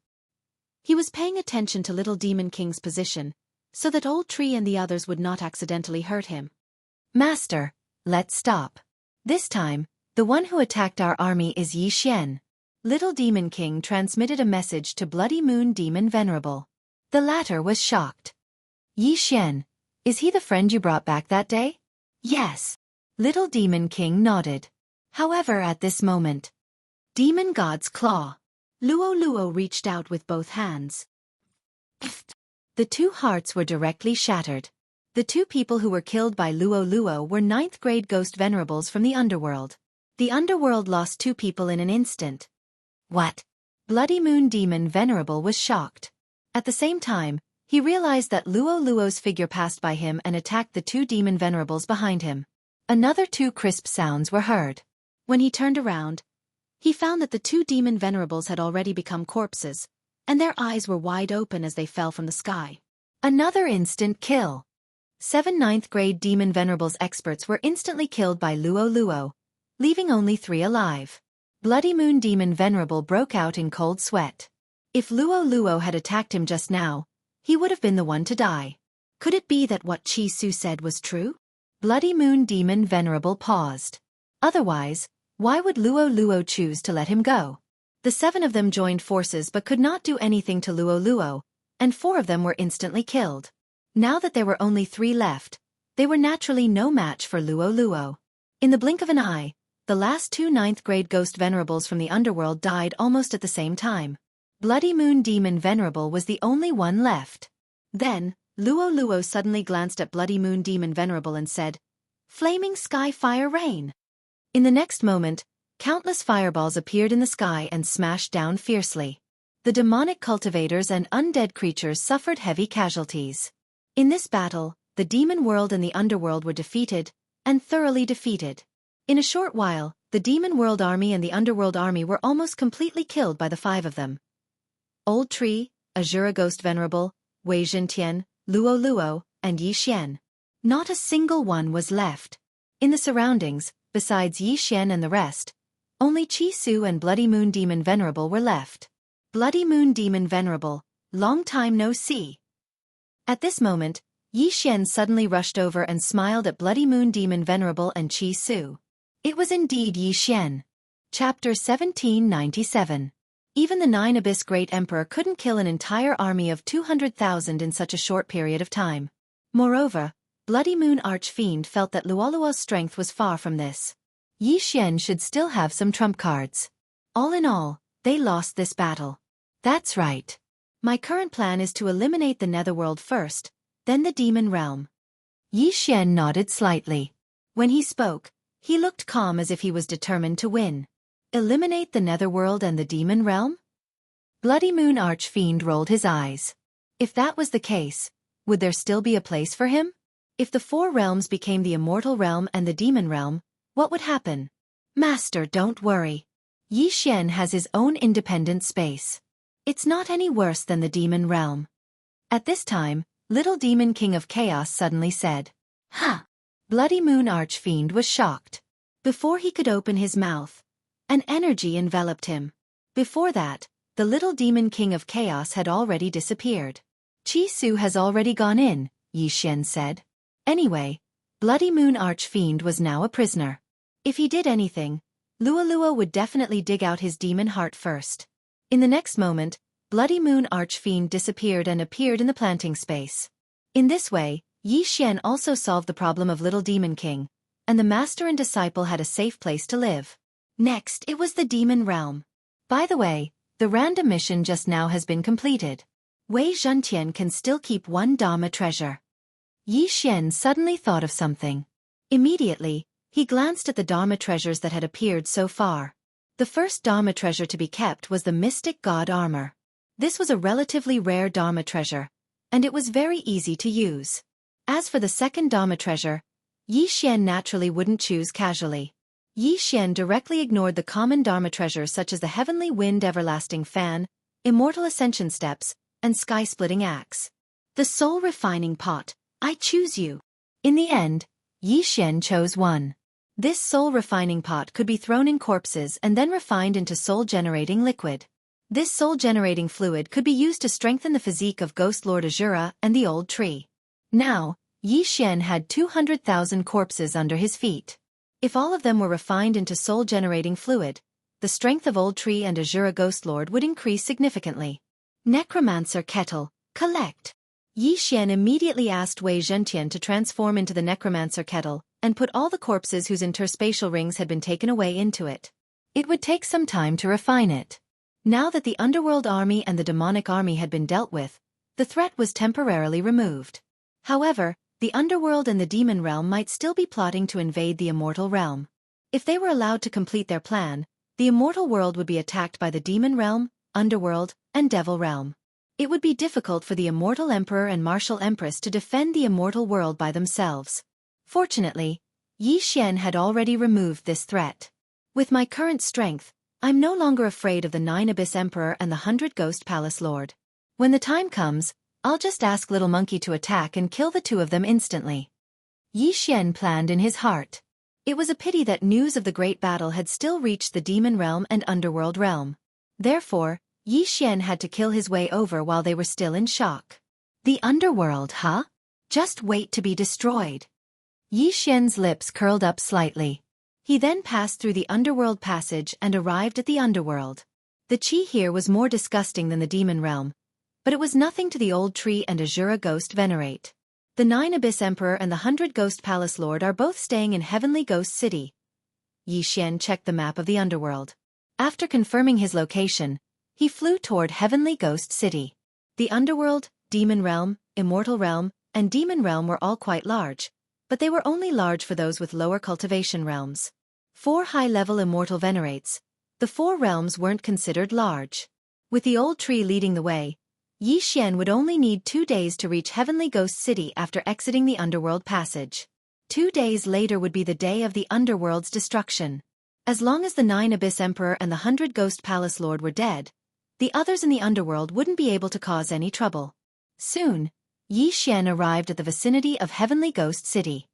He was paying attention to Little Demon King's position, so that Old Tree and the others would not accidentally hurt him. Master, let's stop. This time, the one who attacked our army is Xian. Little Demon King transmitted a message to Bloody Moon Demon Venerable. The latter was shocked. Xian, is he the friend you brought back that day? Yes. Little Demon King nodded. However, at this moment, Demon God's Claw. Luo reached out with both hands. The 2 hearts were directly shattered. The 2 people who were killed by Luo were 9th-grade Ghost Venerables from the Underworld. The Underworld lost 2 people in an instant. What? Bloody Moon Demon Venerable was shocked. At the same time, he realized that Luo's figure passed by him and attacked the 2 Demon Venerables behind him. Another 2 crisp sounds were heard. When he turned around, he found that the 2 Demon Venerables had already become corpses, and their eyes were wide open as they fell from the sky. Another instant kill. 7 9th-grade Demon Venerables experts were instantly killed by Luo, leaving only 3 alive. Bloody Moon Demon Venerable broke out in cold sweat. If Luo had attacked him just now, he would have been the one to die. Could it be that what Chi Su said was true? Bloody Moon Demon Venerable paused. Otherwise, why would Luo choose to let him go? The 7 of them joined forces but could not do anything to Luo, and 4 of them were instantly killed. Now that there were only 3 left, they were naturally no match for Luo Luo. In the blink of an eye, the last 2 ninth-grade ghost venerables from the underworld died almost at the same time. Bloody Moon Demon Venerable was the only one left. Then, Luo Luo suddenly glanced at Bloody Moon Demon Venerable and said, "Flaming Sky Fire Rain." In the next moment, countless fireballs appeared in the sky and smashed down fiercely. The demonic cultivators and undead creatures suffered heavy casualties. In this battle, the demon world and the underworld were defeated, and thoroughly defeated. In a short while, the demon world army and the underworld army were almost completely killed by the 5 of them. Old Tree, Azura Ghost Venerable, Wei Zhentian, Luo Luo, and Yi Xian. Not a single one was left. In the surroundings, besides Yi Xian and the rest, only Qi Su and Bloody Moon Demon Venerable were left. Bloody Moon Demon Venerable, long time no see. At this moment, Yi Xian suddenly rushed over and smiled at Bloody Moon Demon Venerable and Qi Su. It was indeed Yi Xian. Chapter 1797. Even the 9 Abyss Great Emperor couldn't kill an entire army of 200,000 in such a short period of time. Moreover, Bloody Moon Archfiend felt that Luoluo's strength was far from this. Yi Xian should still have some trump cards. All in all, they lost this battle. That's right. My current plan is to eliminate the Netherworld first, then the Demon Realm. Yi Xian nodded slightly. When he spoke, he looked calm as if he was determined to win. Eliminate the Netherworld and the Demon Realm? Bloody Moon Archfiend rolled his eyes. If that was the case, would there still be a place for him? If the 4 realms became the Immortal Realm and the Demon Realm, what would happen? Master, don't worry. Yi Xian has his own independent space. It's not any worse than the Demon Realm. At this time, Little Demon King of Chaos suddenly said, "Huh." Bloody Moon Archfiend was shocked. Before he could open his mouth, an energy enveloped him. Before that, the Little Demon King of Chaos had already disappeared. "Qi Su has already gone in," Yi Xian said. Anyway, Bloody Moon Archfiend was now a prisoner. If he did anything, Luoluo would definitely dig out his demon heart first. In the next moment, Bloody Moon Archfiend disappeared and appeared in the planting space. In this way, Yi Xian also solved the problem of Little Demon King, and the master and disciple had a safe place to live. Next, it was the Demon Realm. By the way, the random mission just now has been completed. Wei Zhentian can still keep 1 Dharma treasure. Yi Xian suddenly thought of something. Immediately, he glanced at the Dharma treasures that had appeared so far. The first Dharma treasure to be kept was the Mystic God Armor. This was a relatively rare Dharma treasure, and it was very easy to use. As for the second Dharma treasure, Yi Xian naturally wouldn't choose casually. Yi Xian directly ignored the common Dharma treasures such as the Heavenly Wind Everlasting Fan, Immortal Ascension Steps, and Sky-Splitting Axe. The Soul Refining Pot, I choose you. In the end, Yi Xian chose one. This soul refining pot could be thrown in corpses and then refined into soul-generating liquid. This soul-generating fluid could be used to strengthen the physique of Ghost Lord Azura and the Old Tree. Now, Yi Xian had 200,000 corpses under his feet. If all of them were refined into soul-generating fluid, the strength of Old Tree and Azura Ghost Lord would increase significantly. Necromancer Kettle, collect. Yi Xian immediately asked Wei Zhentian to transform into the Necromancer Kettle and put all the corpses whose interspatial rings had been taken away into it. It would take some time to refine it. Now that the Underworld Army and the Demonic Army had been dealt with, the threat was temporarily removed. However, the Underworld and the Demon Realm might still be plotting to invade the Immortal Realm. If they were allowed to complete their plan, the Immortal World would be attacked by the Demon Realm, Underworld, and Devil Realm. It would be difficult for the Immortal Emperor and Martial Empress to defend the Immortal World by themselves. Fortunately, Yi Xian had already removed this threat. With my current strength, I'm no longer afraid of the 9 Abyss Emperor and the 100 Ghost Palace Lord. When the time comes, I'll just ask Little Monkey to attack and kill the 2 of them instantly. Yi Xian planned in his heart. It was a pity that news of the great battle had still reached the Demon Realm and Underworld Realm. Therefore, Yi Xian had to kill his way over while they were still in shock. The Underworld, huh? Just wait to be destroyed. Yi Xian's lips curled up slightly. He then passed through the Underworld Passage and arrived at the Underworld. The Qi here was more disgusting than the Demon Realm, but it was nothing to the Old Tree and Azura Ghost Venerate. The 9 Abyss Emperor and the 100 Ghost Palace Lord are both staying in Heavenly Ghost City. Yi Xian checked the map of the underworld. After confirming his location, he flew toward Heavenly Ghost City. The underworld, demon realm, immortal realm, and demon realm were all quite large, but they were only large for those with lower cultivation realms. 4 high-level immortal venerates. The 4 realms weren't considered large. With the old tree leading the way, Yi Xian would only need 2 days to reach Heavenly Ghost City after exiting the underworld passage. 2 days later would be the day of the underworld's destruction. As long as the 9 Abyss Emperor and the 100 Ghost Palace Lord were dead, the others in the underworld wouldn't be able to cause any trouble. Soon, Yi Xian arrived at the vicinity of Heavenly Ghost City.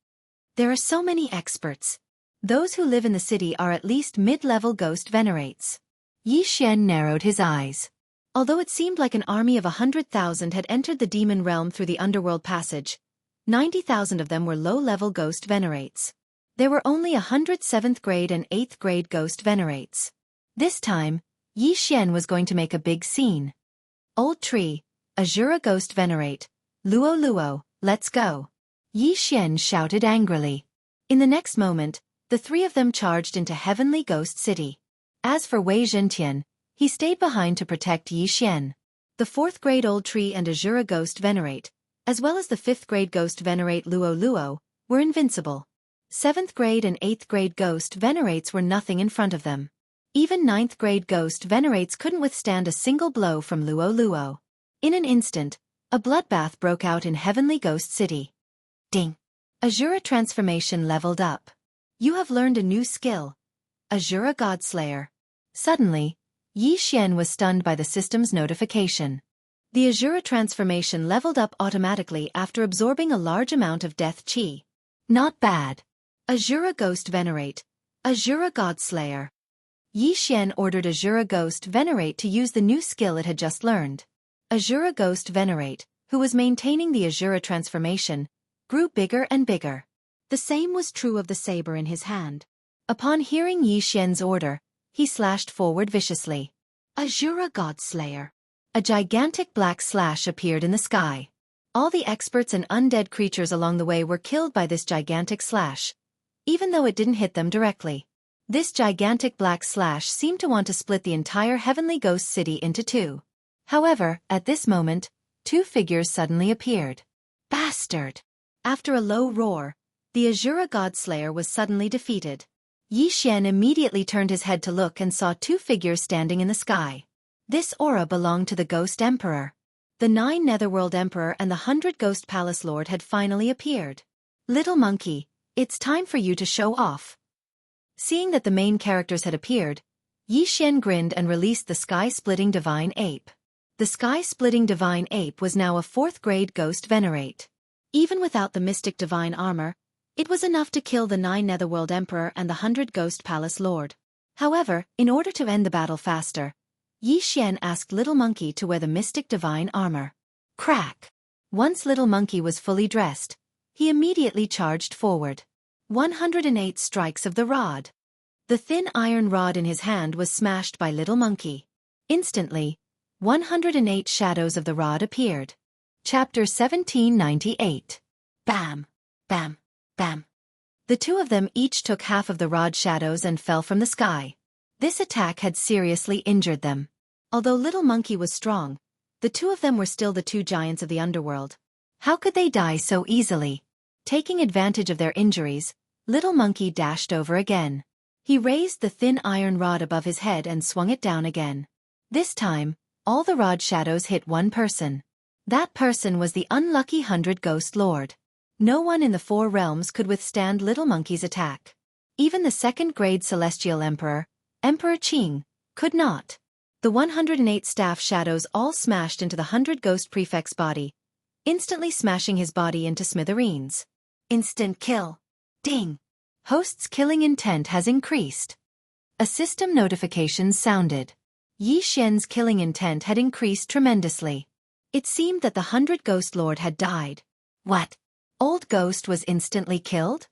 There are so many experts. Those who live in the city are at least mid-level ghost venerates. Yi Xian narrowed his eyes. Although it seemed like an army of 100,000 had entered the demon realm through the underworld passage, 90,000 of them were low-level ghost venerates. There were only 100 7th grade and 8th grade ghost venerates. This time, Yi Xian was going to make a big scene. Old tree, Azura ghost venerate, Luo Luo, let's go. Yi Xian shouted angrily. In the next moment, the 3 of them charged into Heavenly Ghost City. As for Wei Zhentian, he stayed behind to protect Yi Xian. The 4th grade Old Tree and Azura Ghost Venerate, as well as the 5th grade Ghost Venerate Luo Luo, were invincible. 7th grade and 8th grade Ghost Venerates were nothing in front of them. Even 9th grade Ghost Venerates couldn't withstand a single blow from Luo Luo. In an instant, a bloodbath broke out in Heavenly Ghost City. Ding! Azura transformation leveled up. You have learned a new skill. Azura Godslayer. Suddenly, Yi Xian was stunned by the system's notification. The Azura transformation leveled up automatically after absorbing a large amount of death chi. Not bad. Azura Ghost Venerate. Azura Godslayer. Yi Xian ordered Azura Ghost Venerate to use the new skill it had just learned. Azura Ghost Venerate, who was maintaining the Azura transformation, grew bigger and bigger. The same was true of the saber in his hand. Upon hearing Yi Xian's order, he slashed forward viciously. Azura Godslayer. A gigantic black slash appeared in the sky. All the experts and undead creatures along the way were killed by this gigantic slash, even though it didn't hit them directly. This gigantic black slash seemed to want to split the entire Heavenly Ghost City into 2. However, at this moment, 2 figures suddenly appeared. Bastard! After a low roar, the Azura Godslayer was suddenly defeated. Yi Xian immediately turned his head to look and saw 2 figures standing in the sky. This aura belonged to the Ghost Emperor. The 9 Netherworld Emperor and the 100 Ghost Palace Lord had finally appeared. Little monkey, it's time for you to show off. Seeing that the main characters had appeared, Yi Xian grinned and released the Sky-Splitting Divine Ape. The Sky-Splitting Divine Ape was now a 4th grade Ghost Venerate. Even without the Mystic Divine Armor, it was enough to kill the 9 Netherworld Emperor and the 100 Ghost Palace Lord. However, in order to end the battle faster, Yi Xian asked Little Monkey to wear the Mystic Divine Armor. Crack! Once Little Monkey was fully dressed, he immediately charged forward. 108 strikes of the rod. The thin iron rod in his hand was smashed by Little Monkey. Instantly, 108 shadows of the rod appeared. Chapter 1798. Bam! Bam! Bam! The 2 of them each took half of the rod shadows and fell from the sky. This attack had seriously injured them. Although Little Monkey was strong, the 2 of them were still the 2 giants of the underworld. How could they die so easily? Taking advantage of their injuries, Little Monkey dashed over again. He raised the thin iron rod above his head and swung it down again. This time, all the rod shadows hit one person. That person was the unlucky 100 Ghost Lord. No one in the 4 realms could withstand Little Monkey's attack. Even the 2nd grade Celestial Emperor, Emperor Qing, could not. The 108 staff shadows all smashed into the 100 Ghost Prefect's body, instantly smashing his body into smithereens. Instant kill. Ding! Host's killing intent has increased. A system notification sounded. Yi Xian's killing intent had increased tremendously. It seemed that the 100 Ghost Lord had died. What? Old Ghost was instantly killed?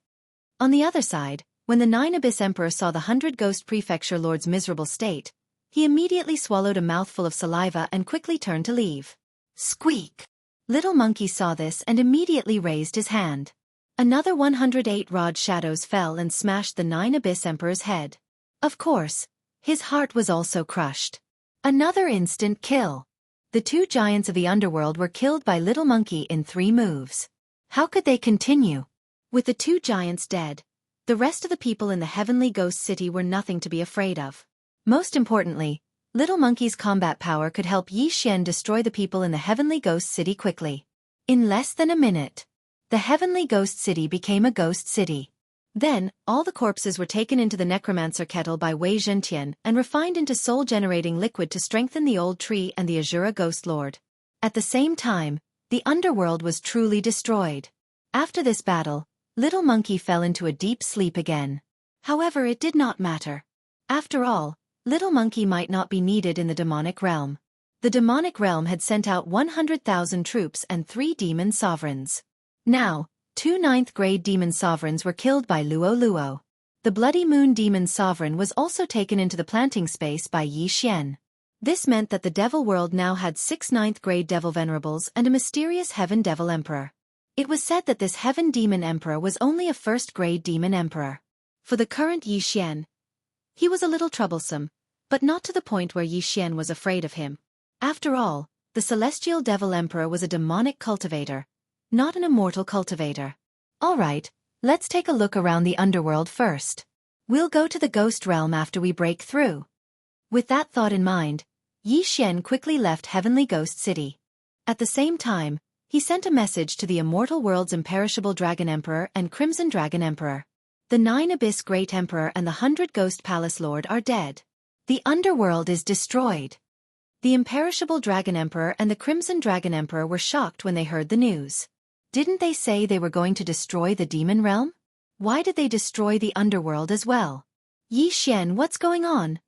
On the other side, when the 9 Abyss Emperor saw the 100 Ghost Prefecture Lord's miserable state, he immediately swallowed a mouthful of saliva and quickly turned to leave. Squeak! Little Monkey saw this and immediately raised his hand. Another 108 rod shadows fell and smashed the 9 Abyss Emperor's head. Of course, his heart was also crushed. Another instant kill. The 2 giants of the underworld were killed by Little Monkey in 3 moves. How could they continue? With the 2 giants dead, the rest of the people in the Heavenly Ghost City were nothing to be afraid of. Most importantly, Little Monkey's combat power could help Yi Xian destroy the people in the Heavenly Ghost City quickly. In less than a minute, the Heavenly Ghost City became a ghost city. Then, all the corpses were taken into the necromancer kettle by Wei Zhentian and refined into soul-generating liquid to strengthen the old tree and the Azura Ghost Lord. At the same time, the underworld was truly destroyed. After this battle, Little Monkey fell into a deep sleep again. However, it did not matter. After all, Little Monkey might not be needed in the demonic realm. The demonic realm had sent out 100,000 troops and 3 demon sovereigns. Now, 2 9th-grade demon sovereigns were killed by Luo Luo. The Bloody Moon demon sovereign was also taken into the planting space by Yi Xian. This meant that the devil world now had 6 9th-grade devil venerables and a mysterious heaven devil emperor. It was said that this heaven demon emperor was only a 1st-grade demon emperor. For the current Yi Xian, he was a little troublesome, but not to the point where Yi Xian was afraid of him. After all, the celestial devil emperor was a demonic cultivator, not an immortal cultivator. Alright, let's take a look around the underworld first. We'll go to the ghost realm after we break through. With that thought in mind, Yi Xian quickly left Heavenly Ghost City. At the same time, he sent a message to the immortal world's imperishable Dragon Emperor and Crimson Dragon Emperor. The 9 Abyss Great Emperor and the 100 Ghost Palace Lord are dead. The underworld is destroyed. The imperishable Dragon Emperor and the Crimson Dragon Emperor were shocked when they heard the news. Didn't they say they were going to destroy the demon realm? Why did they destroy the underworld as well? Yi Xian, what's going on?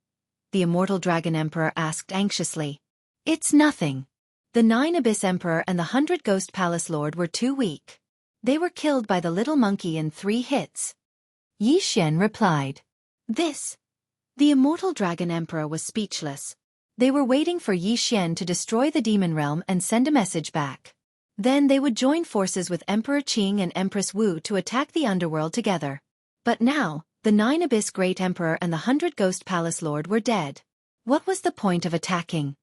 The immortal Dragon Emperor asked anxiously. It's nothing. The 9 Abyss Emperor and the 100 Ghost Palace Lord were too weak. They were killed by the Little Monkey in 3 hits. Yi Xian replied. The immortal Dragon Emperor was speechless. They were waiting for Yi Xian to destroy the demon realm and send a message back. Then they would join forces with Emperor Qing and Empress Wu to attack the underworld together. But now, the 9 Abyss Great Emperor and the 100 Ghost Palace Lord were dead. What was the point of attacking?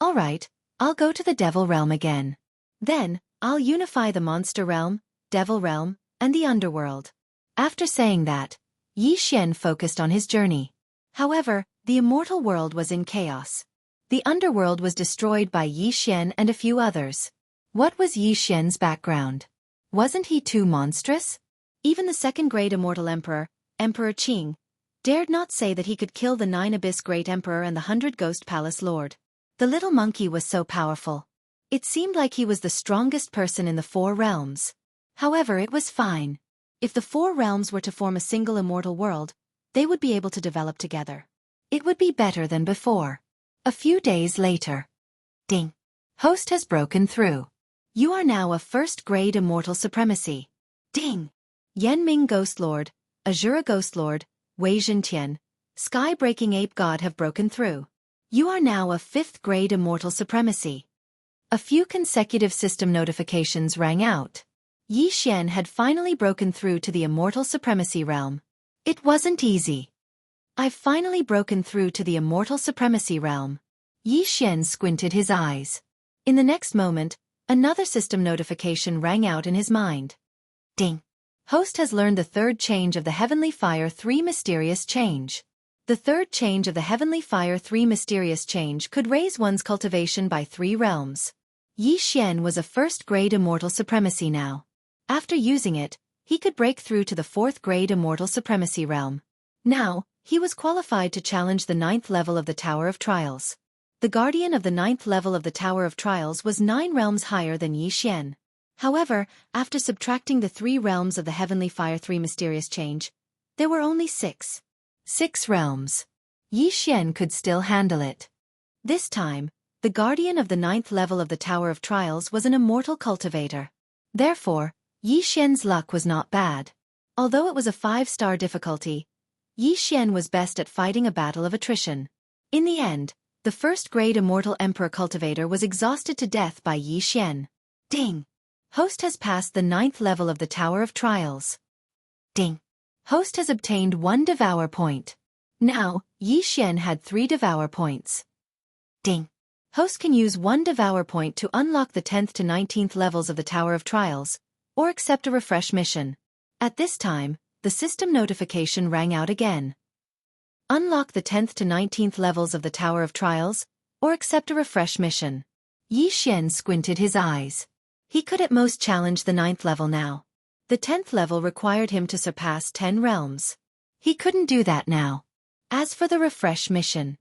Alright, I'll go to the Devil Realm again. Then, I'll unify the Monster Realm, Devil Realm, and the Underworld. After saying that, Yi Xian focused on his journey. However, the immortal world was in chaos. The underworld was destroyed by Yi Xian and a few others. What was Yi Xian's background? Wasn't he too monstrous? Even the 2nd-grade immortal emperor, Emperor Qing, dared not say that he could kill the 9 Abyss Great Emperor and the 100 Ghost Palace Lord. The little monkey was so powerful. It seemed like he was the strongest person in the 4 realms. However, it was fine. If the 4 realms were to form a single immortal world, they would be able to develop together. It would be better than before. A few days later. Ding. Host has broken through. You are now a 1st-grade immortal supremacy. Ding. Yanming Ghost Lord, Azura Ghost Lord, Wei Zhentian, Sky-breaking Ape God have broken through. You are now a 5th-grade immortal supremacy. A few consecutive system notifications rang out. Yi Xian had finally broken through to the immortal supremacy realm. It wasn't easy. I've finally broken through to the immortal supremacy realm. Yi Xian squinted his eyes. In the next moment, another system notification rang out in his mind. Ding. Host has learned the 3rd change of the Heavenly Fire 3 Mysterious Change. The 3rd change of the Heavenly Fire 3 Mysterious Change could raise one's cultivation by 3 realms. Yi Xian was a 1st-grade immortal supremacy now. After using it, he could break through to the 4th-grade immortal supremacy realm. Now, he was qualified to challenge the 9th level of the Tower of Trials. The guardian of the 9th level of the Tower of Trials was 9 realms higher than Yi Xian. However, after subtracting the 3 realms of the Heavenly Fire 3 Mysterious Change, there were only 6. 6 realms. Yi Xian could still handle it. This time, the guardian of the 9th level of the Tower of Trials was an immortal cultivator. Therefore, Yi Xian's luck was not bad. Although it was a 5-star difficulty, Yi Xian was best at fighting a battle of attrition. In the end, the 1st-grade immortal emperor cultivator was exhausted to death by Yi Xian. Ding! Host has passed the 9th level of the Tower of Trials. Ding! Host has obtained 1 Devour point. Now, Yi Xian had 3 Devour points. Ding! Host can use 1 Devour point to unlock the 10th to 19th levels of the Tower of Trials, or accept a refresh mission. At this time, the system notification rang out again. Unlock the 10th to 19th levels of the Tower of Trials, or accept a refresh mission. Yi Xian squinted his eyes. He could at most challenge the 9th level now. The 10th level required him to surpass 10 realms. He couldn't do that now. As for the refresh mission,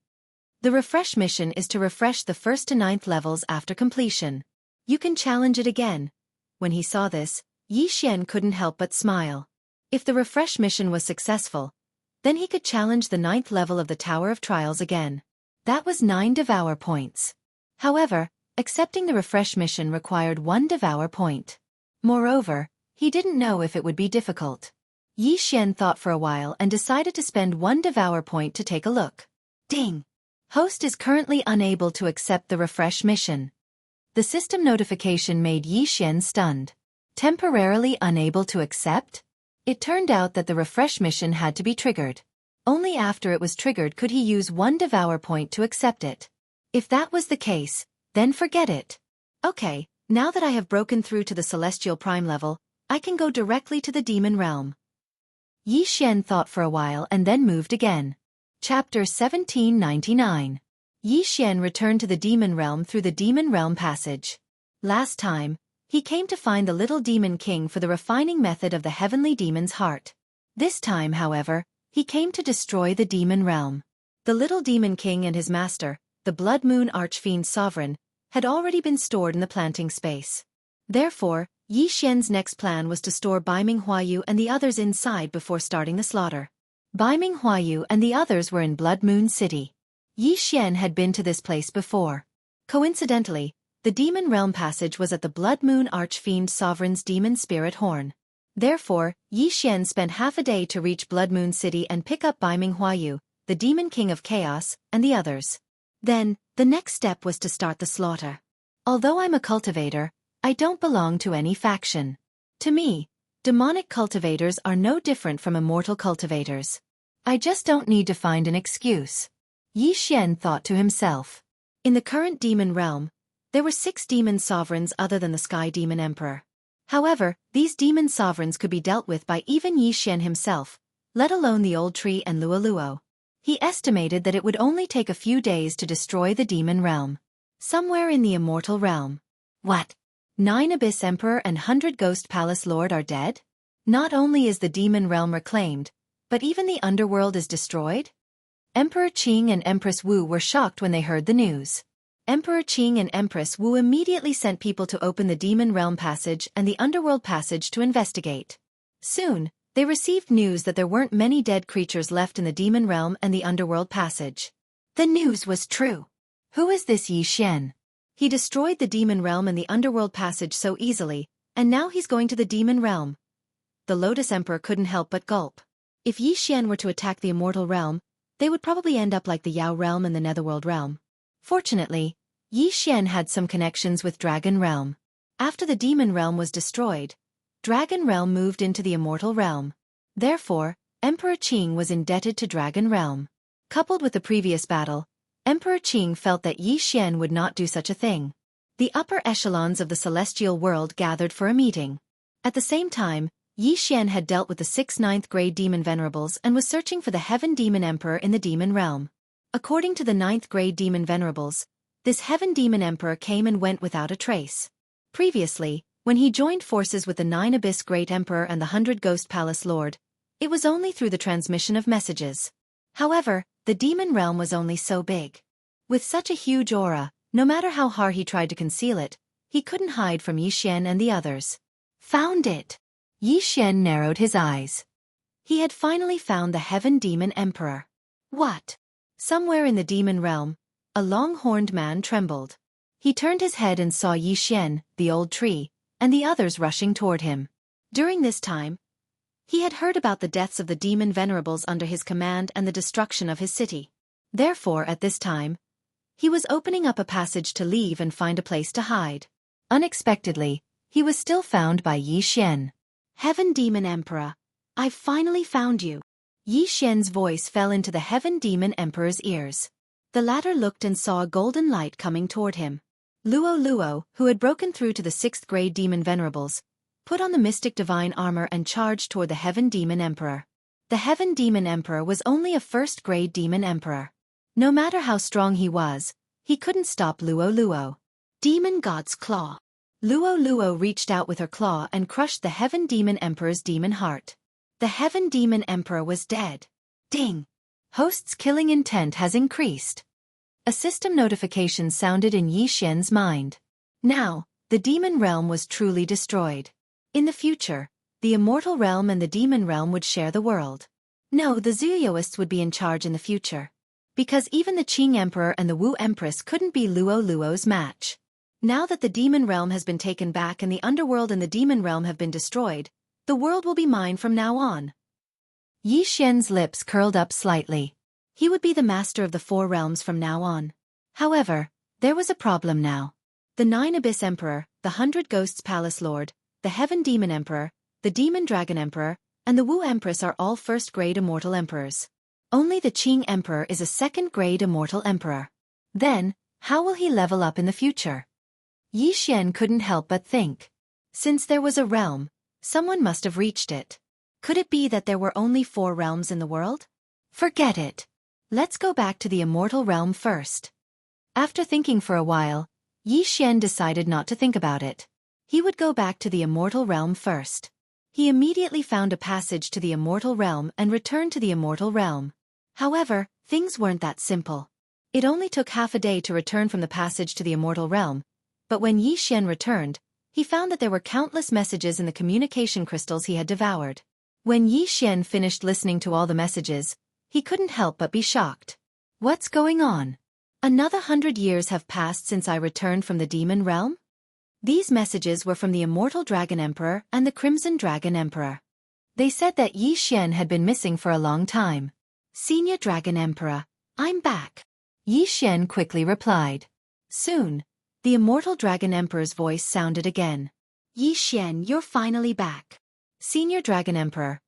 the refresh mission is to refresh the 1st to 9th levels after completion. You can challenge it again. When he saw this, Yi Xian couldn't help but smile. If the refresh mission was successful, then he could challenge the 9th level of the Tower of Trials again. That was 9 Devour points. However, accepting the refresh mission required 1 Devour point. Moreover, he didn't know if it would be difficult. Yi Xian thought for a while and decided to spend 1 Devour point to take a look. Ding! Host is currently unable to accept the refresh mission. The system notification made Yi Xian stunned. Temporarily unable to accept? It turned out that the refresh mission had to be triggered. Only after it was triggered could he use 1 Devour point to accept it. If that was the case, then forget it. Okay, now that I have broken through to the Celestial Prime level, I can go directly to the Demon Realm. Yi Xian thought for a while and then moved again. Chapter 1799. Yi Xian returned to the Demon Realm through the Demon Realm passage. Last time, he came to find the little Demon King for the refining method of the heavenly demon's heart. This time, however, he came to destroy the Demon Realm. The little Demon King and his master, the Blood Moon Archfiend Sovereign, had already been stored in the planting space. Therefore, Yi Xian's next plan was to store Bai Ming Huayu and the others inside before starting the slaughter. Bai Ming Huayu and the others were in Blood Moon City. Yi Xian had been to this place before. Coincidentally, the Demon Realm passage was at the Blood Moon Archfiend Sovereign's Demon Spirit Horn. Therefore, Yi Xian spent half a day to reach Blood Moon City and pick up Bai Ming Huayu, the Demon King of Chaos, and the others. Then, the next step was to start the slaughter. Although I'm a cultivator, I don't belong to any faction. To me, demonic cultivators are no different from immortal cultivators. I just don't need to find an excuse. Yi Xian thought to himself. In the current demon realm, there were 6 demon sovereigns other than the Sky Demon Emperor. However, these demon sovereigns could be dealt with by even Yi Xian himself, let alone the Old Tree and Luoluo. He estimated that it would only take a few days to destroy the demon realm. Somewhere in the immortal realm. What? 9 Abyss Emperor and 100 Ghost Palace Lord are dead? Not only is the demon realm reclaimed, but even the underworld is destroyed? Emperor Qing and Empress Wu were shocked when they heard the news. Emperor Qing and Empress Wu immediately sent people to open the demon realm passage and the underworld passage to investigate. Soon, they received news that there weren't many dead creatures left in the demon realm and the underworld passage. The news was true. Who is this Yi Xian? He destroyed the demon realm and the underworld passage so easily, and now he's going to the demon realm. The Lotus Emperor couldn't help but gulp. If Yi Xian were to attack the immortal realm, they would probably end up like the Yao realm and the Netherworld realm. Fortunately, Yi Xian had some connections with Dragon Realm. After the demon realm was destroyed, Dragon Realm moved into the immortal realm. Therefore, Emperor Qing was indebted to Dragon Realm. Coupled with the previous battle, Emperor Qing felt that Yi Xian would not do such a thing. The upper echelons of the celestial world gathered for a meeting. At the same time, Yi Xian had dealt with the 6 9th grade demon venerables and was searching for the Heaven Demon Emperor in the demon realm. According to the 9th grade demon venerables, this Heaven Demon Emperor came and went without a trace. Previously, when he joined forces with the 9 Abyss Great Emperor and the 100 Ghost Palace Lord, it was only through the transmission of messages. However, the demon realm was only so big. With such a huge aura, no matter how hard he tried to conceal it, he couldn't hide from Yi Xian and the others. Found it! Yi Xian narrowed his eyes. He had finally found the Heaven Demon Emperor. What? Somewhere in the demon realm, a long-horned man trembled. He turned his head and saw Yi Xian, the Old Tree, and the others rushing toward him. During this time, he had heard about the deaths of the demon venerables under his command and the destruction of his city. Therefore, at this time, he was opening up a passage to leave and find a place to hide. Unexpectedly, he was still found by Yi Xian. Heaven Demon Emperor, I've finally found you. Yi Xian's voice fell into the Heaven Demon Emperor's ears. The latter looked and saw a golden light coming toward him. Luo Luo, who had broken through to the 6th grade demon venerables, put on the mystic divine armor and charged toward the Heaven Demon Emperor. The Heaven Demon Emperor was only a 1st grade demon emperor. No matter how strong he was, he couldn't stop Luo Luo. Demon God's Claw. Luo Luo reached out with her claw and crushed the Heaven Demon Emperor's demon heart. The Heaven Demon Emperor was dead. Ding! Host's killing intent has increased. A system notification sounded in Yi Xian's mind. Now, the demon realm was truly destroyed. In the future, the immortal realm and the demon realm would share the world. No, the Zuyoists would be in charge in the future. Because even the Qing Emperor and the Wu Empress couldn't be Luo Luo's match. Now that the demon realm has been taken back and the underworld and the demon realm have been destroyed, the world will be mine from now on. Yi Xian's lips curled up slightly. He would be the master of the 4 realms from now on. However, there was a problem now. The 9 Abyss Emperor, the 100 Ghosts Palace Lord, the Heaven Demon Emperor, the Demon Dragon Emperor, and the Wu Empress are all 1st grade immortal emperors. Only the Qing Emperor is a 2nd grade immortal emperor. Then, how will he level up in the future? Yi Xian couldn't help but think. Since there was a realm, someone must have reached it. Could it be that there were only 4 realms in the world? Forget it. Let's go back to the immortal realm first. After thinking for a while, Yi Xian decided not to think about it. He would go back to the immortal realm first. He immediately found a passage to the immortal realm and returned to the immortal realm. However, things weren't that simple. It only took half a day to return from the passage to the immortal realm, but when Yi Xian returned, he found that there were countless messages in the communication crystals he had devoured. When Yi Xian finished listening to all the messages, he couldn't help but be shocked. What's going on? Another 100 years have passed since I returned from the demon realm? These messages were from the Immortal Dragon Emperor and the Crimson Dragon Emperor. They said that Yi Xian had been missing for a long time. Senior Dragon Emperor, I'm back. Yi Xian quickly replied. Soon, the Immortal Dragon Emperor's voice sounded again. Yi Xian, you're finally back. Senior Dragon Emperor,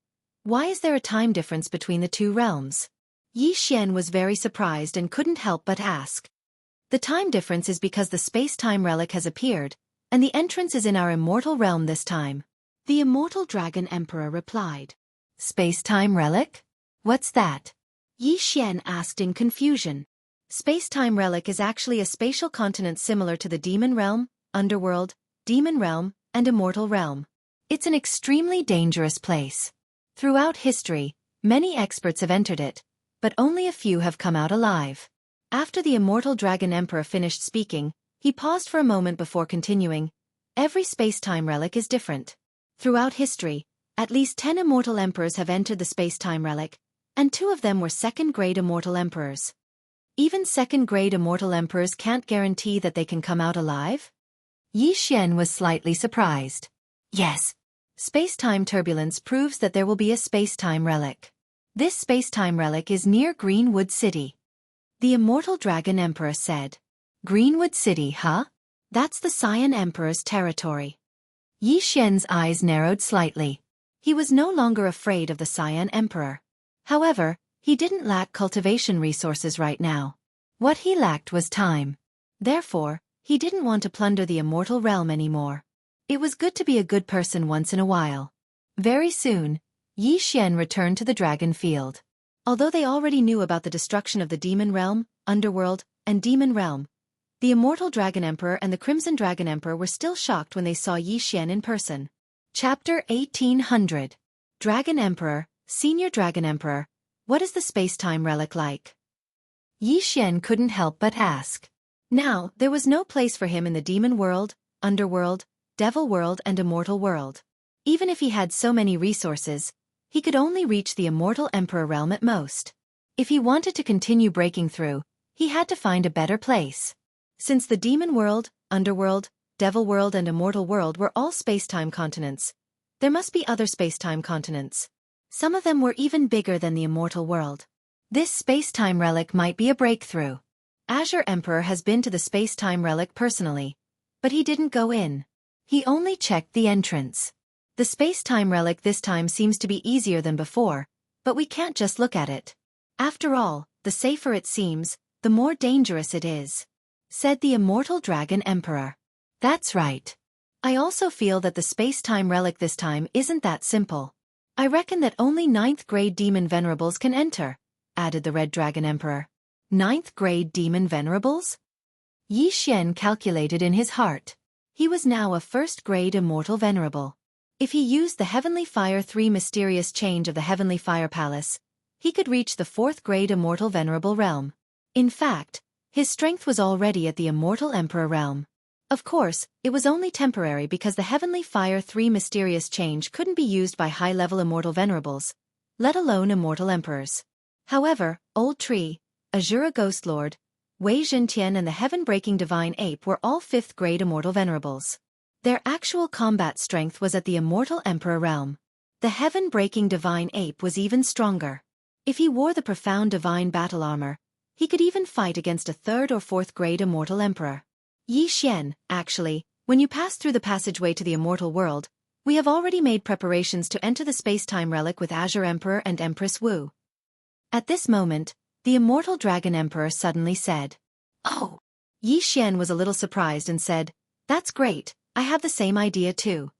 why is there a time difference between the 2 realms? Yi Xian was very surprised and couldn't help but ask. The time difference is because the space-time relic has appeared, and the entrance is in our immortal realm this time. The Immortal Dragon Emperor replied. Space-time relic? What's that? Yi Xian asked in confusion. Space-time relic is actually a spatial continent similar to the demon realm, underworld, demon realm, and immortal realm. It's an extremely dangerous place. Throughout history, many experts have entered it, but only a few have come out alive. After the Immortal Dragon Emperor finished speaking, he paused for a moment before continuing. Every space-time relic is different. Throughout history, at least 10 immortal emperors have entered the space-time relic, and 2 of them were 2nd grade immortal emperors. Even 2nd grade immortal emperors can't guarantee that they can come out alive? Yi Xian was slightly surprised. Yes. Space-time turbulence proves that there will be a space-time relic. This space-time relic is near Greenwood City. The Immortal Dragon Emperor said. Greenwood City, huh? That's the Cyan Emperor's territory. Yi Xian's eyes narrowed slightly. He was no longer afraid of the Cyan Emperor. However, he didn't lack cultivation resources right now. What he lacked was time. Therefore, he didn't want to plunder the immortal realm anymore. It was good to be a good person once in a while. Very soon, Yi Xian returned to the dragon field. Although they already knew about the destruction of the demon realm, underworld, and demon realm, the Immortal Dragon Emperor and the Crimson Dragon Emperor were still shocked when they saw Yi Xian in person. Chapter 1800. Dragon Emperor, Senior Dragon Emperor, what is the space-time relic like? Yi Xian couldn't help but ask. Now, there was no place for him in the demon world, underworld, devil world and immortal world. Even if he had so many resources, he could only reach the Immortal Emperor realm at most. If he wanted to continue breaking through, he had to find a better place. Since the demon world, underworld, devil world and immortal world were all space-time continents, there must be other space-time continents. Some of them were even bigger than the immortal world. This space-time relic might be a breakthrough. Azure Emperor has been to the space-time relic personally, But he didn't go in. He only checked the entrance. The space-time relic this time seems to be easier than before, but we can't just look at it. After all, the safer it seems, the more dangerous it is, said the immortal dragon emperor. That's right. I also feel that the space-time relic this time isn't that simple. I reckon that only 9th grade demon venerables can enter, added the red dragon emperor. 9th grade demon venerables? Yi Xian calculated in his heart. He was now a 1st grade immortal venerable. If he used the Heavenly Fire 3 mysterious change of the Heavenly Fire Palace, he could reach the 4th grade immortal venerable realm. In fact, his strength was already at the immortal emperor realm. Of course, it was only temporary because the Heavenly Fire 3 mysterious change couldn't be used by high-level immortal venerables, let alone immortal emperors. However, Old Tree, Azura Ghost Lord, Wei Zhentian and the Heaven-Breaking Divine Ape were all 5th grade immortal venerables. Their actual combat strength was at the immortal emperor realm. The Heaven-Breaking Divine Ape was even stronger. If he wore the profound divine battle armor, he could even fight against a 3rd or 4th grade immortal emperor. Yi Xian, actually, when you pass through the passageway to the immortal world, we have already made preparations to enter the space-time relic with Azure Emperor and Empress Wu. At this moment, the immortal dragon emperor suddenly said, "Oh." Yi Xian was a little surprised and said, "That's great, I have the same idea too.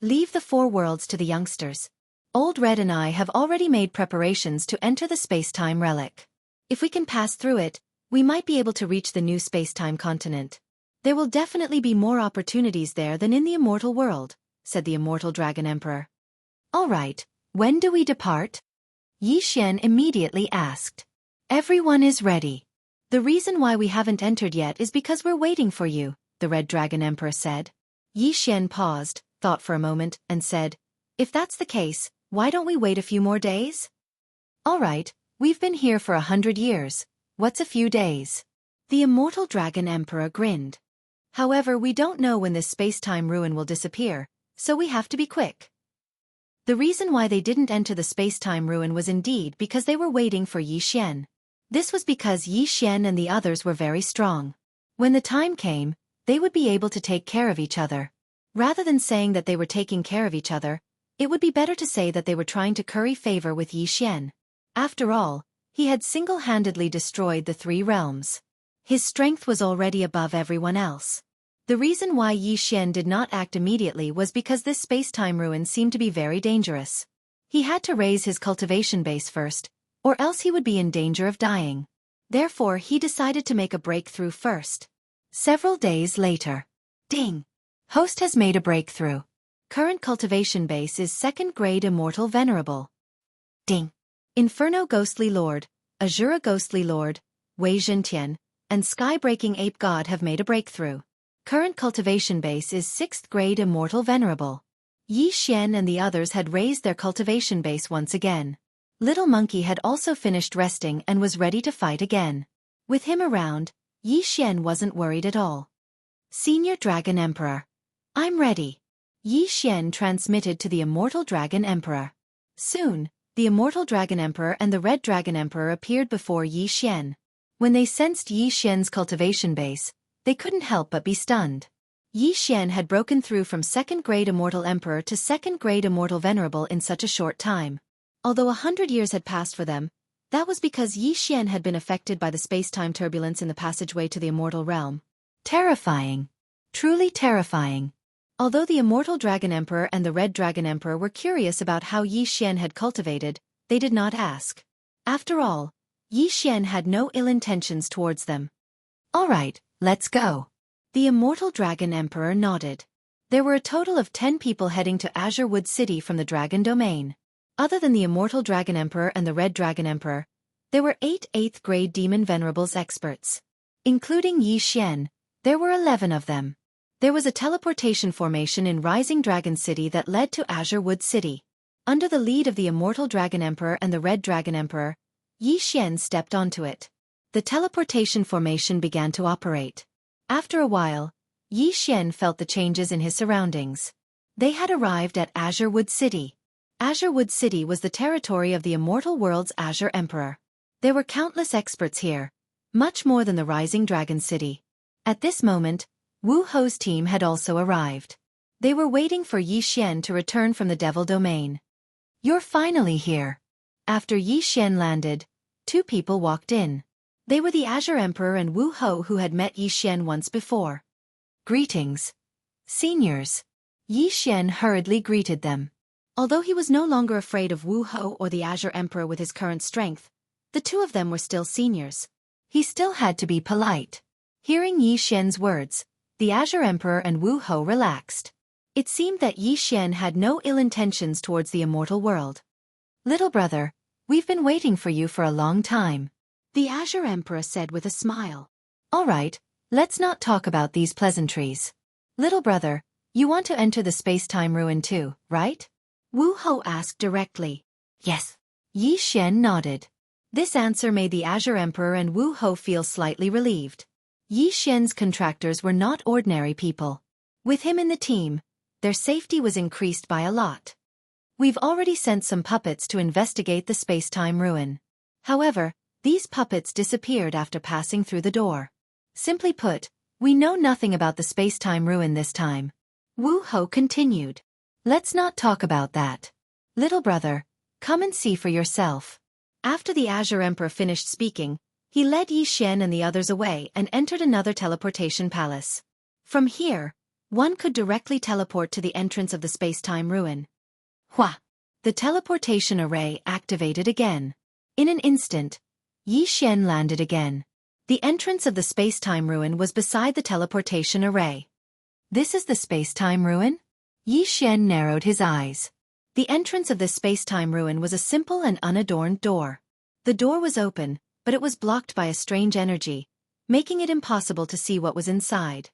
Leave the 4 worlds to the youngsters. Old Red and I have already made preparations to enter the space-time relic. If we can pass through it, we might be able to reach the new space-time continent. There will definitely be more opportunities there than in the immortal world," said the immortal dragon emperor. "All right, when do we depart?" Yi Xian immediately asked. "Everyone is ready. The reason why we haven't entered yet is because we're waiting for you," the red dragon emperor said. Yi Xian paused, thought for a moment, and said, "If that's the case, why don't we wait a few more days?" "All right, we've been here for 100 years. What's a few days?" The immortal dragon emperor grinned. "However, we don't know when this space-time ruin will disappear, so we have to be quick." The reason why they didn't enter the space-time ruin was indeed because they were waiting for Yi Xian. This was because Yi Xian and the others were very strong. When the time came, they would be able to take care of each other. Rather than saying that they were taking care of each other, it would be better to say that they were trying to curry favor with Yi Xian. After all, he had single-handedly destroyed the 3 realms. His strength was already above everyone else. The reason why Yi Xian did not act immediately was because this space-time ruin seemed to be very dangerous. He had to raise his cultivation base first, or else he would be in danger of dying. Therefore, he decided to make a breakthrough first. Several days later. Ding! Host has made a breakthrough. Current cultivation base is 2nd grade immortal venerable. Ding! Inferno Ghostly Lord, Azura Ghostly Lord, Wei Zhentian, and Sky-Breaking Ape God have made a breakthrough. Current cultivation base is 6th grade immortal venerable. Yi Xian and the others had raised their cultivation base once again. Little Monkey had also finished resting and was ready to fight again. With him around, Yi Xian wasn't worried at all. Senior Dragon Emperor. I'm ready. Yi Xian transmitted to the immortal Dragon Emperor. Soon, the immortal Dragon Emperor and the Red Dragon Emperor appeared before Yi Xian. When they sensed Yi Xian's cultivation base, they couldn't help but be stunned. Yi Xian had broken through from 2nd grade Immortal Emperor to 2nd grade Immortal Venerable in such a short time. Although 100 years had passed for them, that was because Yi Xian had been affected by the space-time turbulence in the passageway to the immortal realm. Terrifying. Truly terrifying. Although the Immortal Dragon Emperor and the Red Dragon Emperor were curious about how Yi Xian had cultivated, they did not ask. After all, Yi Xian had no ill intentions towards them. All right, let's go. The Immortal Dragon Emperor nodded. There were a total of 10 people heading to Azure Wood City from the Dragon Domain. Other than the Immortal Dragon Emperor and the Red Dragon Emperor, there were 8 8th grade Demon Venerables experts. Including Yi Xian, there were 11 of them. There was a teleportation formation in Rising Dragon City that led to Azure Wood City. Under the lead of the Immortal Dragon Emperor and the Red Dragon Emperor, Yi Xian stepped onto it. The teleportation formation began to operate. After a while, Yi Xian felt the changes in his surroundings. They had arrived at Azure Wood City. Azure Wood City was the territory of the Immortal World's Azure Emperor. There were countless experts here, much more than the Rising Dragon City. At this moment, Wu Ho's team had also arrived. They were waiting for Yi Xian to return from the Devil Domain. "You're finally here." After Yi Xian landed, two people walked in. They were the Azure Emperor and Wu Ho, who had met Yi Xian once before. "Greetings, seniors." Yi Xian hurriedly greeted them. Although he was no longer afraid of Wu Ho or the Azure Emperor with his current strength, the two of them were still seniors. He still had to be polite. Hearing Yi Xian's words, the Azure Emperor and Wu Ho relaxed. It seemed that Yi Xian had no ill intentions towards the immortal world. "Little brother, we've been waiting for you for a long time," the Azure Emperor said with a smile. "All right, let's not talk about these pleasantries. Little brother, you want to enter the space-time ruin too, right?" Wu Ho asked directly. "Yes." Yi Xian nodded. This answer made the Azure Emperor and Wu Ho feel slightly relieved. Yi Xian's contractors were not ordinary people. With him in the team, their safety was increased by a lot. "We've already sent some puppets to investigate the space-time ruin. However, these puppets disappeared after passing through the door. Simply put, we know nothing about the space-time ruin this time." Wu Ho continued. "Let's not talk about that. Little brother, come and see for yourself." After the Azure Emperor finished speaking, he led Yi Xian and the others away and entered another teleportation palace. From here, one could directly teleport to the entrance of the space-time ruin. Hua! The teleportation array activated again. In an instant, Yi Xian landed again. The entrance of the space-time ruin was beside the teleportation array. "This is the space-time ruin?" Yi Xian narrowed his eyes. The entrance of the space-time ruin was a simple and unadorned door. The door was open, but it was blocked by a strange energy, making it impossible to see what was inside.